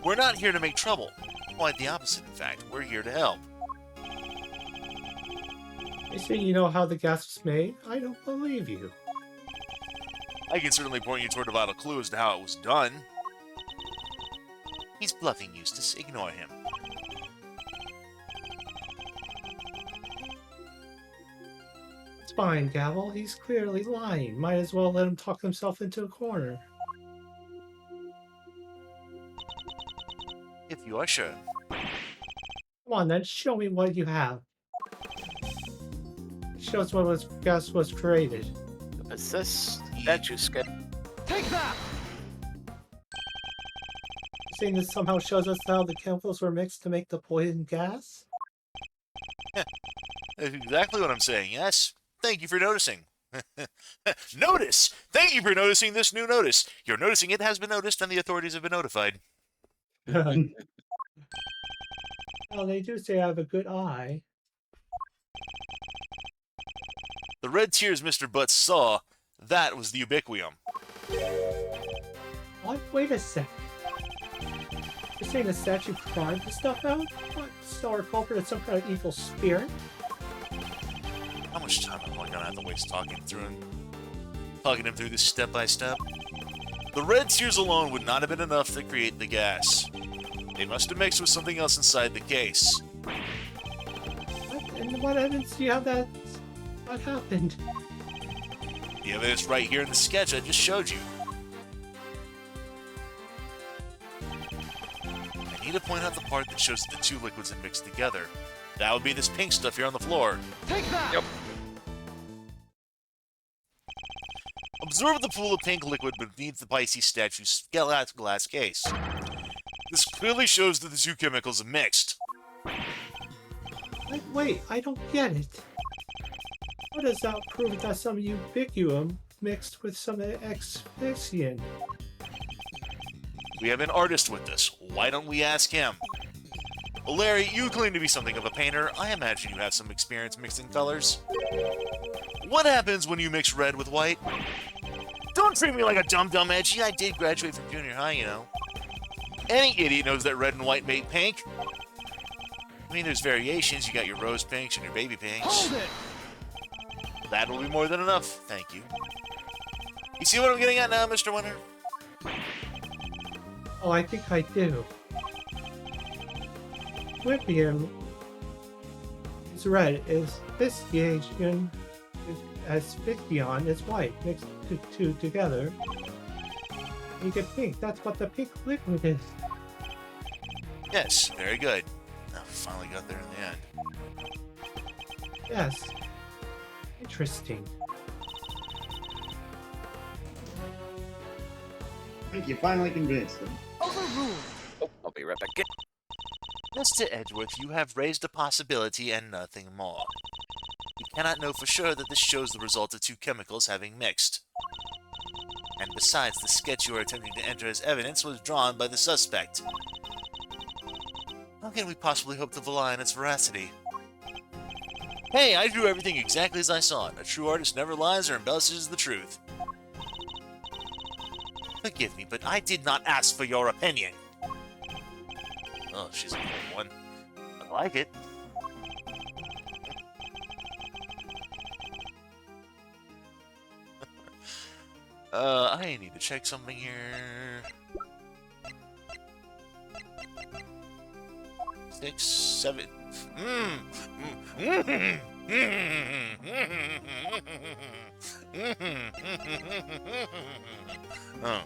We're not here to make trouble. Quite the opposite, in fact. We're here to help. You say you know how the gas was made? I don't believe you. I can certainly point you toward a vital clue as to how it was done. He's bluffing, Eustace. Ignore him. It's fine, Gavel. He's clearly lying. Might as well let him talk himself into a corner. If you are sure. Come on then, show me what you have. It shows what gas was created. Assess statue sketch. Take that! Saying this somehow shows us how the chemicals were mixed to make the poison gas? That's exactly what I'm saying, yes. Thank you for noticing. Notice! Thank you for noticing this new notice. Your noticing it has been noticed and the authorities have been notified. Well, they do say I have a good eye. The red tears Mr. Butts saw, that was the ubiquium. What? Wait a sec. You're saying the statue cried the stuff out? What? Star culprit is some kind of evil spirit? How much time am I gonna have to waste talking him through this step by step? The red tears alone would not have been enough to create the gas. They must have mixed with something else inside the case. What? And what evidence do you have that? What happened? The evidence right here in the sketch I just showed you. I need to point out the part that shows that the two liquids had mixed together. That would be this pink stuff here on the floor. Take that! Yep. Observe the pool of pink liquid beneath the Pisces statue's glass case. This clearly shows that the two chemicals have mixed. Wait, I don't get it. How does that prove that some ubiquium mixed with some asphyxiant? We have an artist with us. Why don't we ask him? Larry, you claim to be something of a painter. I imagine you have some experience mixing colors. What happens when you mix red with white? Don't treat me like a dumb edgy. I did graduate from junior high, you know. Any idiot knows that red and white make pink. I mean, there's variations. You got your rose pinks and your baby pinks. Hold it! That will be more than enough. Thank you. You see what I'm getting at now, Mr. Winter? Oh, I think I do. Whippium is red, is Fiscation as Fiction is white. Mix the two together. You get pink. That's what the pink liquid is. Yes, very good. Oh, finally got there in the end. Yes. Interesting. I think you finally convinced them. Overruled! Oh, I'll be right back. Get Mr. Edgeworth, you have raised a possibility and nothing more. We cannot know for sure that this shows the result of two chemicals having mixed. And besides, the sketch you are attempting to enter as evidence was drawn by the suspect. How can we possibly hope to rely on its veracity? Hey, I drew everything exactly as I saw it. A true artist never lies or embellishes the truth. Forgive me, but I did not ask for your opinion. Oh, she's a cool one. I like it. I need to check something here. 6, 7. Oh.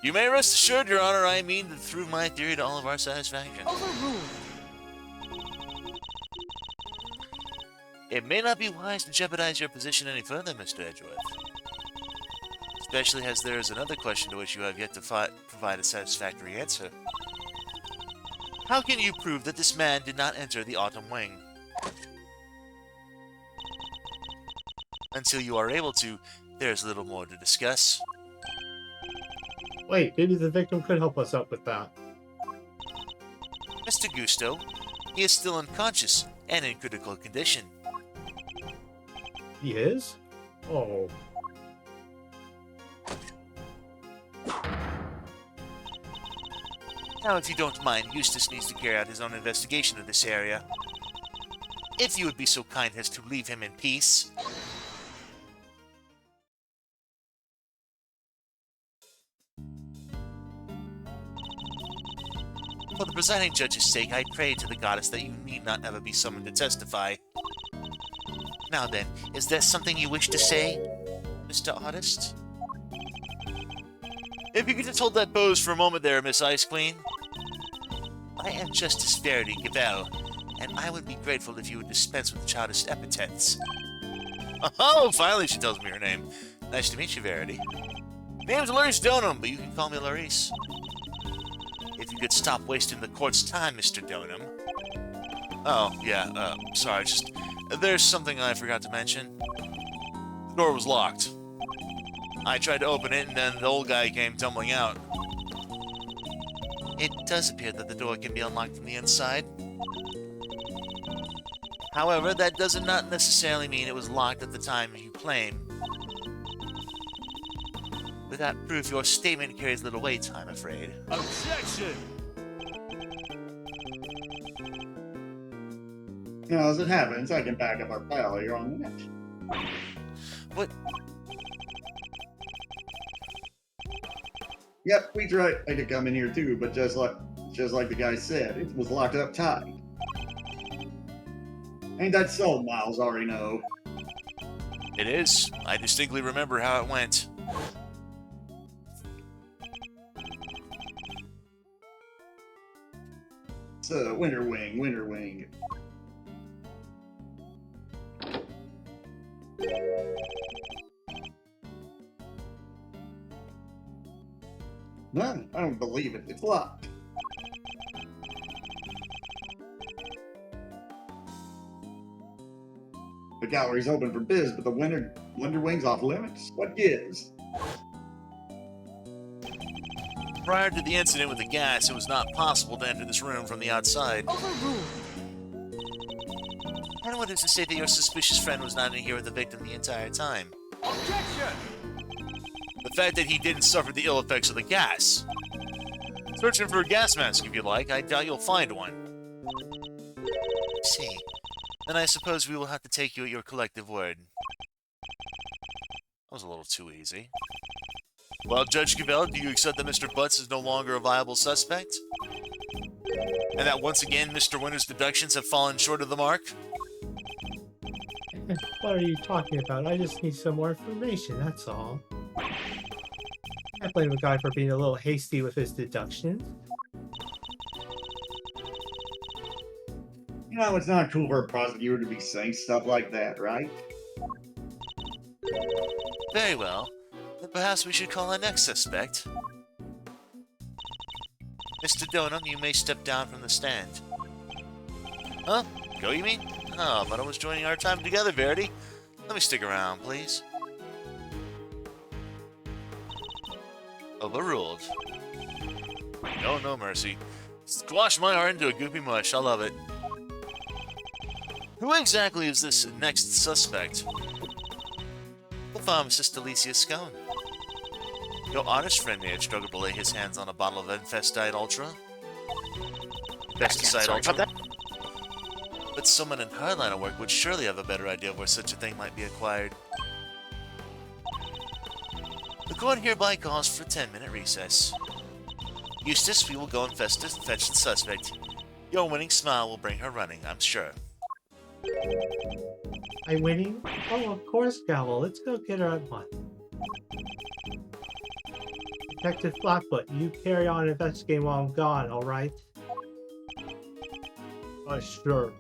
You may rest assured, Your Honor, I mean to prove my theory to all of our satisfaction. Overruled! It may not be wise to jeopardize your position any further, Mr. Edgeworth. Especially as there is another question to which you have yet to provide a satisfactory answer. How can you prove that this man did not enter the Autumn Wing? Until you are able to, there's little more to discuss. Wait, maybe the victim could help us out with that. Mr. Gusto, he is still unconscious and in critical condition. He is? Oh. Now, if you don't mind, Eustace needs to carry out his own investigation of this area. If you would be so kind as to leave him in peace. For the presiding judge's sake, I pray to the goddess that you need not ever be summoned to testify. Now then, is there something you wish to say, Mr. Artist? If you could just hold that pose for a moment there, Miss Ice Queen. I am Justice Verity Gabelle, and I would be grateful if you would dispense with childish epithets. Oh, finally she tells me her name. Nice to meet you, Verity. Name's Larice Donum, but you can call me Larice. If you could stop wasting the court's time, Mr. Donum. Oh, yeah, sorry, just... There's something I forgot to mention. The door was locked. I tried to open it, and then the old guy came tumbling out. It does appear that the door can be unlocked from the inside. However, that does not necessarily mean it was locked at the time you claim. Without proof, your statement carries little weight, I'm afraid. Objection! Now, as it happens, I can back up our pal here on the net. What? Yep, we tried to come in here too, but just like the guy said, it was locked up tight. Ain't that so, Miles already know? It is. I distinctly remember how it went. So, Winter Wing, Winter Wing. No, I don't believe it. It's locked. The gallery's open for biz, but the Winter Wing's off limits. What gives? Prior to the incident with the gas, it was not possible to enter this room from the outside. Overruled! And what is to say that your suspicious friend was not in here with the victim the entire time? Objection! The fact that he didn't suffer the ill effects of the gas. Searching for a gas mask if you like. I doubt you'll find one. I see. Then I suppose we will have to take you at your collective word. That was a little too easy. Well, Judge Cavell, do you accept that Mr. Butts is no longer a viable suspect? And that once again, Mr. Winter's deductions have fallen short of the mark? What are you talking about? I just need some more information, that's all. I blame a guy for being a little hasty with his deductions. You know, it's not cool for a prosecutor to be saying stuff like that, right? Very well. Then perhaps we should call our next suspect. Mr. Donum, you may step down from the stand. Huh? Go, you mean? Oh, but I was joining our time together, Verity. Let me stick around, please. Overruled. No mercy. Squash my heart into a goopy mush. I love it. Who exactly is this next suspect? The pharmacist Alicia Scone. Your artist friend may have struggled to lay his hands on a bottle of Infest Diet Ultra. Pesticide Sorry Ultra. about that. But someone in her line of work would surely have a better idea of where such a thing might be acquired. The court hereby calls for a 10-minute recess. Eustace, we will go and fetch the suspect. Your winning smile will bring her running, I'm sure. I'm winning? Oh, of course, Gavel. Let's go get her at once. Detective Flatfoot, you carry on investigating while I'm gone, alright? Sure.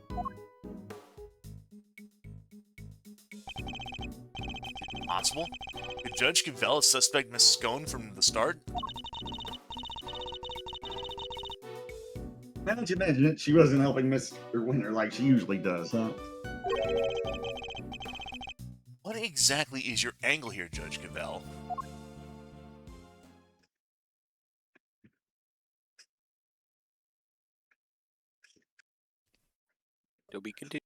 Possible? Did Judge Cavell suspect Miss Scone from the start? Now that you mention it, she wasn't helping Mr. Winter like she usually does, huh? What exactly is your angle here, Judge Cavell? To be continued.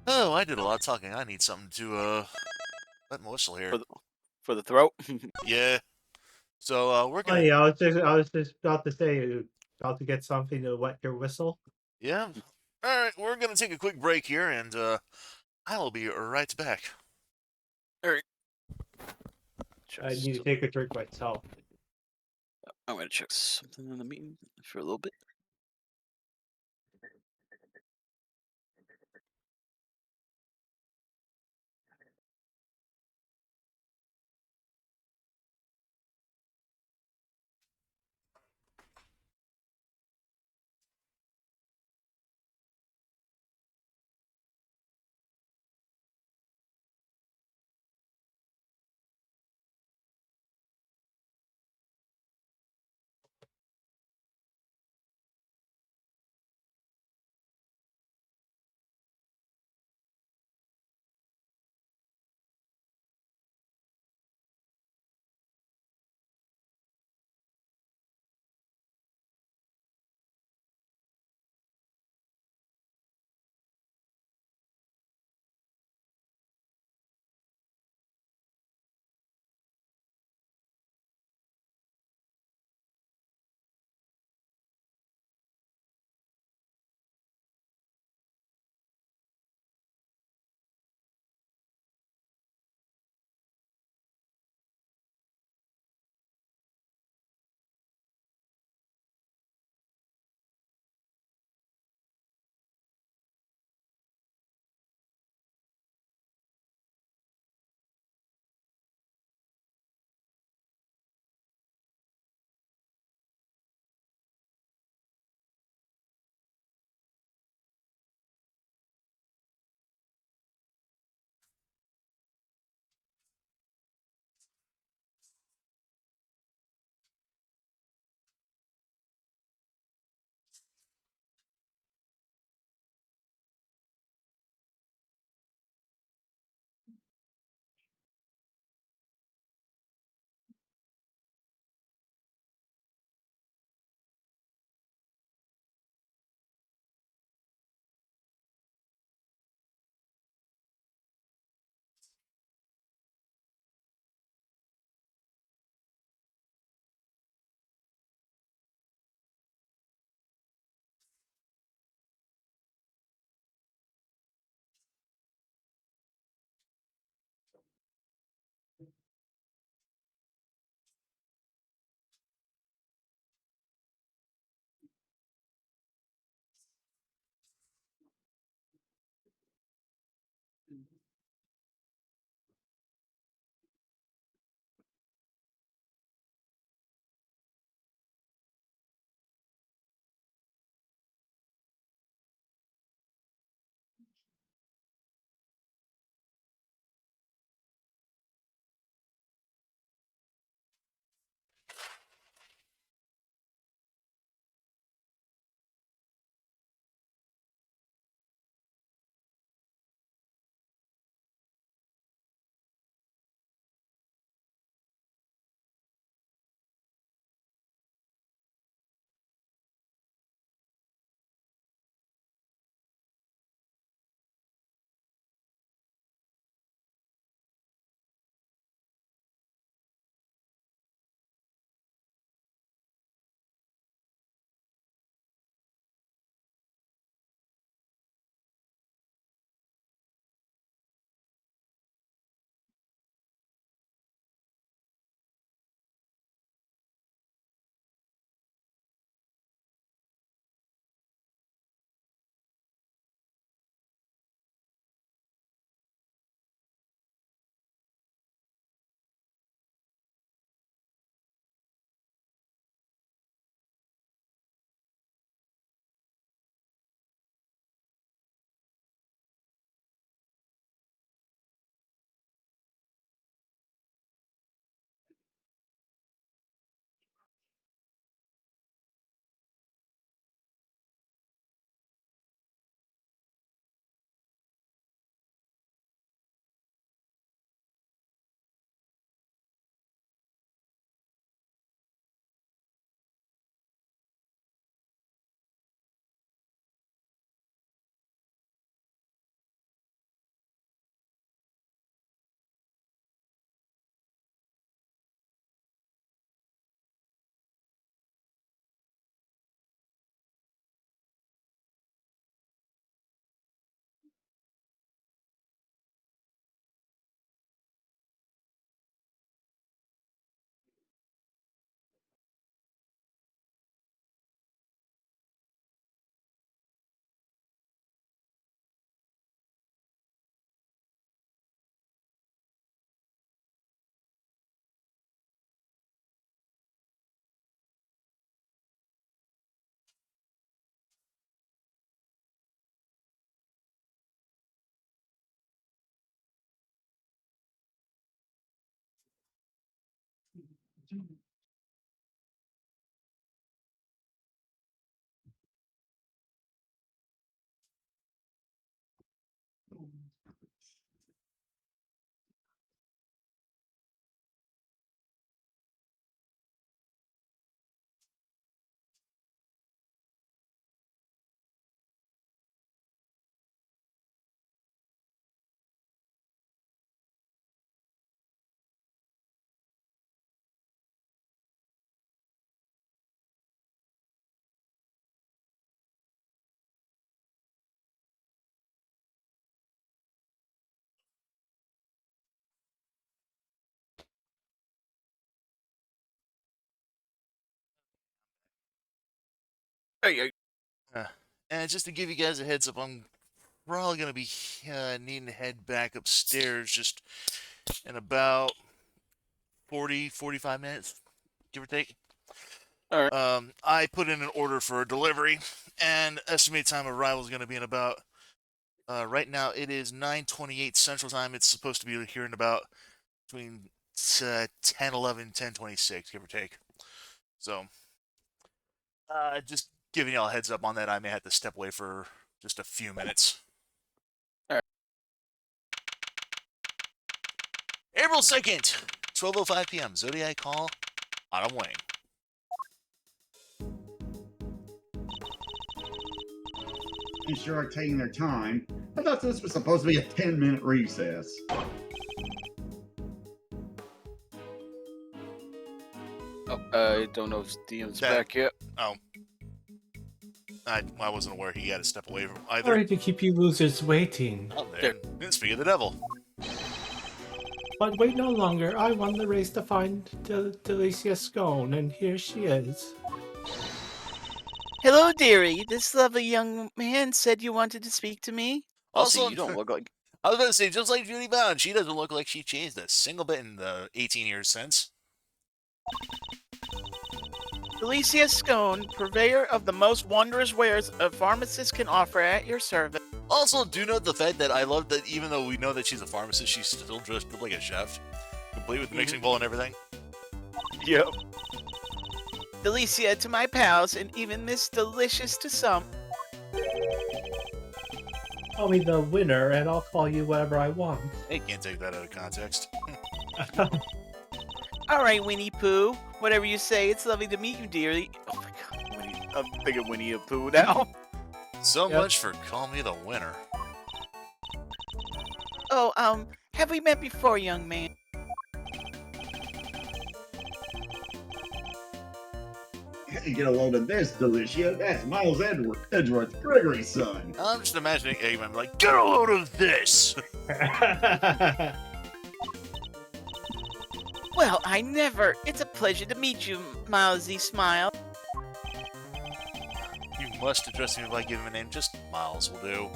Oh, I did a lot of talking. I need something to, let my whistle here. For the throat. Yeah. So, we're Oh gonna... yeah, I was just about to say, about to get something to wet your whistle. Yeah? Alright, we're gonna take a quick break here, and, I will be right back. Alright. I need to take a drink myself. I'm gonna check something in the meeting for a little bit. Hey, And just to give you guys a heads up, I'm probably going to be needing to head back upstairs just in about 45 minutes, give or take. All I put in an order for a delivery, and estimated time of arrival is going to be in about. Right now, it is 9:28 Central Time. It's supposed to be here in about between 10:11, 10:26, give or take. So, just giving y'all a heads up on that. I may have to step away for just a few minutes. Alright. April 2nd, 12:05 p.m. Zodiac Call, Autumn Wing. You sure are taking their time. I thought this was supposed to be a 10-minute recess. Oh, I don't know if DM's back yet. Oh. I wasn't aware he had to step away from either. Sorry to keep you losers waiting. Oh, there. Didn't speak of the devil. But wait no longer. I won the race to find Delicia Scone, and here she is. Hello, dearie. This lovely young man said you wanted to speak to me. Also, you don't look like. I was about to say, just like Judy Bound, she doesn't look like she changed a single bit in the 18 years since. Delicia Scone, purveyor of the most wondrous wares a pharmacist can offer at your service. Also, do note the fact that I love that even though we know that she's a pharmacist, she's still dressed like a chef. Complete with the mixing bowl and everything. Yep. Delicia to my pals, and even Miss Delicious to some. Call me the winner, and I'll call you whatever I want. Hey, can't take that out of context. All right, Winnie Pooh. Whatever you say, it's lovely to meet you, dearie. Oh my god, Winnie. I'm thinking Winnie the Pooh now. So Yep. much for calling me the winner. Oh, have we met before, young man? Hey, get a load of this, Delicia. That's Miles Edgeworth, Gregory's son. I'm just imagining Eggman like, get a load of this! Well, I never. It's a pleasure to meet you, Milesy Smile. You must address me by giving him a name. Just Miles will do.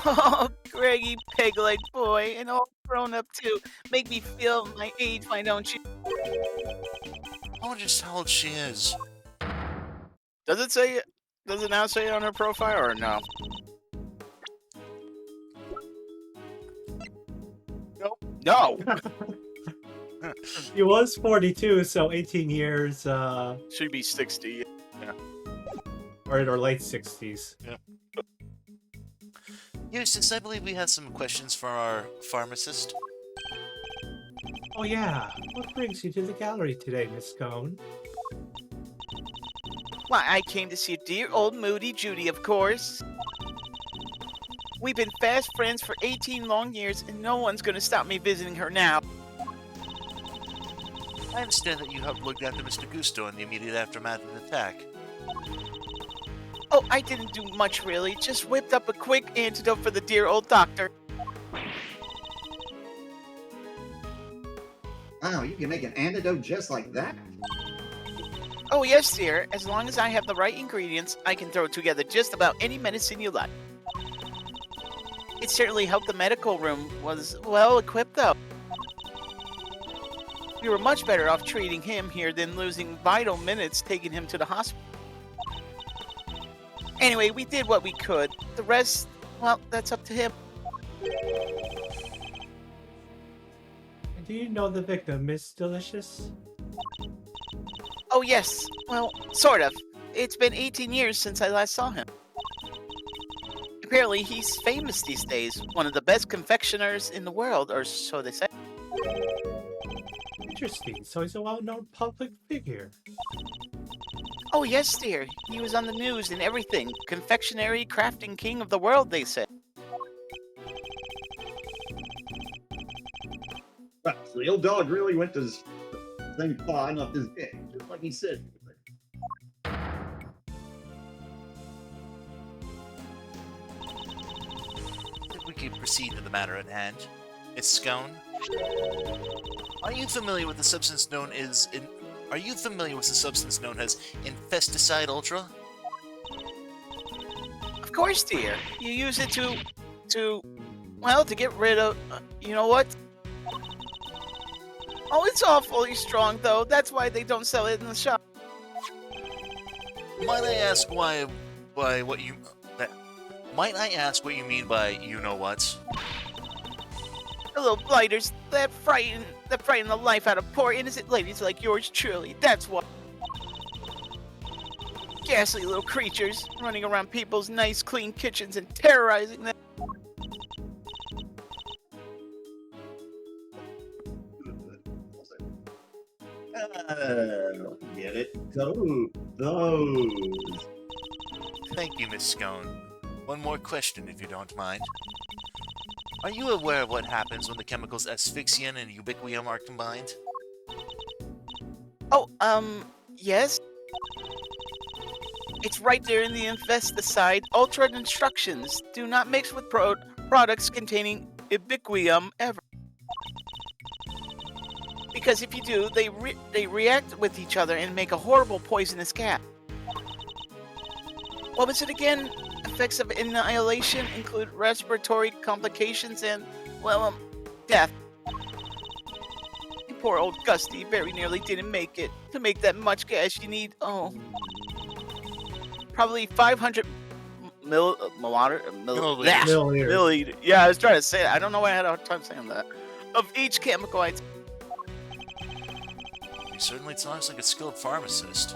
Oh, Greggy peg-leg boy, and all grown up too. Make me feel my age, why don't you? I wonder just how old she is. Does it say? Does it now say it on her profile or no? Nope. No. He was 42, so 18 years, Should be 60. or in our late 60s. Eustace, I believe we have some questions for our pharmacist. Oh yeah, what brings you to the gallery today, Miss Scone? Why, I came to see dear old Moody Judy, of course. We've been fast friends for 18 long years, and no one's gonna stop me visiting her now. I understand that you helped look after Mr. Gusto in the immediate aftermath of the attack. Oh, I didn't do much really, just whipped up a quick antidote for the dear old doctor. Wow, you can make an antidote just like that? Oh yes, dear, as long as I have the right ingredients, I can throw together just about any medicine you like. It certainly helped the medical room was well equipped though. We were much better off treating him here than losing vital minutes taking him to the hospital. Anyway, we did what we could. The rest, well, that's up to him. do you know the victim, Miss Delicious? Oh, yes. Well, sort of. It's been 18 years since I last saw him. Apparently, he's famous these days. One of the best confectioners in the world, or so they say. Interesting, so he's a well-known public figure. Oh, yes, dear. He was on the news and everything. Confectionery crafting king of the world, they say. Wow, so the old dog really went to his thing pawing up his dick, just like he said. I think we can proceed to the matter at hand. Miss Scone, are you familiar with the substance known as Infesticide Ultra? Of course, dear. You use it to get rid of, you know what? Oh, it's awfully strong, though. That's why they don't sell it in the shop. Might I ask what you mean by you know what? The little blighters that frighten the life out of poor innocent ladies like yours truly. That's what. Ghastly little creatures running around people's nice, clean kitchens and terrorizing them. Get it? Those. Thank you, Miss Scone. One more question, if you don't mind. Are you aware of what happens when the chemicals asphyxian and ubiquium are combined? Oh, yes? It's right there in the Infesticide Ultra instructions. Do not mix with products containing ubiquium ever. Because if you do, they react with each other and make a horrible poisonous gas. What was it again? Effects of annihilation include respiratory complications and, death. Poor old Gusty very nearly didn't make it. To make that much gas, you need, probably 500 milliliters. Yeah, I was trying to say it. I don't know why I had a hard time saying that. Of each chemical item. He certainly sounds like a skilled pharmacist.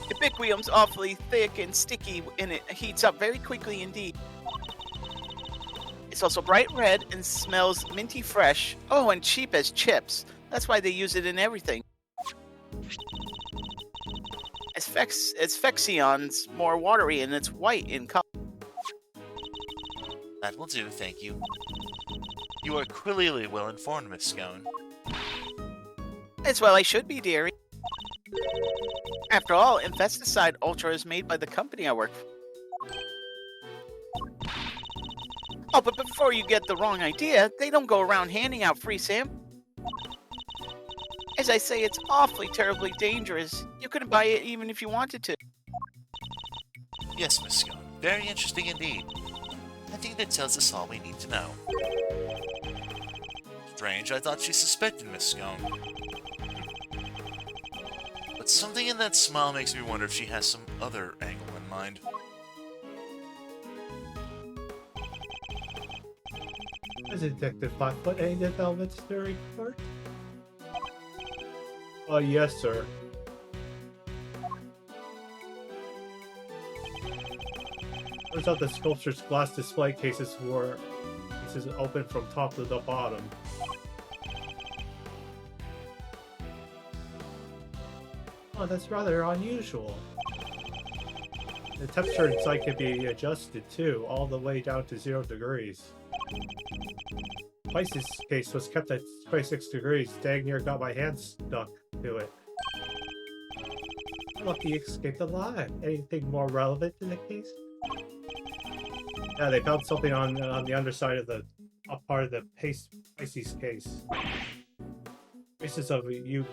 Ubiquium's awfully thick and sticky, and it heats up very quickly indeed. It's also bright red and smells minty fresh. Oh, and cheap as chips. That's why they use it in everything. Asphyxion's more watery and it's white in color. That will do, thank you. You are clearly well informed, Miss Scone. As well I should be, dearie. After all, Infesticide Ultra is made by the company I work for. Oh, but before you get the wrong idea, they don't go around handing out free samples. As I say, it's awfully terribly dangerous. You couldn't buy it even if you wanted to. Yes, Miss Scone. Very interesting indeed. I think that tells us all we need to know. Strange, I thought she suspected Miss Scone. But something in that smile makes me wonder if she has some other angle in mind. Has Detective Flatfoot any developments to report? Yes, sir. Turns out the sculpture's glass display cases were open from top to the bottom. Oh, that's rather unusual. The temperature inside can be adjusted too, all the way down to 0 degrees. Spice's case was kept at 26 degrees. Dang near got my hand stuck to it. Lucky escaped alive. Anything more relevant in the case? Yeah, they found something on the underside of the up part of the Pisces case. Traces of ubiquium.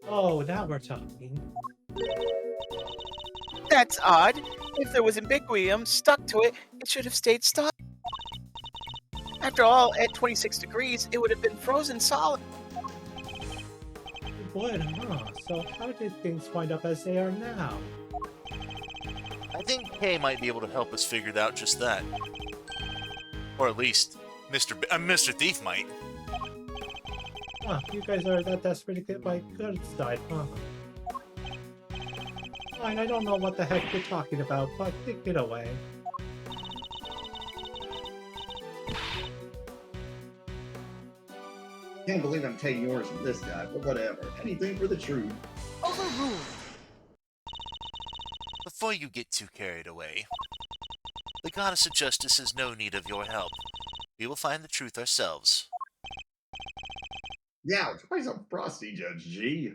Oh, now we're talking. That's odd. If there was ubiquium stuck to it, it should have stayed stuck. After all, at 26 degrees, it would have been frozen solid. Boy, huh? So how did things wind up as they are now? I think Kay might be able to help us figure out just that. Or at least, Mr. Thief might. Huh, you guys are that desperate to get my goods died, huh? Fine, I don't know what the heck you're talking about, but take it away. Can't believe I'm taking orders from this guy, but whatever. Anything for the truth. Overruled. Before you get too carried away, the Goddess of Justice has no need of your help. We will find the truth ourselves. Ouch, why so frosty, Judge G?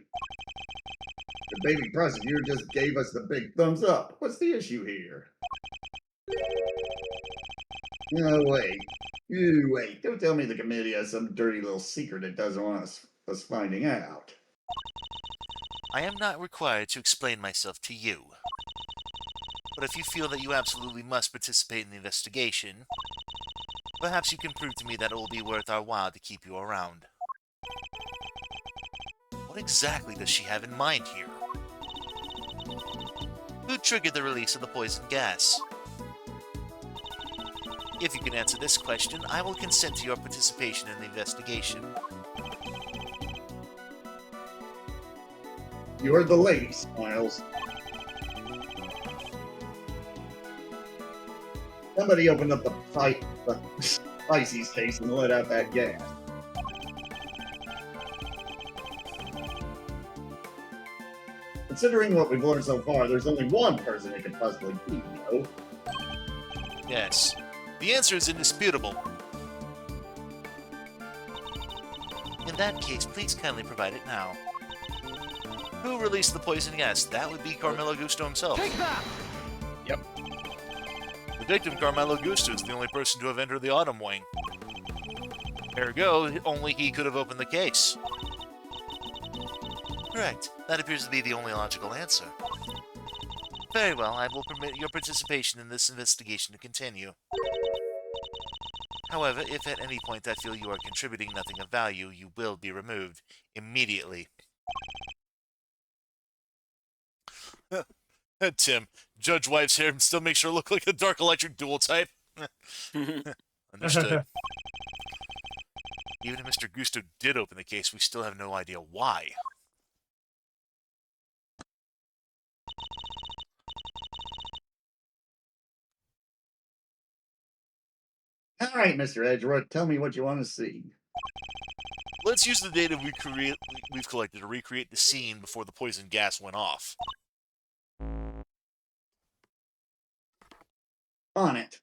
The baby prosecutor just gave us the big thumbs up. What's the issue here? No, wait. You wait. Don't tell me the committee has some dirty little secret it doesn't want us finding out. I am not required to explain myself to you. But if you feel that you absolutely must participate in the investigation, perhaps you can prove to me that it will be worth our while to keep you around. What exactly does she have in mind here? Who triggered the release of the poison gas? If you can answer this question, I will consent to your participation in the investigation. You're the lady, Smiles. Somebody opened up the Pisces case and let out that gas. Considering what we've learned so far, there's only one person it could possibly be, you know? Yes. The answer is indisputable. In that case, please kindly provide it now. Who released the poison gas? That would be Carmelo Gusto himself. Take that! The victim, Carmelo Gusto, is the only person to have entered the Autumn Wing. Ergo, only he could have opened the case. Correct. That appears to be the only logical answer. Very well, I will permit your participation in this investigation to continue. However, if at any point I feel you are contributing nothing of value, you will be removed. Immediately. Tim, Judge Wife's hair still makes her look like a Dark Electric dual type. Understood. Even if Mr. Gusto did open the case, we still have no idea why. All right, Mr. Edgeworth, tell me what you want to see. Let's use the data we've collected to recreate the scene before the poison gas went off. On it.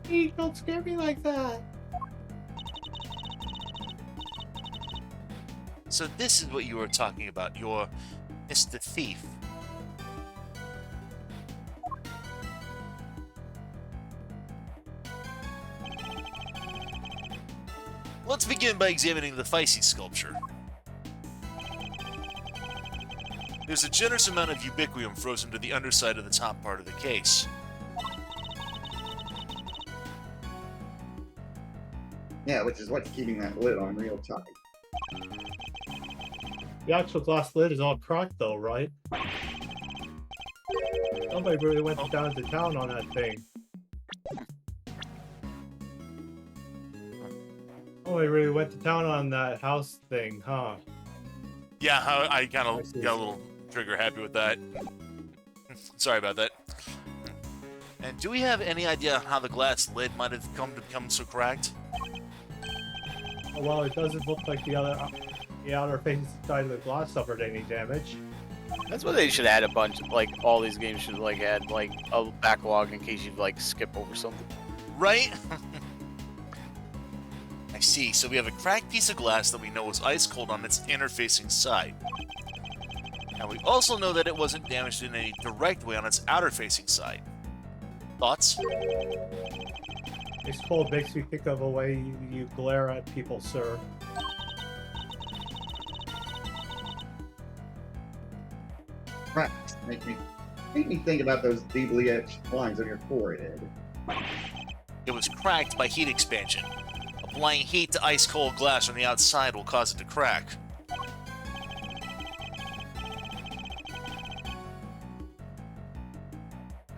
Hey, don't scare me like that. So this is what you were talking about, your Mr. Thief. Let's begin by examining the Feisty sculpture. There's a generous amount of ubiquium frozen to the underside of the top part of the case. Yeah, which is what's keeping that lid on real tight. The actual glass lid is all cracked though, right? Somebody really went down to town on that thing. Somebody really went to town on that house thing, huh? Yeah, I kind of got a little trigger happy with that. Sorry about that. And do we have any idea how the glass lid might have come to become so cracked? Oh, well, it doesn't look like the outer face side of the glass suffered any damage. That's what they should add a bunch. Like all these games should like add like a backlog in case you like skip over something. Right? I see. So we have a cracked piece of glass that we know was ice cold on its inner-facing side. And we also know that it wasn't damaged in any direct way on its outer-facing side. Thoughts? Ice cold makes me think of a way you glare at people, sir. Cracks make me think about those deeply etched lines on your forehead. It was cracked by heat expansion. Applying heat to ice-cold glass on the outside will cause it to crack.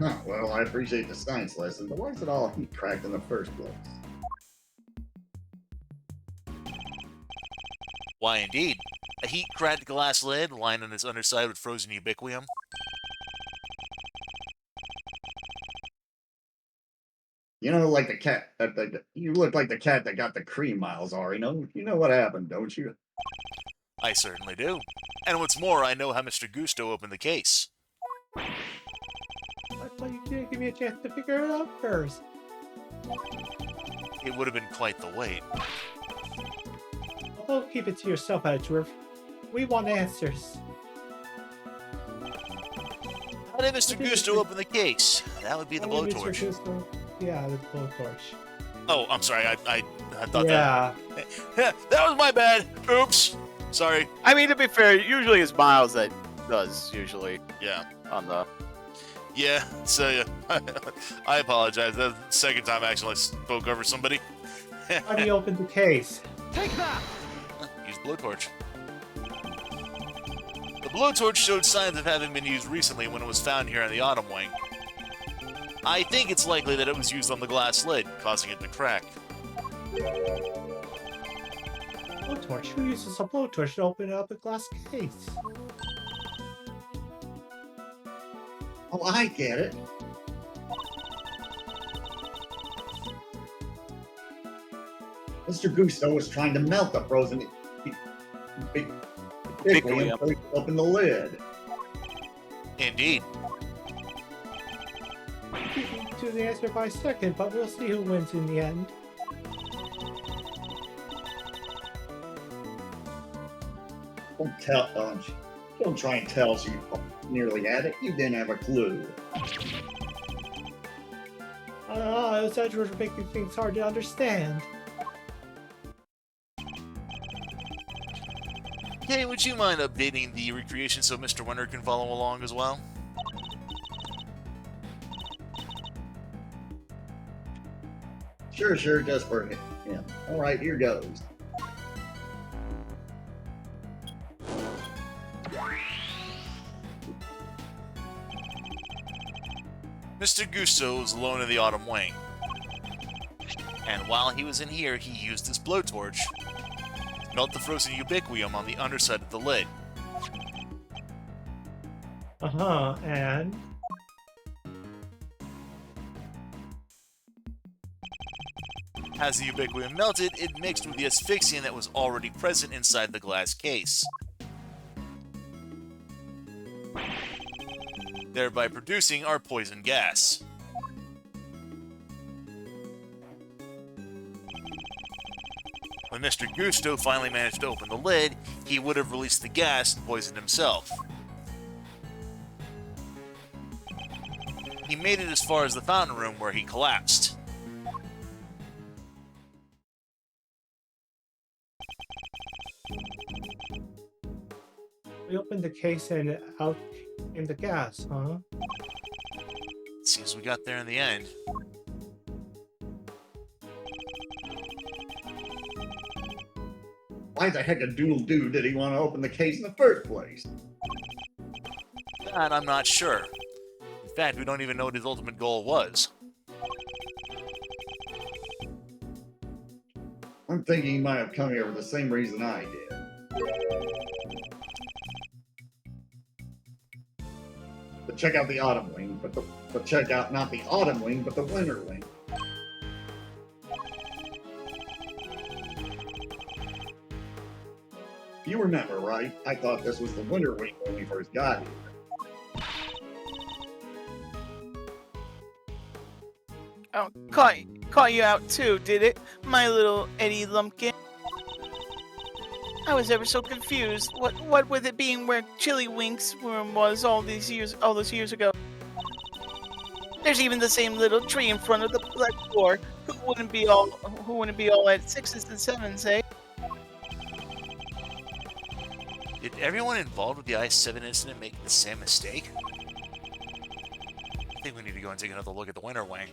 Huh, well, I appreciate the science lesson, but why is it all heat cracked in the first place? Why, indeed. A heat-cracked glass lid lined on its underside with frozen ubiquium. You know, like the cat. You look like the cat that got the cream miles, Ari. You know what happened, don't you? I certainly do. And what's more, I know how Mr. Gusto opened the case. I thought you didn't give me a chance to figure it out first. It would have been quite the wait. Although keep it to yourself, Edgeworth. We want answers. How did Mr. Gusto open the case? That would be the Only Mr. blowtorch. Gusto- Yeah, the blowtorch. Oh, I'm sorry. I thought Yeah. that. That was my bad. Oops. Sorry. I mean, to be fair, usually it's Miles that does usually Yeah. on the. Yeah. So yeah. I apologize. That's the second time I actually spoke over somebody. How do you open the case? Take that! Use blowtorch. The blowtorch showed signs of having been used recently when it was found here on the Autumn Wing. I think it's likely that it was used on the glass lid, causing it to crack. Blowtorch? Who uses a blowtorch to open up a glass case? Oh, I get it. Mr. Gusto was trying to melt the frozen big Ubiquium. so he could open the lid. Indeed. Keeping to the answer by second, but we'll see who wins in the end. Don't try and tell us you nearly had it. You didn't have a clue. Those Edgeworth are making things hard to understand. Hey, would you mind updating the recreation so Mr. Winter can follow along as well? Sure, just for him. All right, here goes. Mr. Gusto was alone in the Autumn Wing. And while he was in here, he used his blowtorch to melt the frozen ubiquium on the underside of the lid. And? As the ubiquium melted, it mixed with the asphyxiant that was already present inside the glass case, thereby producing our poison gas. When Mr. Gusto finally managed to open the lid, he would have released the gas and poisoned himself. He made it as far as the fountain room where he collapsed. We opened the case and out came the gas, huh? Seems we got there in the end. Why the heck a doodle doo did he want to open the case in the first place? That I'm not sure. In fact, we don't even know what his ultimate goal was. I'm thinking he might have come here for the same reason I did. To check out the Autumn Wing, but check out not the Autumn Wing, but the Winter Wing. You remember, right? I thought this was the Winter Wing when we first got here. Oh, caught you out too, did it, my little Eddie Lumpkin? I was ever so confused. What with it being where Chili Wink's room was all those years ago? There's even the same little tree in front of the black door. Who wouldn't be all at 6s and 7s, eh? Did everyone involved with the I-7 incident make the same mistake? I think we need to go and take another look at the Winter Wing.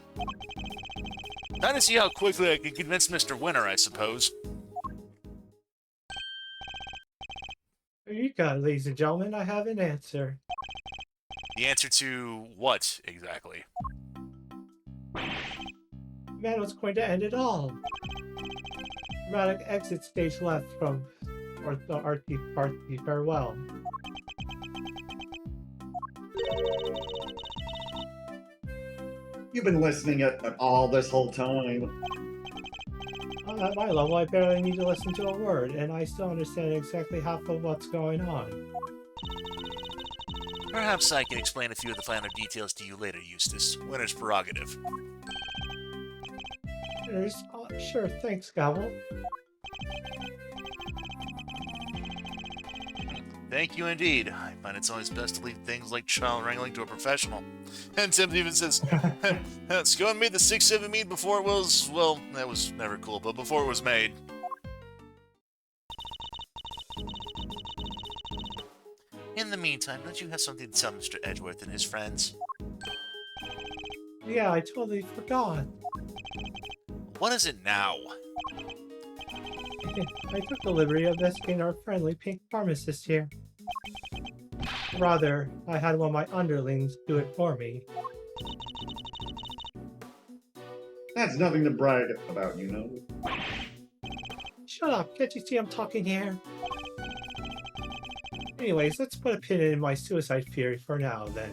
Time to see how quickly I can convince Mr. Winter, I suppose. Here you go, ladies and gentlemen. I have an answer. The answer to what, exactly? Man was going to end it all. Dramatic exit stage left from the RT party farewell. You've been listening at all this whole time. At my level, I barely need to listen to a word, and I still understand exactly half of what's going on. Perhaps I can explain a few of the finer details to you later, Eustace. Winner's prerogative. Sure, thanks, Gobble. Thank you indeed. I find it's always best to leave things like child wrangling to a professional. And Tim even says, Scone made the 6-7 mead before it was, well, that was never cool, but before it was made. In the meantime, don't you have something to tell Mr. Edgeworth and his friends? Yeah, I totally forgot. What is it now? I took the liberty of visiting our friendly pink pharmacist here. Rather, I had one of my underlings do it for me. That's nothing to brag about, you know. Shut up, can't you see I'm talking here? Anyways, let's put a pin in my suicide theory for now, then.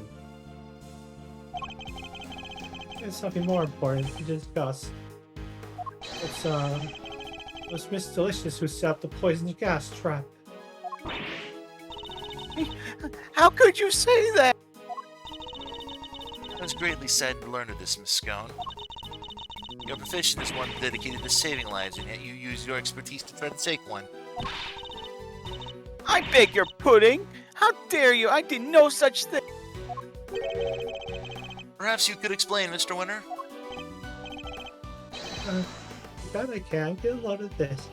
There's something more important to discuss. It was Miss Delicious who set up the poison gas trap. How could you say that? I was greatly saddened to learn of this, Miss Scone. Your profession is one dedicated to saving lives, and yet you use your expertise to try to take one. I beg your pudding. How dare you? I did no such thing. Perhaps you could explain, Mr. Winter? Bet I can. Get a load of this.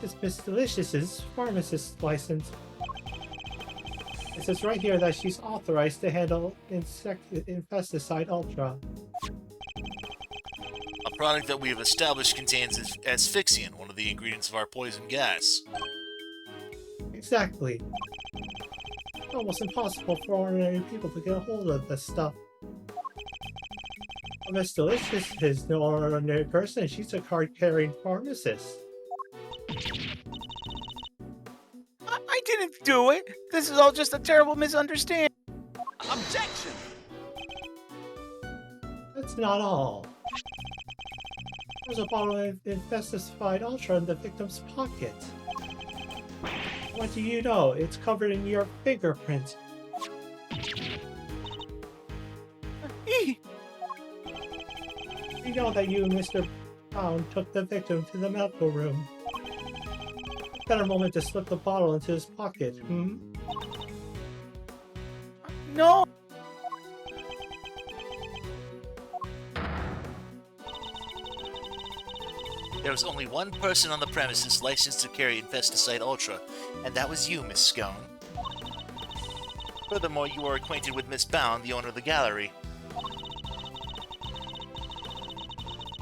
It's Miss Delicious's pharmacist license. It says right here that she's authorized to handle Infesticide Ultra. A product that we have established contains asphyxiant, one of the ingredients of our poison gas. Exactly. It's almost impossible for ordinary people to get a hold of this stuff. Miss Delicious is no ordinary person. She's a card-carrying pharmacist. I didn't do it. This is all just a terrible misunderstanding. Objection! That's not all. There's a bottle of Infesticide Ultra in the victim's pocket. What do you know? It's covered in your fingerprint. We know that you and Mr. Brown took the victim to the medical room. Better moment to slip the bottle into his pocket, hmm? No. There was only one person on the premises licensed to carry Infesticide Ultra, and that was you, Miss Scone. Furthermore, you are acquainted with Miss Bound, the owner of the gallery.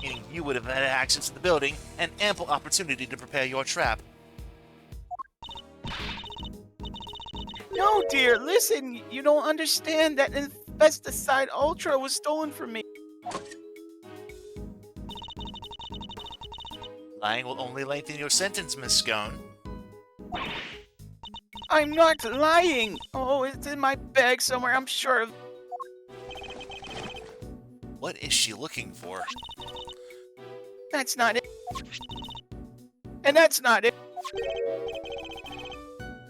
Meaning you would have had access to the building and ample opportunity to prepare your trap. No, dear, listen, you don't understand that Infesticide Ultra was stolen from me. Lying will only lengthen your sentence, Miss Scone. I'm not lying. Oh, it's in my bag somewhere, I'm sure of. What is she looking for? That's not it. And that's not it.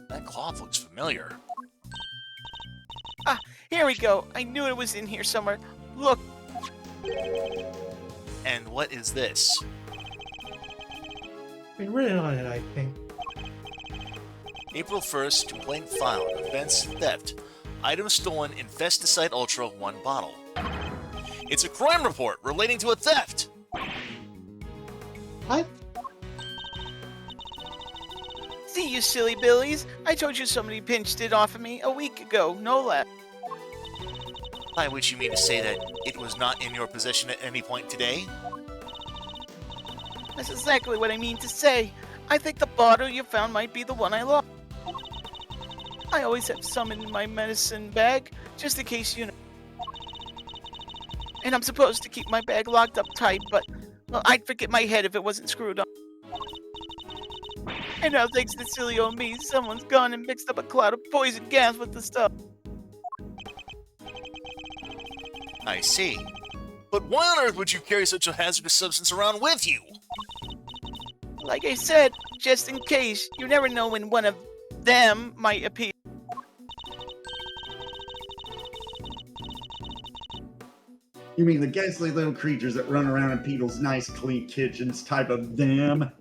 That cloth looks familiar. Ah, here we go. I knew it was in here somewhere. Look. And what is this? Been written on it, I think. April 1st, complaint filed. Offense theft. Item stolen, Infesticide Ultra, 1 bottle. It's a crime report relating to a theft! What? See, you silly billies. I told you somebody pinched it off of me a week ago, no less. By which you mean to say that it was not in your possession at any point today? That's exactly what I mean to say. I think the bottle you found might be the one I lost. I always have some in my medicine bag, just in case, you know. And I'm supposed to keep my bag locked up tight, but, well, I'd forget my head if it wasn't screwed on. And now, thanks to silly old me, someone's gone and mixed up a cloud of poison gas with the stuff. I see. But why on earth would you carry such a hazardous substance around with you? Like I said, just in case, you never know when one of them might appear. You mean the ghastly little creatures that run around in people's nice, clean kitchens type of them?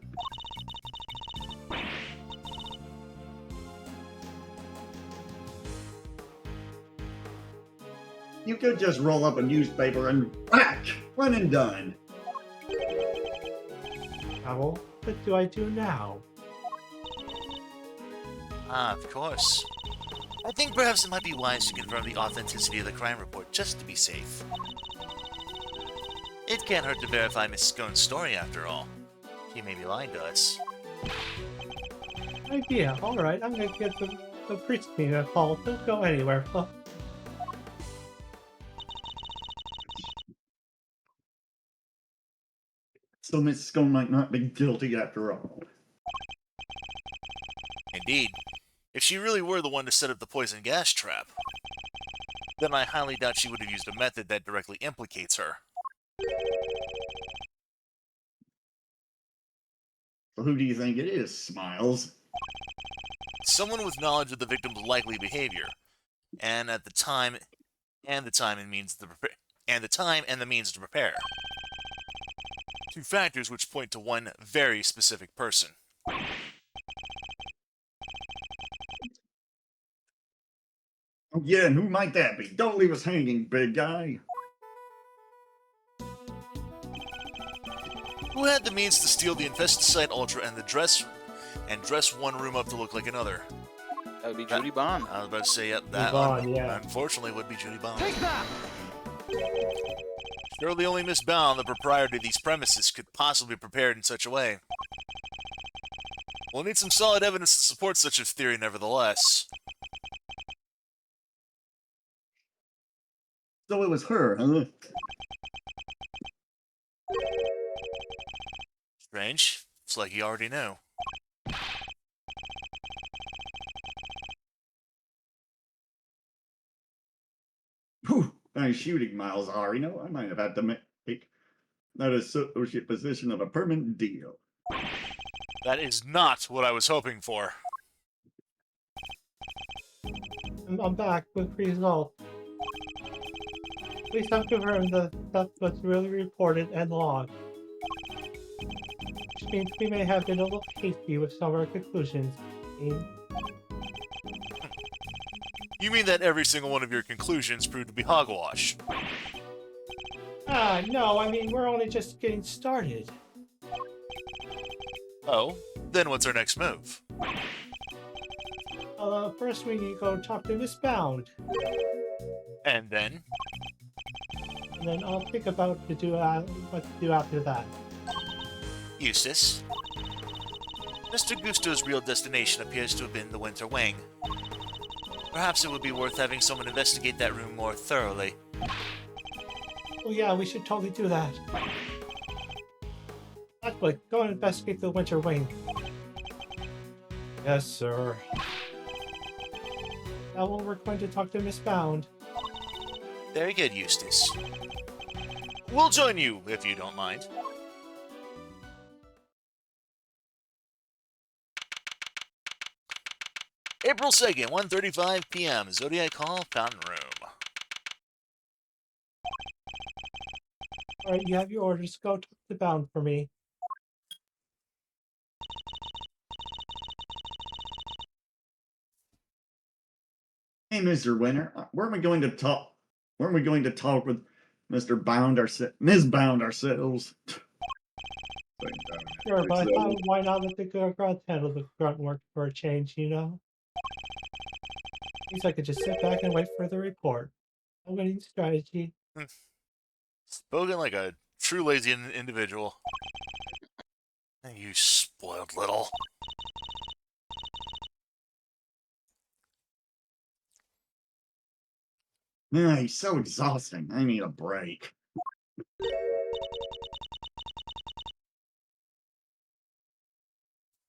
You could just roll up a newspaper and whack! One and done. Owl, what do I do now? Ah, of course. I think perhaps it might be wise to confirm the authenticity of the crime report, just to be safe. It can't hurt to verify Miss Scone's story, after all. She may be lying to us. Idea. Alright, I'm gonna give the priest meeting a call. Don't go anywhere. Well, So Miss Scone might not be guilty after all. Indeed. If she really were the one to set up the poison gas trap, then I highly doubt she would have used a method that directly implicates her. So who do you think it is, Smiles? Someone with knowledge of the victim's likely behavior, and at the time, and the time and means the means to prepare. Two factors which point to one very specific person. Oh yeah, and who might that be? Don't leave us hanging, big guy. Who had the means to steal the Infesticide Ultra and dress one room up to look like another? That would be Judy Bond. I was about to say, yep, that Bond, one, yeah. unfortunately, would be Judy Bond. Take that! Surely only Miss Bound, the proprietor of these premises, could possibly be prepared in such a way. We'll need some solid evidence to support such a theory, nevertheless. So it was her, huh? Strange. It's like you already knew. Whew, nice shooting, Miles are. You know, I might have had to make that associate position of a permanent deal. That is not what I was hoping for. I'm back with results. Please have confirmed that that's what's really reported and logged. Which means we may have been a little hasty with some of our conclusions. You mean that every single one of your conclusions proved to be hogwash? No, I mean, we're only just getting started. Oh? Then what's our next move? First we need to go talk to Miss Bound. And then? And then I'll think about what to do after that. Eustace? Mr. Gusto's real destination appears to have been the Winter Wing. Perhaps it would be worth having someone investigate that room more thoroughly. Oh yeah, we should totally do that. Actually, go and investigate the Winter Wing. Yes, sir. Now we're going to talk to Miss Bound. Very good, Eustace. We'll join you, if you don't mind. April 2nd, 1:35 p.m. Zodiac Hall, Fountain Room. Alright, you have your orders. Go talk to Bound for me. Hey, Mr. Winter, weren't we going to talk? Weren't we going to talk with Mr. Bound Ms. Bound ourselves? Sure, but I thought why not let the grunt handle the grunt work for a change, you know? Means I could just sit back and wait for the report. A winning strategy. Spoken like a true lazy individual. You spoiled little. He's so exhausting. I need a break.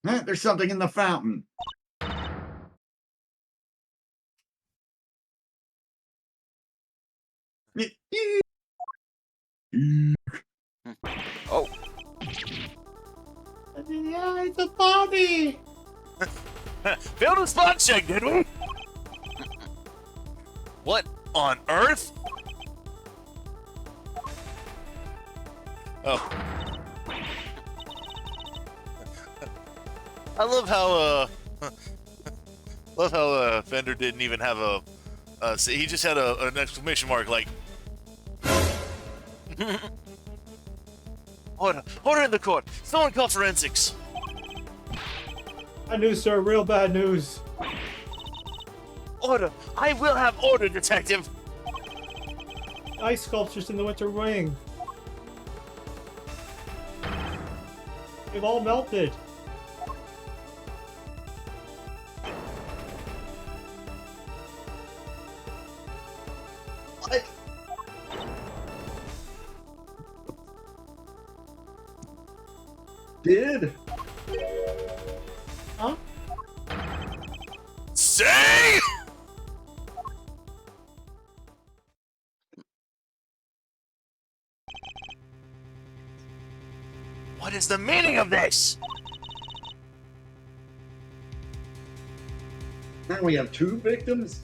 There's something in the fountain. Oh, Yeah, it's a body! Failed a spot check, did we? What on earth? Oh. I love how Fender didn't even have a he just had an exclamation mark like Order in the court. Someone call forensics. Bad news, sir. Real bad news. Order. I will have order, detective. Ice sculptures in the Winter Wing. They've all melted. What? Did? Huh? Say! What is the meaning of this? Now we have 2 victims?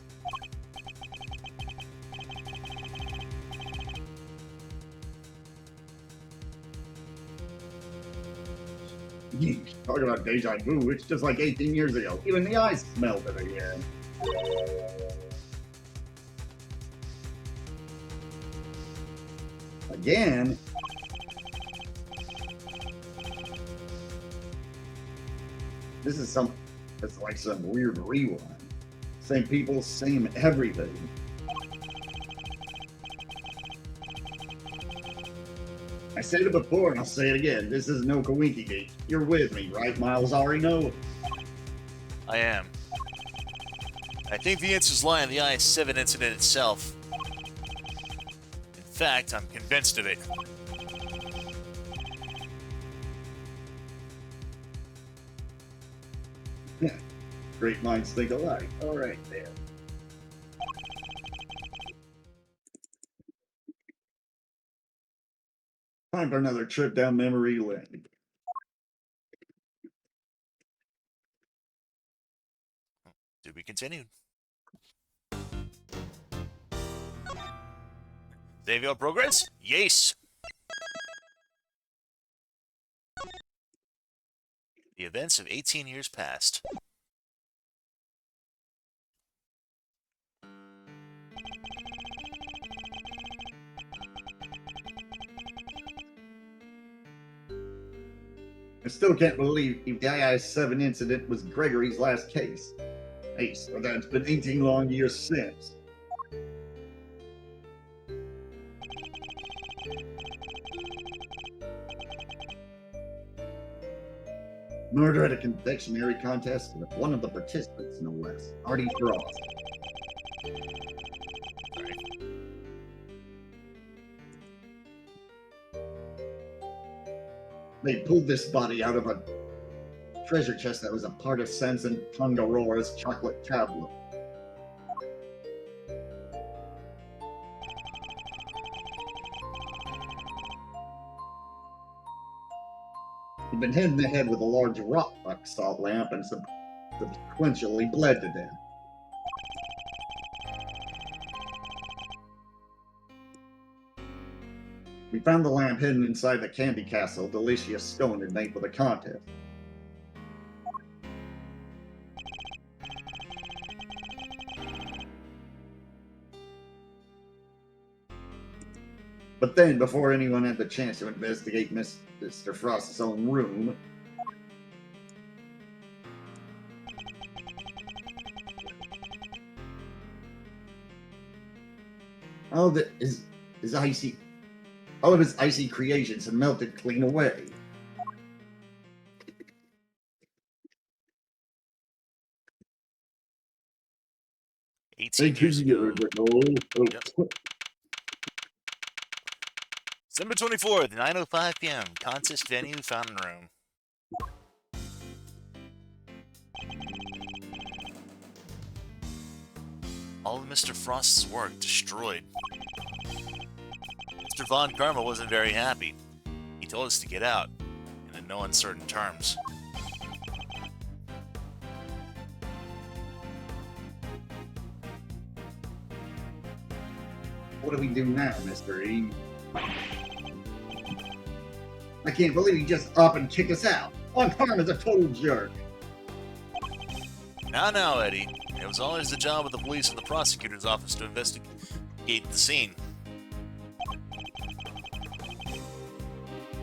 Yeesh, talk about deja vu, it's just like 18 years ago. Even the ice melted again. Again? This is it's like some weird rewind. Same people, same everything. I said it before and I'll say it again. This is no Kawinky Gate. You're with me, right, Miles Arino? I am. I think the answers lie in the I-7 incident itself. In fact, I'm convinced of it. Great minds think alike. All right, there. Time for another trip down memory lane. To be continued. Save your progress? Yes. The events of 18 years past. I still can't believe the II-7 incident was Gregory's last case. Hey, so that's been 18 long years since. Murder at a confectionery contest with one of the participants, no less, Artie Frost. They pulled this body out of a treasure chest that was a part of Sensen Tangarora's chocolate tablet. He'd been hit in the head with a large rock salt lamp and subsequently bled to death. We found the lamp hidden inside the candy castle Delicious Stone had made for the contest. But then, before anyone had the chance to investigate Mr. Frost's own room, all of his icy creations had melted clean away. Thank you, years ago. Nicole. Yep. December 24th, 9:05 p.m. Contest venue, Fountain Room. All of Mr. Frost's work destroyed. Mr. Von Karma wasn't very happy. He told us to get out, and in no uncertain terms. What do we do now, Mr. E? I can't believe he just up and kicked us out. Von Karma's a total jerk. Now, Eddie. It was always the job of the police and the prosecutor's office to investigate the scene.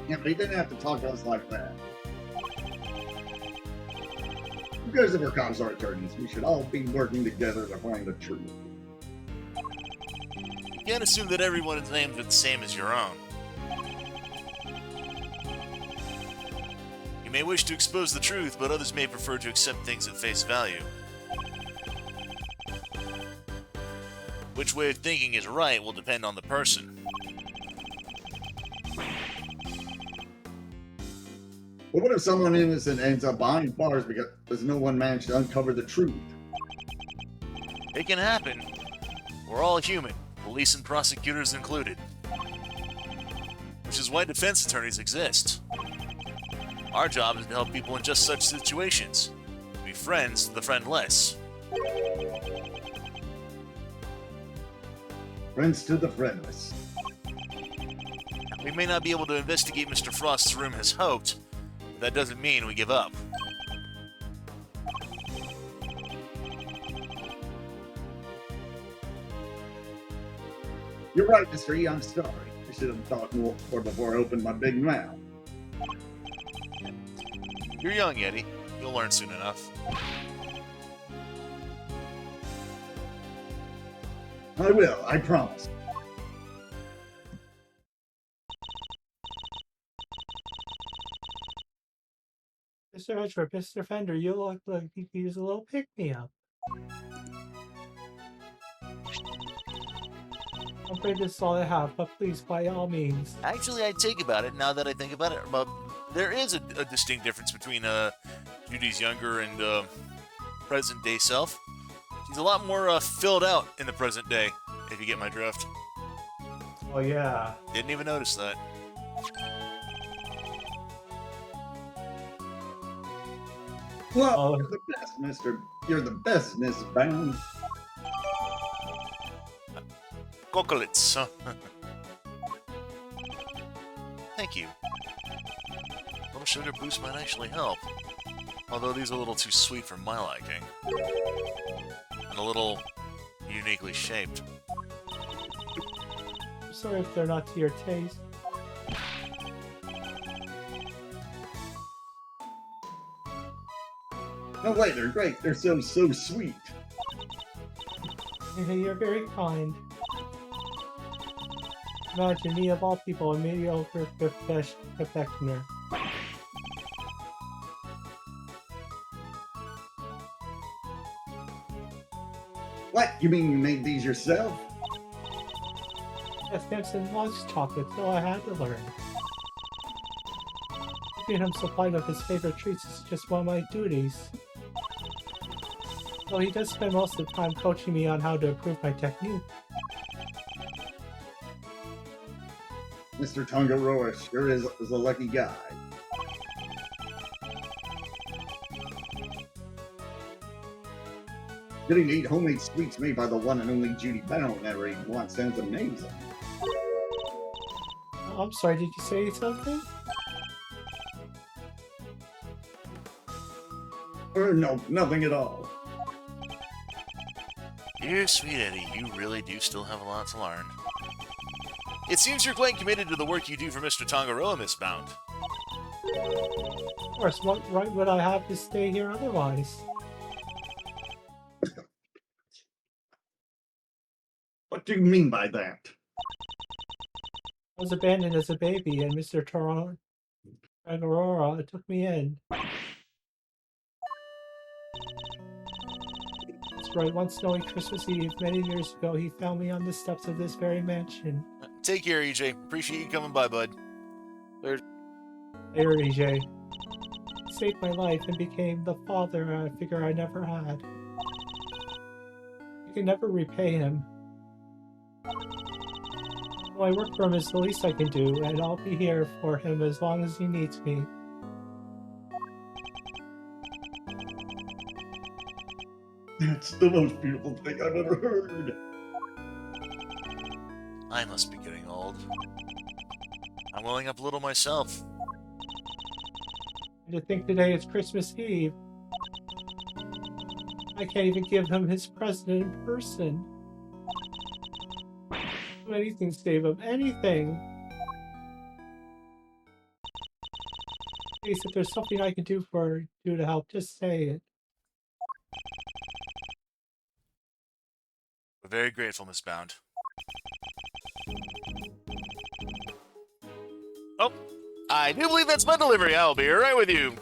Yeah, but he didn't have to talk to us like that. Because of our cops are attorneys, we should all be working together to find the truth. You can't assume that everyone's names are the same as your own. You may wish to expose the truth, but others may prefer to accept things at face value. Which way of thinking is right will depend on the person. But what if someone innocent ends up behind bars because no one managed to uncover the truth? It can happen. We're all human, police and prosecutors included. Which is why defense attorneys exist. Our job is to help people in just such situations. To be friends to the friendless. Friends to the friendless. We may not be able to investigate Mr. Frost's room as hoped, but that doesn't mean we give up. You're right, Mr. E. I'm sorry. I should have thought more before I opened my big mouth. You're young, Eddie. You'll learn soon enough. I will, I promise. Mr. Edgeworth, Mr. Fender, you look like you could use a little pick-me-up. I'm afraid this is all I have, but please, by all means. Actually, I take about it now that I think about it. There is a distinct difference between Judy's younger and present-day self. She's a lot more filled out in the present day, if you get my drift. Oh, yeah. Didn't even notice that. Well, Oh. you're the best, Mr. You're the best, Miss Bound. Chocolates. Thank you. A little sugar boost might actually help. Although these are a little too sweet for my liking. And a little uniquely shaped. I'm sorry if they're not to your taste. No way, they're great. They're so sweet. You're very kind. Imagine me of all people, a mediocre confectioner. What? You mean you made these yourself? Yes, Samson loves chocolate, so I had to learn. Keeping him supplied with his favorite treats is just one of my duties. Though he does spend most of the time coaching me on how to improve my technique. Mr. Tangaroa sure is a lucky guy. Getting to eat homemade sweets made by the one and only Judy Bound every once sounds amazing. Oh, I'm sorry, did you say something? No, nothing at all. Dear sweet Eddie, you really do still have a lot to learn. It seems you're quite committed to the work you do for Mr. Tangaroa, Miss Bound. Of course, what right would I have to stay here otherwise? What do you mean by that? I was abandoned as a baby, and Mr. Aurora took me in. right. One snowy Christmas Eve many years ago, he found me on the steps of this very mansion. Take care, EJ. Appreciate you coming by, bud. Later, EJ. He saved my life and became the father I figure I never had. I can never repay him. Well, I work for him is the least I can do, and I'll be here for him as long as he needs me. That's the most beautiful thing I've ever heard. I must be getting old. I'm welling up a little myself. And to think today is Christmas Eve. I can't even give him his present in person. Do anything, save him. Anything. Please, if there's something I can do for you to help, just say it. We're very grateful, Miss Bound. Oh, I do believe that's my delivery. I'll be right with you.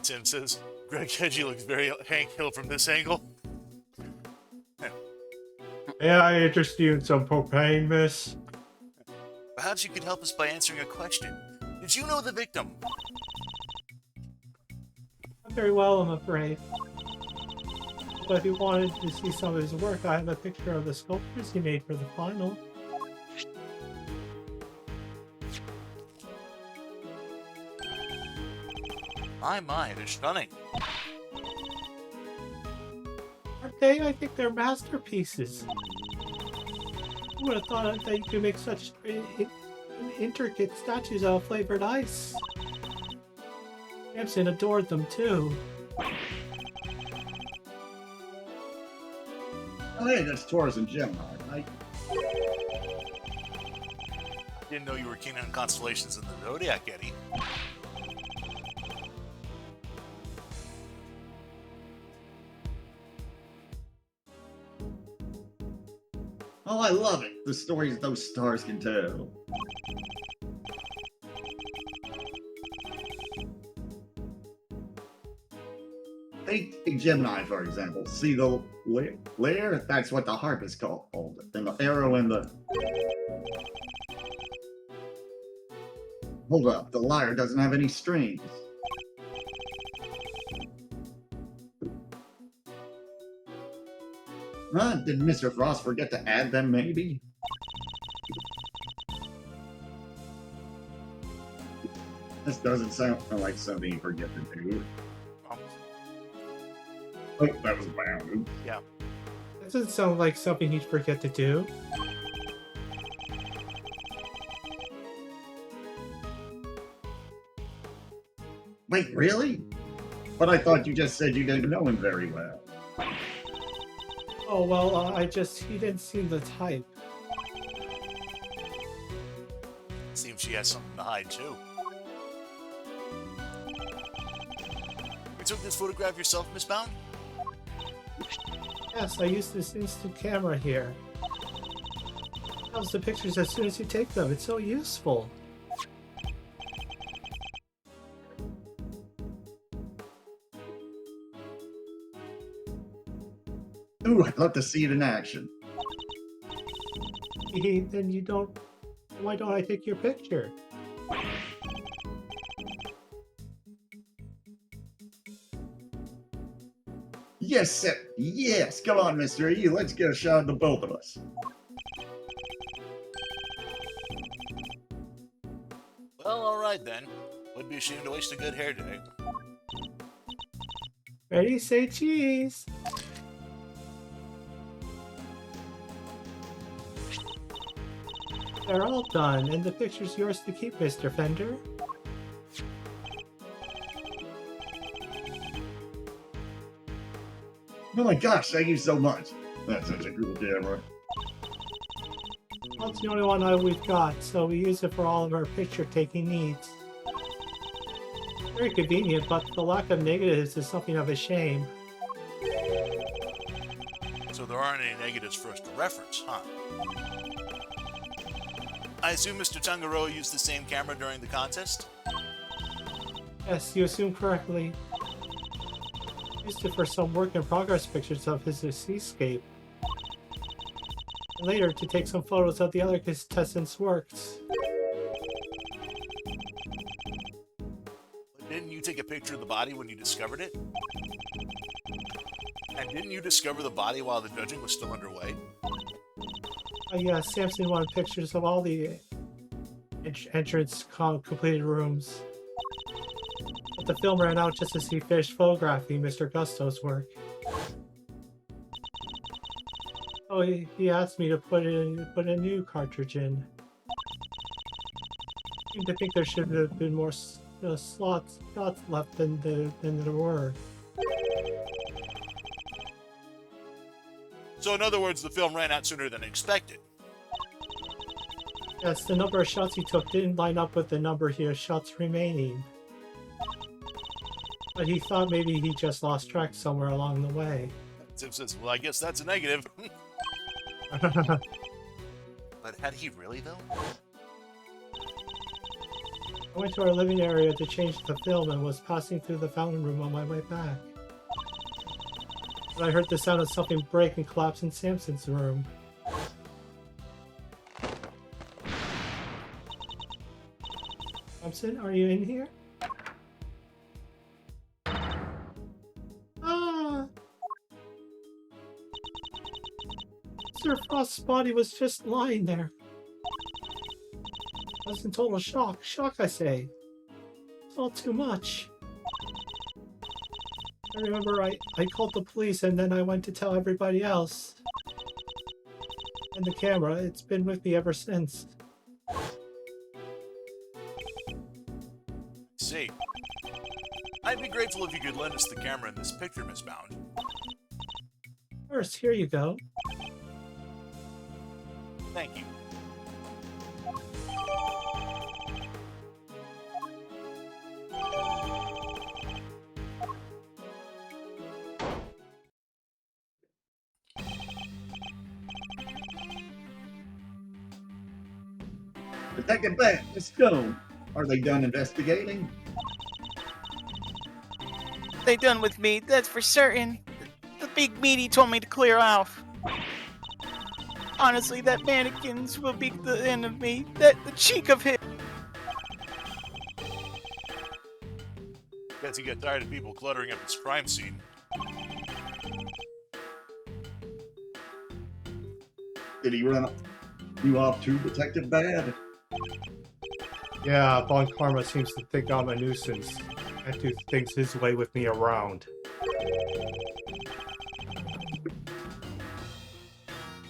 Tim says, Greg Hedgie looks very Hank Hill from this angle. May I interest you in some propane, miss? Perhaps you could help us by answering a question. Did you know the victim? Not very well, I'm afraid. But if you wanted to see some of his work, I have a picture of the sculptures he made for the final. My, they're stunning. Aren't they? I think they're masterpieces. Who would have thought that you could make such intricate statues out of flavored ice? Samson adored them too. Oh, hey, that's Taurus and Gemini, right? Didn't know you were keen on constellations in the Zodiac, Eddie. Oh, I love it. The stories those stars can tell. Take Gemini, for example. See the layer? That's what the harp is called. And the arrow and the... Hold up, the lyre doesn't have any strings. Huh? Did Mr. Frost forget to add them, maybe? This doesn't sound like something you forget to do. Oh, that was bound. That doesn't sound like something he'd forget to do. Wait, really? But I thought you just said you didn't know him very well. Oh, well, he didn't seem the type. Seems she has something to hide, too. You took this photograph yourself, Miss Bound? Yes, I used this instant camera here. It tells the pictures as soon as you take them. It's so useful. Ooh, I'd love to see it in action. Then you don't... Why don't I take your picture? Yes, sir. Yes. Come on, Mr. E. Let's get a shot of the both of us. Well, alright then. Would be ashamed to waste a good hair day. Ready, say cheese! They're all done, and the picture's yours to keep, Mr. Fender. Oh my gosh, thank you so much. That's such a cool camera. Well, it's the only one we've got, so we use it for all of our picture-taking needs. Very convenient, but the lack of negatives is something of a shame. So there aren't any negatives for us to reference, huh? I assume Mr. Tangaroa used the same camera during the contest? Yes, you assume correctly. Used it for some work-in-progress pictures of his seascape. And later to take some photos of the other contestants' works. But didn't you take a picture of the body when you discovered it? And didn't you discover the body while the judging was still underway? Yeah, Samson wanted pictures of all the entrance completed rooms. But the film ran out just as he finished photographing Mr. Gusto's work. Oh, he asked me to put a new cartridge in. I seem to think there should have been more slots left than there were. So in other words, the film ran out sooner than expected. Yes, the number of shots he took didn't line up with the number of shots remaining. But he thought maybe he just lost track somewhere along the way. Tim says, well, I guess that's a negative. But had he really, though? I went to our living area to change the film and was passing through the fountain room on my way back. But I heard the sound of something break and collapse in Samson's room. Samson, are you in here? Ah! Sir Frost's body was just lying there. I was in total shock. Shock, I say. It's all too much. I remember I called the police and then I went to tell everybody else. And the camera, it's been with me ever since. See. I'd be grateful if you could lend us the camera in this picture, Miss Bound. First, here you go. Thank you. Detective Bat, let's go. Are they done investigating? They done with me, that's for certain. The big meaty told me to clear off. Honestly, that mannequins will be the end of me. The cheek of him. Guess he got tired of people cluttering up his crime scene. Did he run you off too, Detective Bad? Yeah, Von Karma seems to think I'm a nuisance and to thinks his way with me around.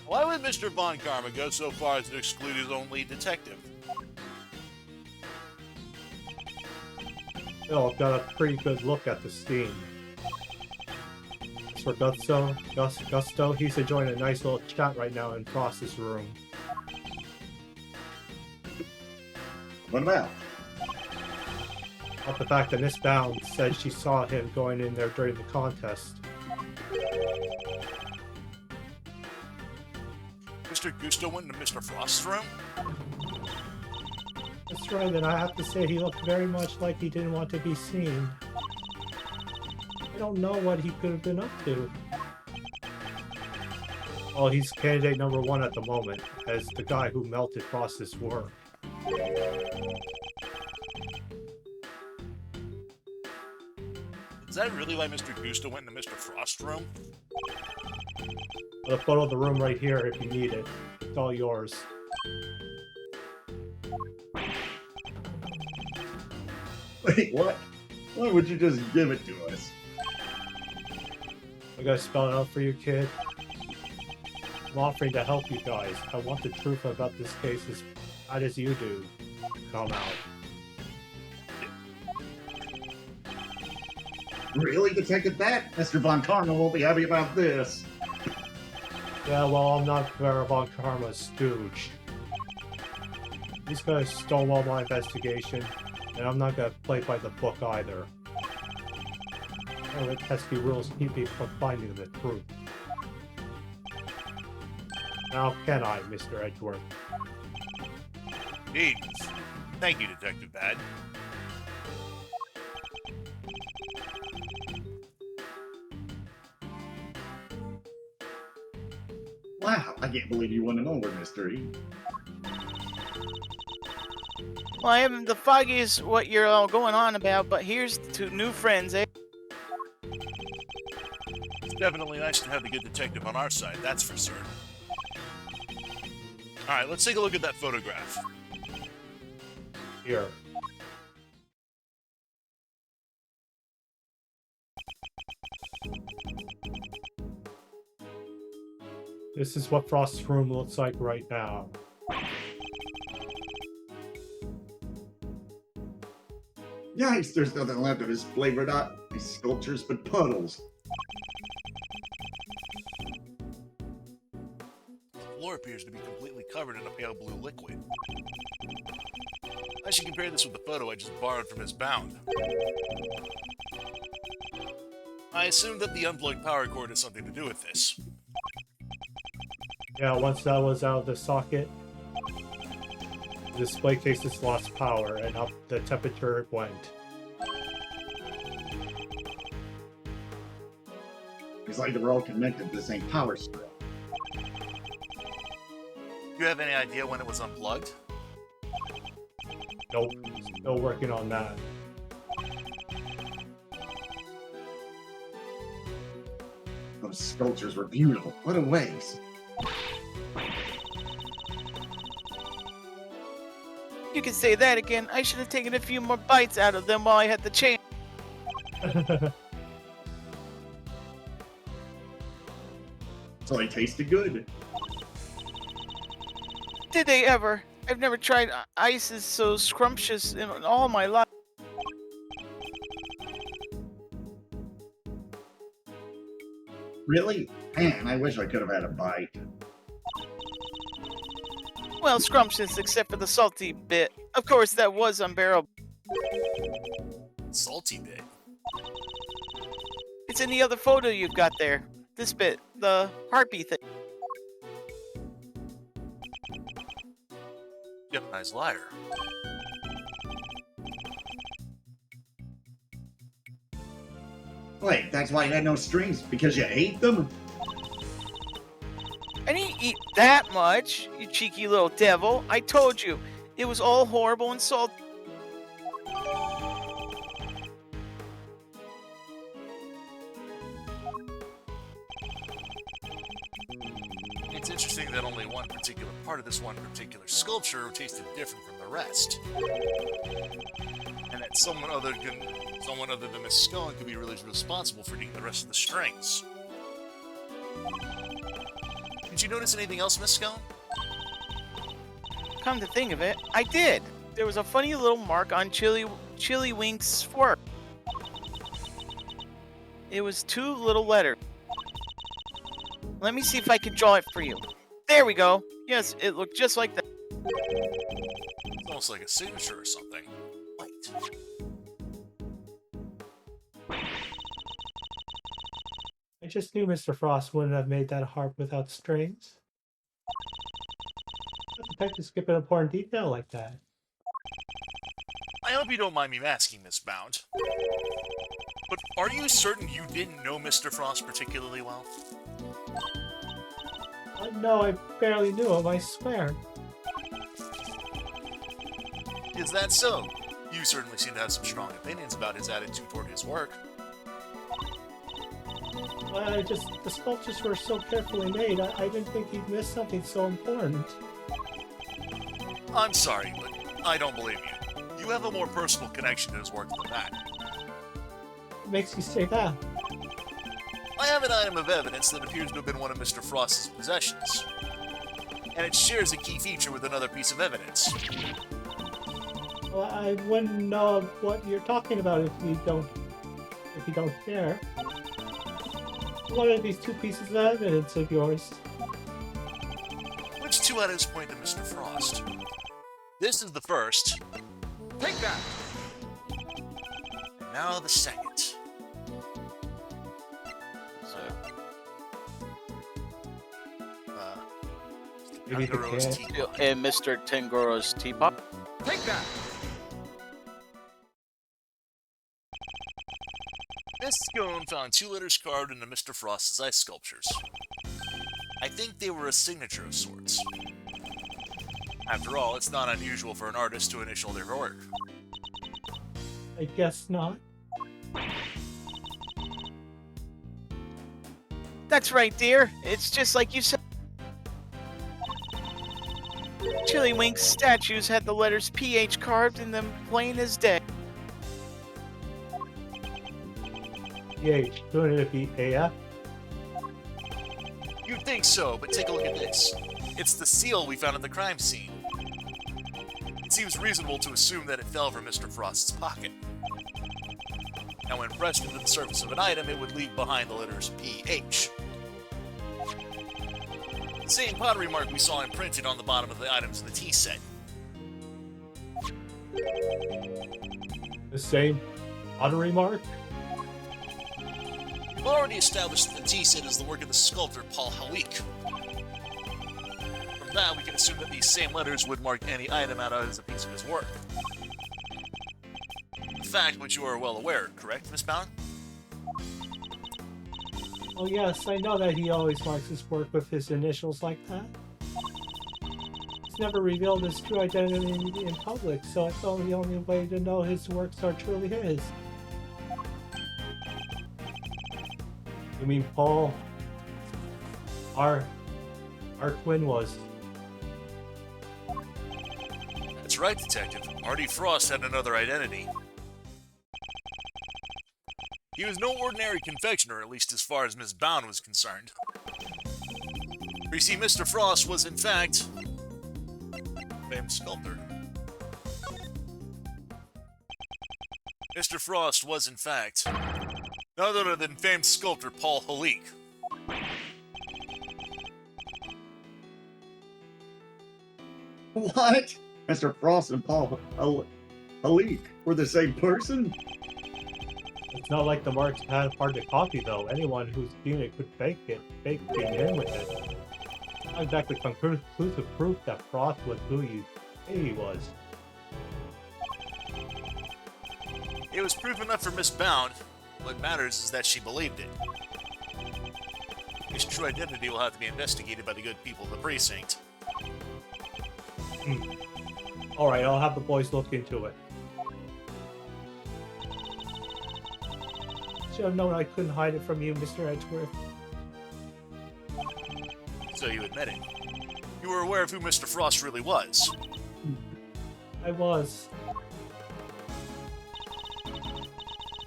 Why would Mr. Von Karma go so far as to exclude his own lead detective? Still, I've got a pretty good look at the scene. As for Gusto, he's enjoying a nice little chat right now in Frost's room. What about? Not the fact that Miss Bound said she saw him going in there during the contest. Mr. Gusto went into Mr. Frost's room? That's right, and I have to say he looked very much like he didn't want to be seen. I don't know what he could have been up to. Well, he's candidate number 1 at the moment, as the guy who melted Frost's work. Is that really why Mr. Gusto went into Mr. Frost's room? Got a photo of the room right here if you need it. It's all yours. Wait, what? Why would you just give it to us? I gotta spell it out for you, kid. I'm offering to help you guys. I want the truth about this case as bad as you do. Come out. Really, Detective Bat? Mr. Von Karma won't be happy about this. Yeah, well, I'm not Vera Von Karma's stooge. These guys stole all my investigation, and I'm not gonna play by the book either. I don't let pesky rules keep me from finding the truth. Now can I, Mr. Edgeworth? Indeed. Thank you, Detective Bad. Wow, I can't believe you won an over mystery. Well, I haven't the foggiest what you're all going on about, but here's to new friends, eh? It's definitely nice to have the good detective on our side, that's for certain. Alright, let's take a look at that photograph. Here. This is what Frost's room looks like right now. Yikes, there's nothing left of his flavored art, his sculptures, but puddles. The floor appears to be completely covered in a pale blue liquid. I should compare this with the photo I just borrowed from Miss Bound. I assume that the unplugged power cord has something to do with this. Yeah, once that was out of the socket, display cases lost power, and up the temperature went. It's like they're all connected to the same power strip. Do you have any idea when it was unplugged? Nope, still working on that. Those sculptures were beautiful. What a waste. You can say that again. I should have taken a few more bites out of them while I had the chance. So they tasted good. Did they ever? I've never tried ices so scrumptious in all my life. Really? Man, I wish I could have had a bite. Well, scrumptious except for the salty bit. Of course, that was unbearable. Salty bit. It's in the other photo you've got there. This bit, the harpy thing. Yep, nice liar. Wait, that's why you had no strings? Because you ate them? I didn't eat that much, you cheeky little devil. I told you, it was all horrible and salty. It's interesting that only one particular part of this one particular sculpture tasted different from the rest. And that someone other than Miss Scone could be really responsible for eating the rest of the strings. Did you notice anything else, Miss Scone? Come to think of it, I did. There was a funny little mark on Chili Wink's fork. It was 2 little letters. Let me see if I can draw it for you. There we go. Yes, it looked just like that. It's almost like a signature or something. Wait. I just knew Mr. Frost wouldn't have made that harp without strings. How the heck to skip an important detail like that? I hope you don't mind me asking, Miss Bound. But are you certain you didn't know Mr. Frost particularly well? No, I barely knew him, I swear. Is that so? You certainly seem to have some strong opinions about his attitude toward his work. The sculptures were so carefully made, I didn't think he'd miss something so important. I'm sorry, but I don't believe you. You have a more personal connection to his work than that. What makes you say that? I have an item of evidence that appears to have been one of Mr. Frost's possessions. And it shares a key feature with another piece of evidence. Well, I wouldn't know what you're talking about if you don't care. What are these 2 pieces of evidence of yours? Which 2 items point to Mr. Frost? This is the first, Take that! and now the second. Maybe the Tangaro's cat. teapot. And Mr. Tengoro's teapot. Take that! Miss Scone found 2 letters carved into Mr. Frost's ice sculptures. I think they were a signature of sorts. After all, it's not unusual for an artist to initial their work. I guess not. That's right, dear. It's just like you said. Chili Wink's statues had the letters PH carved in them plain as day. PH, couldn't it be AF? You'd think so, but take a look at this. It's the seal we found at the crime scene. It seems reasonable to assume that it fell from Mr. Frost's pocket. Now, when pressed into the surface of an item, it would leave behind the letters PH. The same pottery mark we saw imprinted on the bottom of the items in the tea set. The same pottery mark? We've already established that the tea set is the work of the sculptor Paul Hawick. From that, we can assume that these same letters would mark any item out as a piece of his work. A fact which you are well aware, correct, Miss Bound? Oh yes, I know that he always marks his work with his initials like that. He's never revealed his true identity in public, so I thought the only way to know his works are truly his. You mean Paul? Our twin was. That's right, Detective. Artie Frost had another identity. He was no ordinary confectioner, at least as far as Miss Bound was concerned. For you see, Mr. Frost was, in fact, a famed sculptor. Mr. Frost was, in fact, none other than famed sculptor Paul Halik. What? Mr. Frost and Paul Halik were the same person? It's not like the marks had hard to copy though. Anyone who's seen it could fake it in with it. Not exactly conclusive proof that Frost was who you say he was. It was proof enough for Miss Bound. What matters is that she believed it. His true identity will have to be investigated by the good people of the precinct. Alright, I'll have the boys look into it. Should have known I couldn't hide it from you, Mr. Edgeworth. So you admit it. You were aware of who Mr. Frost really was. I was.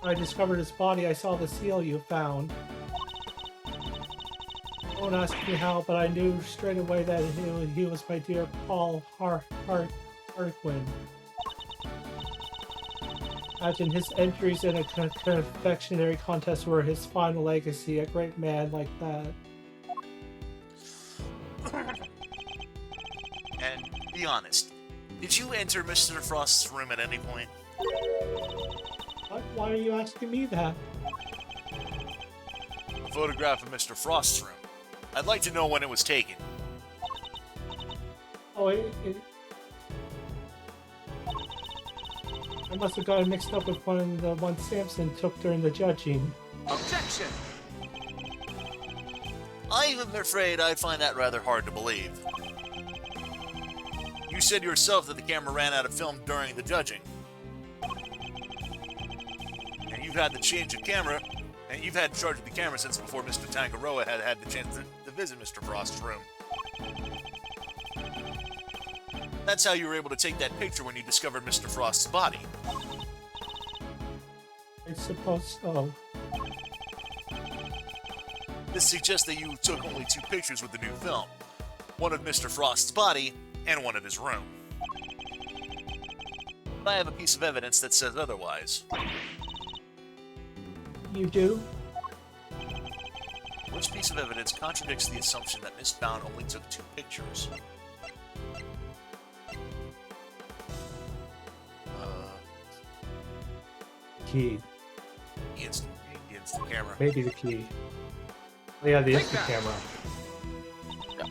When I discovered his body, I saw the seal you found. Don't ask me how, but I knew straight away that he was my dear Paul Harquin. Imagine his entries in a confectionery contest were his final legacy, a great man like that. And be honest, did you enter Mr. Frost's room at any point? Why are you asking me that? A photograph of Mr. Frost's room. I'd like to know when it was taken. Oh, I must have gotten mixed up with one of the ones Samson took during the judging. Objection! I'm afraid I find that rather hard to believe. You said yourself that the camera ran out of film during the judging. And you've had the change of camera, and you've had charge of the camera since before Mr. Tangaroa had the chance to visit Mr. Frost's room. That's how you were able to take that picture when you discovered Mr. Frost's body. I suppose so. This suggests that you took only 2 pictures with the new film. One of Mr. Frost's body, and one of his room. But I have a piece of evidence that says otherwise. You do? Which piece of evidence contradicts the assumption that Miss Bound only took 2 pictures? Key. The instant camera. Maybe the key. Oh yeah, the Take instant that. camera. Yeah.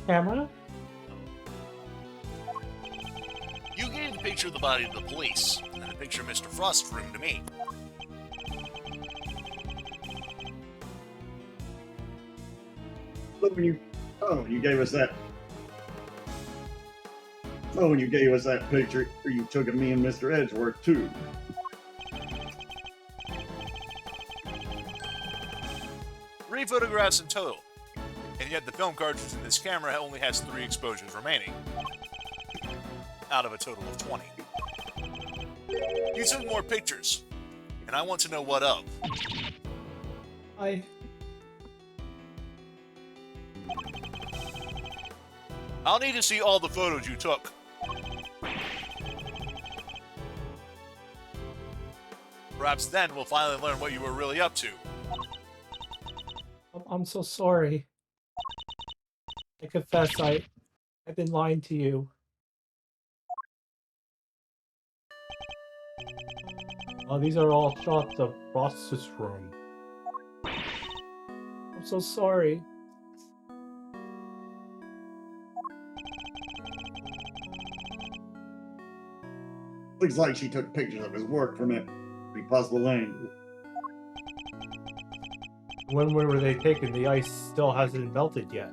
Camera? You gave the picture of the body to the police, and the picture of Mr. Frost's room to me. But when you gave us that. Oh, when you gave us that picture, you took of me and Mr. Edgeworth too. 3 photographs in total, and yet the film cartridge in this camera only has 3 exposures remaining, out of a total of 20. You took more pictures, and I want to know what of. I'll need to see all the photos you took. Perhaps then we'll finally learn what you were really up to. I'm so sorry. I confess I've been lying to you. These are all shots of Frost's room. I'm so sorry. Looks like she took pictures of his work from every possible angle. When were they taken? The ice still hasn't melted yet.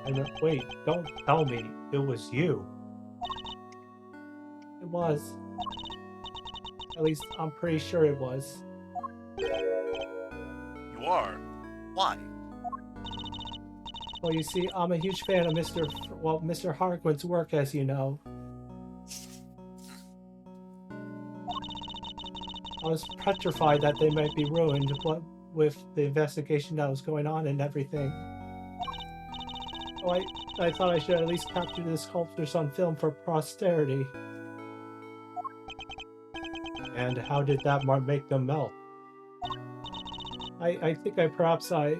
And wait, don't tell me it was you. It was. At least I'm pretty sure it was. You are? Why? Well, you see, I'm a huge fan of Mr. Harlequin's work, as you know. I was petrified that they might be ruined with the investigation that was going on and everything. So I thought I should at least capture the sculptures on film for posterity. And how did that make them melt? I think perhaps I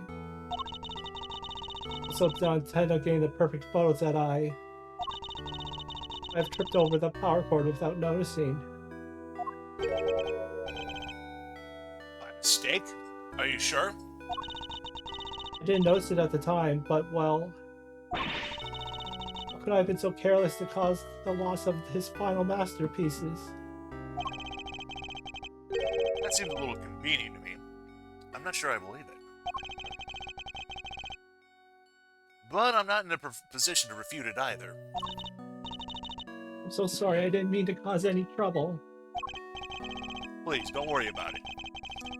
so intent on getting the perfect photos that I've tripped over the power cord without noticing. By mistake? Are you sure? I didn't notice it at the time, but well, how could I have been so careless to cause the loss of his final masterpieces? That seems a little convenient to me. I'm not sure I believe it. But I'm not in a position to refute it either. I'm so sorry, I didn't mean to cause any trouble. Please, don't worry about it.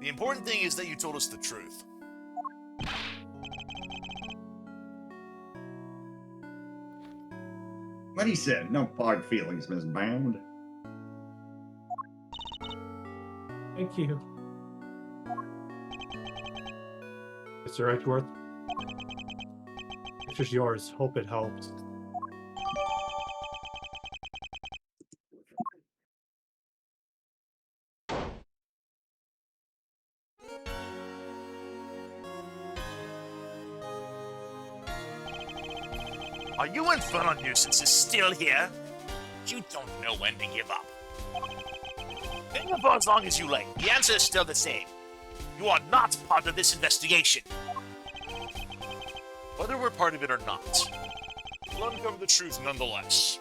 The important thing is that you told us the truth. What he said, no hard feelings, Miss Bound. Thank you. Mr. Edgeworth, picture's yours. Hope it helps. Are you infernal nuisances still here? You don't know when to give up. Think for as long as you like. The answer is still the same. You are not part of this investigation. Whether we're part of it or not, we'll uncover the truth nonetheless.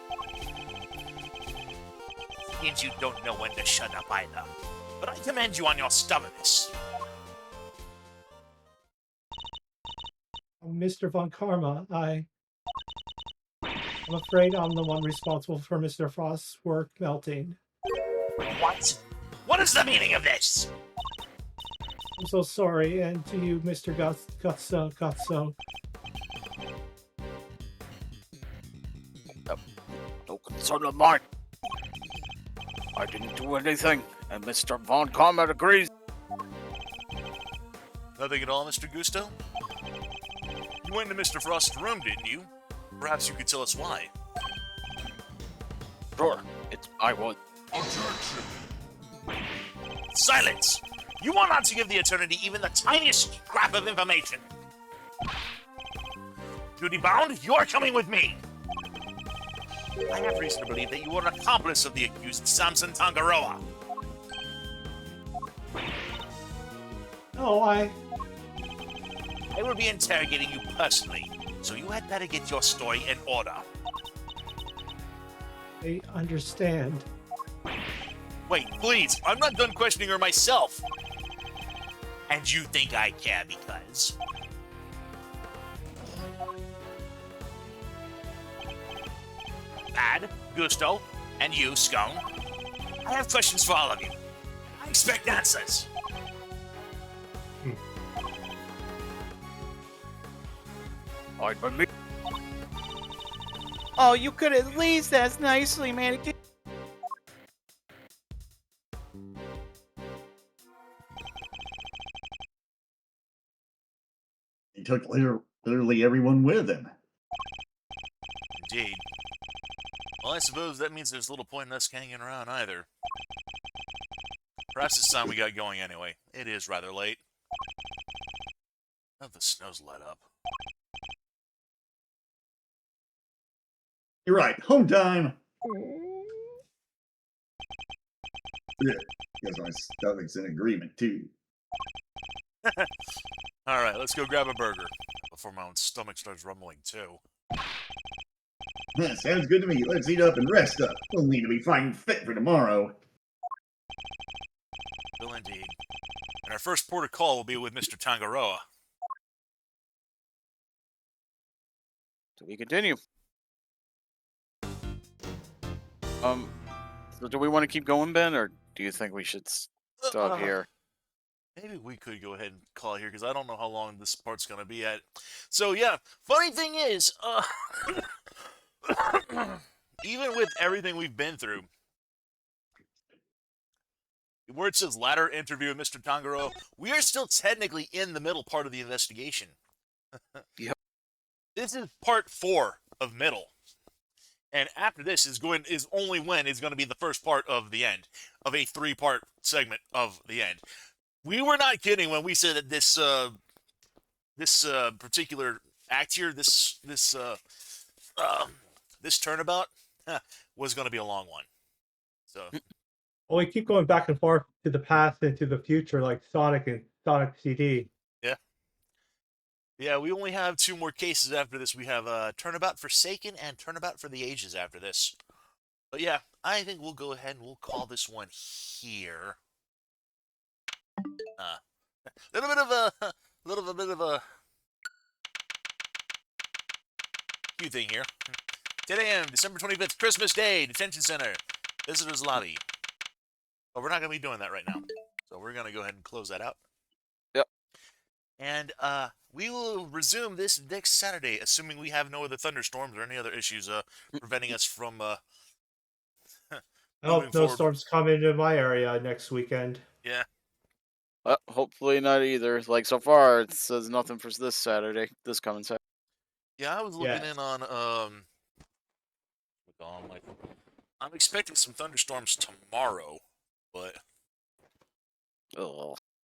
Means you don't know when to shut up either. But I commend you on your stubbornness. Mr. Von Karma, I'm afraid I'm the one responsible for Mr. Frost's work melting. What? What is the meaning of this? I'm so sorry, and to you, Mr. Gutso. No concern of mine. I didn't do anything, and Mr. Von Comet agrees. Nothing at all, Mr. Gusto? You went into Mr. Frost's room, didn't you? Perhaps you could tell us why. Sure, I was. Objection! Silence! You are not to give the Eternity even the tiniest scrap of information! Duty bound, you are coming with me! I have reason to believe that you are an accomplice of the accused Samson Tangaroa. No, I will be interrogating you personally, so you had better get your story in order. understand. Wait, please, I'm not done questioning her myself! And you think I care because... Bad, Gusto, and you, Scone. I have questions for all of you. I expect answers. I believe. Oh, you could at least ask nicely, man. He took literally everyone with him. Indeed. Well, I suppose that means there's little point in us hanging around either. Perhaps it's time we got going anyway. It is rather late. Oh, the snow's let up. You're right. Home time. Yeah, because my stomach's in agreement too. Alright, let's go grab a burger. Before my own stomach starts rumbling too. Sounds good to me. Let's eat up and rest up. We'll need to be fighting fit for tomorrow. Will indeed. And our first port of call will be with Mr. Tangaroa. So we continue. So do we want to keep going, Ben, or do you think we should stop here? Maybe we could go ahead and call it here, because I don't know how long this part's going to be at. So, yeah, funny thing is, even with everything we've been through, where it says ladder interview with Mr. Tangaro, we are still technically in the middle part of the investigation. Yep. This is part 4 of middle. And after this is only when is going to be the first part of the end, of a 3-part segment of the end. We were not kidding when we said that this particular act here, this turnabout, was going to be a long one. So. Well, we keep going back and forth to the past and to the future, like Sonic and Sonic CD. Yeah. Yeah, we only have 2 more cases after this. We have Turnabout Forsaken and Turnabout for the Ages after this. But yeah, I think we'll go ahead and we'll call this one here. Little bit of a cue thing here. 10 a.m., December 25th, Christmas Day, Detention Center, Visitors Lobby. But we're not going to be doing that right now. So we're going to go ahead and close that out. Yep. And we will resume this next Saturday, assuming we have no other thunderstorms or any other issues preventing us from I hope no forward. storms come into my area next weekend. Yeah. Hopefully not either. Like, so far, it says nothing for this coming Saturday. Yeah, I was looking in on I'm expecting some thunderstorms tomorrow, but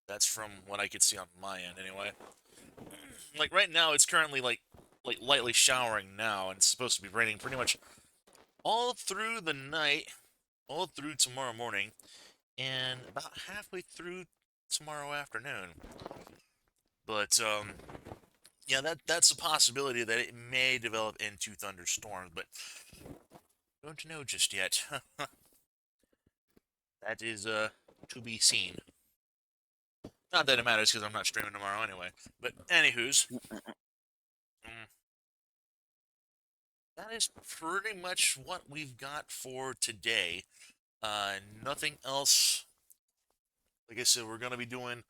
that's from what I could see on my end anyway. Like right now, it's currently like lightly showering now, and it's supposed to be raining pretty much all through the night, all through tomorrow morning, and about halfway through tomorrow afternoon. But yeah, that's a possibility that it may develop into thunderstorms, but don't know just yet. That is to be seen. Not that it matters, because I'm not streaming tomorrow anyway. But anywho's, that is pretty much what we've got for today. Nothing else. Like I said, we're going to be doing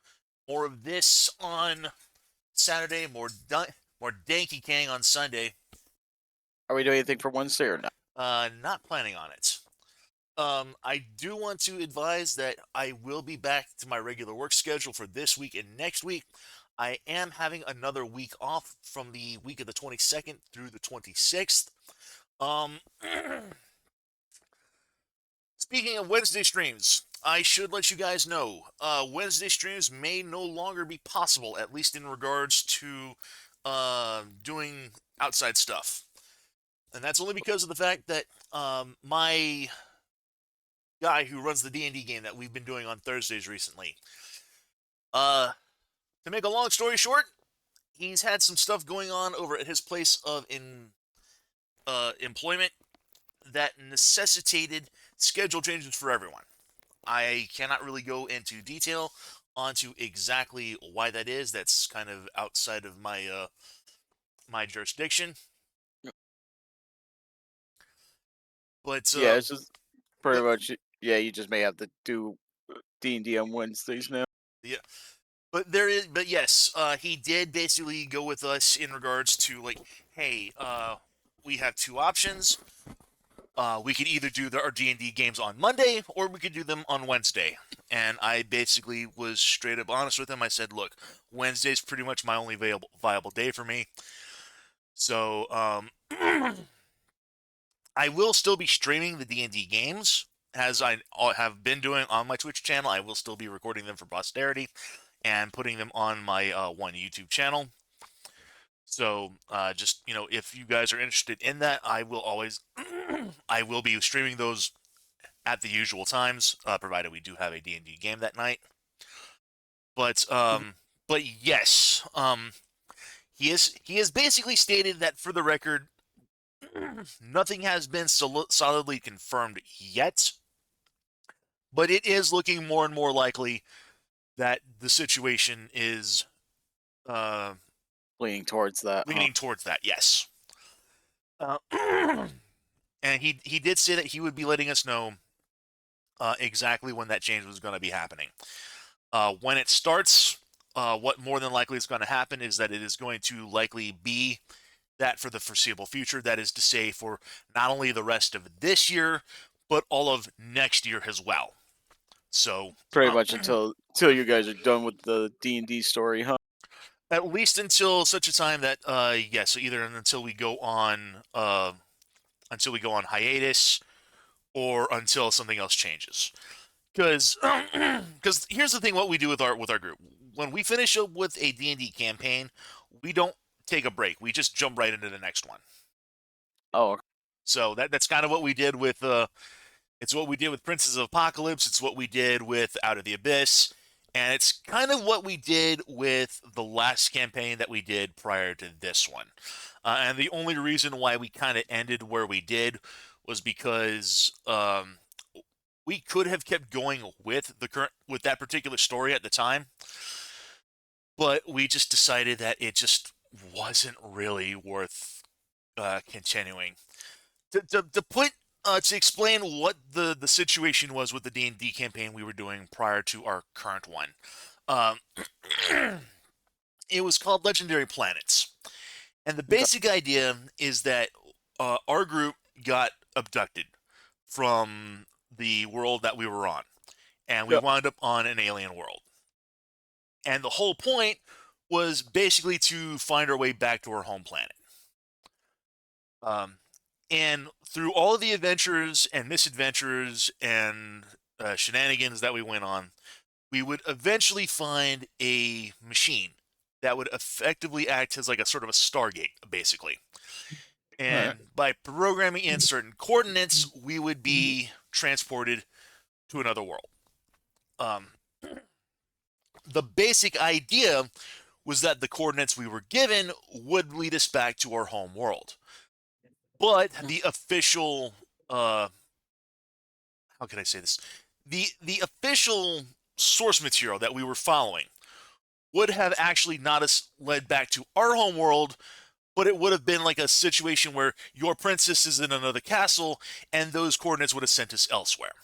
more of this on Saturday, more Danky Kang on Sunday. Are we doing anything for Wednesday or not? Not planning on it. I do want to advise that I will be back to my regular work schedule for this week and next week. I am having another week off from the week of the 22nd through the 26th. Speaking of Wednesday streams, I should let you guys know, Wednesday streams may no longer be possible, at least in regards to doing outside stuff. And that's only because of the fact that my guy who runs the D&D game that we've been doing on Thursdays recently, to make a long story short, he's had some stuff going on over at his place of employment that necessitated schedule changes for everyone. I cannot really go into detail onto exactly why that is. That's kind of outside of my my jurisdiction. But yeah, it's just pretty much. Yeah, you just may have to do D&D on Wednesdays now. Yeah. But yes, he did basically go with us in regards to like, hey, we have 2 options. We could either do our D&D games on Monday, or we could do them on Wednesday. And I basically was straight up honest with him. I said, look, Wednesday's pretty much my only viable day for me. So, I will still be streaming the D&D games, as I have been doing on my Twitch channel. I will still be recording them for posterity and putting them on my one YouTube channel. So, just, if you guys are interested in that, I will always, I will be streaming those at the usual times, provided we do have a D&D game that night. But yes, he has basically stated that, for the record, nothing has been solidly confirmed yet, but it is looking more and more likely that the situation is Leaning towards that. leaning towards that. Yes. And he did say that he would be letting us know exactly when that change was going to be happening. When it starts, what more than likely is going to happen is that it is going to likely be that for the foreseeable future. That is to say, for not only the rest of this year, but all of next year as well. So Pretty much until you guys are done with the D&D story, huh? at least until such a time that so either until we go on hiatus or until something else changes. Because here's the thing: what we do with our group, when we finish up with a D&D campaign, we don't take a break. We just jump right into the next one. Oh, okay. So that's kind of what we did with it's what we did with Princes of Apocalypse. It's what we did with Out of the Abyss, and it's kind of what we did with the last campaign that we did prior to this one. And the only reason why we kind of ended where we did was because we could have kept going with that particular story at the time, but we just decided that it just wasn't really worth continuing. To explain what the situation was with the D&D campaign we were doing prior to our current one, it was called Legendary Planets, and the basic idea is that our group got abducted from the world that we were on, and we wound up on an alien world. And the whole point was basically to find our way back to our home planet. And through all of the adventures and misadventures and shenanigans that we went on, we would eventually find a machine that would effectively act as like a sort of a Stargate, basically. And by programming in certain coordinates, we would be transported to another world. The basic idea was that the coordinates we were given would lead us back to our home world. But the official, how can I say this? The official source material that we were following would have actually not us led back to our home world, but it would have been like a situation where your princess is in another castle, and those coordinates would have sent us elsewhere.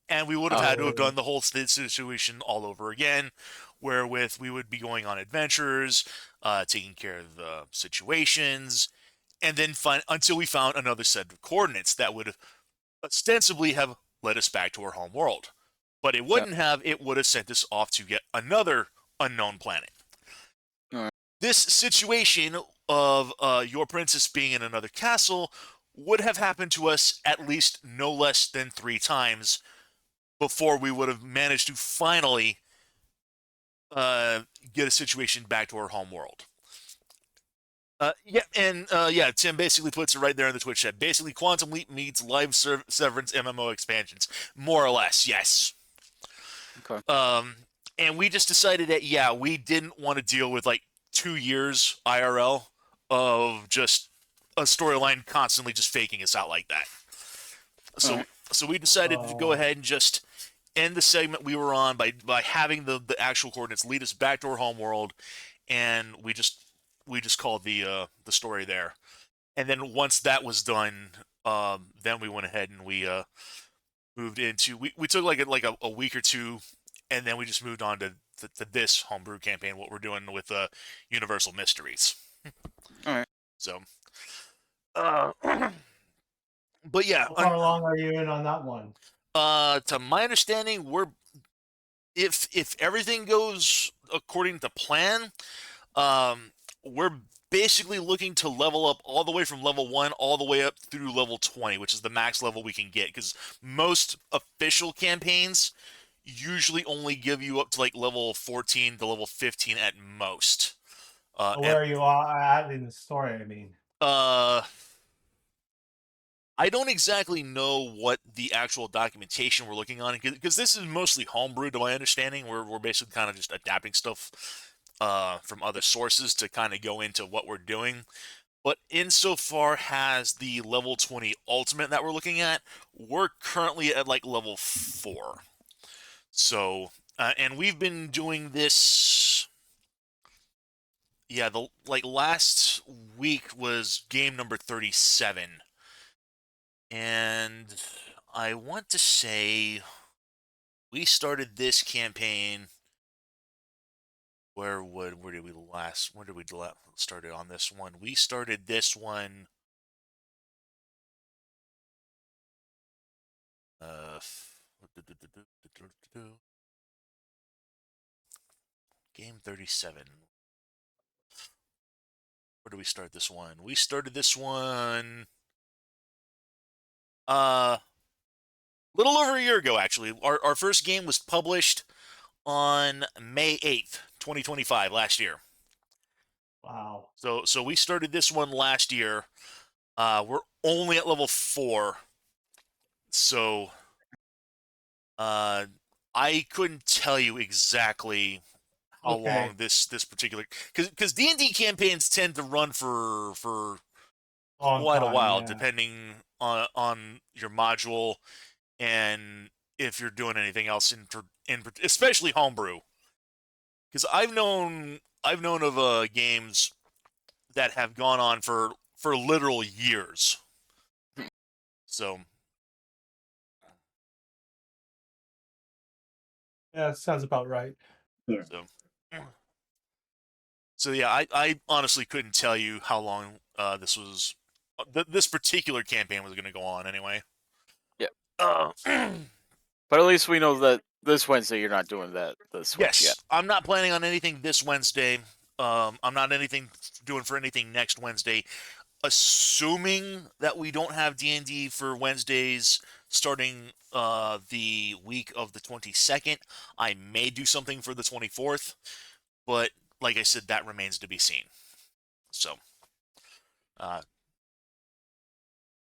And we would have had to have done the whole situation all over again, wherewith we would be going on adventures, taking care of situations, and then until we found another set of coordinates that would ostensibly have led us back to our home world. But it wouldn't have. It would have sent us off to get another unknown planet. This situation of your princess being in another castle would have happened to us at least no less than 3 times before we would have managed to finally get a situation back to our home world. Tim basically puts it right there in the Twitch chat. Basically, Quantum Leap meets Live Severance MMO expansions. More or less, yes. Okay. And we just decided that, we didn't want to deal with, 2 years IRL of just a storyline constantly just faking us out like that. So we decided to go ahead and just end the segment we were on by having the actual coordinates lead us back to our home world, and we just called the story there. And then once that was done, then we went ahead and we moved into we took like a week or two, and then we just moved on to this homebrew campaign, what we're doing with Universal Mysteries. All right. So, but yeah. How far along are you in on that one? To my understanding, if everything goes according to plan, we're basically looking to level up all the way from level 1 all the way up through level 20, which is the max level we can get, because most official campaigns usually only give you up to level 14 to level 15 at most. Where are you at in the story, I mean? I don't exactly know what the actual documentation we're looking on, because this is mostly homebrew, to my understanding. We're basically kind of just adapting stuff from other sources to kind of go into what we're doing. But insofar as the level 20 ultimate that we're looking at, we're currently at like level 4. So, and we've been doing this. Yeah, the last week was game number 37. And I want to say we started this campaign. Where did we started on this one? We started this one. Game 37. Where did we start this one? We started this one little over a year ago, actually. Our first game was published on May 8th, 2025, last year. Wow. So we started this one last year. We're only at level 4. So I couldn't tell you exactly how long this particular, because D&D campaigns tend to run for Long quite a time, while, yeah. depending on your module and if you're doing anything else in especially homebrew. Because I've known of games that have gone on for literal years. So Yeah, sounds about right. so yeah, I honestly couldn't tell you how long this particular campaign was going to go on anyway. Yeah. But at least we know that this Wednesday you're not doing the switch yet. I'm not planning on anything this Wednesday. I'm not doing for anything next Wednesday. Assuming that we don't have D&D for Wednesdays starting the week of the 22nd, I may do something for the 24th, but like I said, that remains to be seen. So,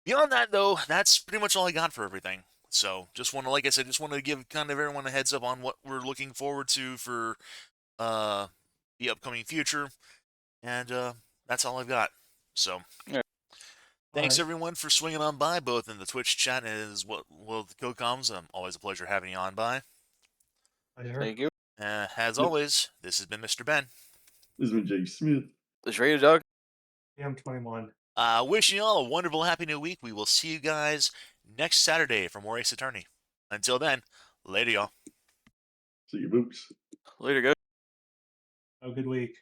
beyond that, though, that's pretty much all I got for everything. So, just want to give kind of everyone a heads up on what we're looking forward to for the upcoming future, and that's all I've got. So, Yeah. thanks everyone for swinging on by, both in the Twitch chat as well the co-coms. Always a pleasure having you on by. Thank you. As always, this has been Mr. Ben. This has been Jake Smith. This is Radio Doug. AM21. Wishing you all a wonderful, happy new week. We will see you guys next Saturday for more Ace Attorney. Until then, later, y'all. See you, boops. Later, guys. Have a good week.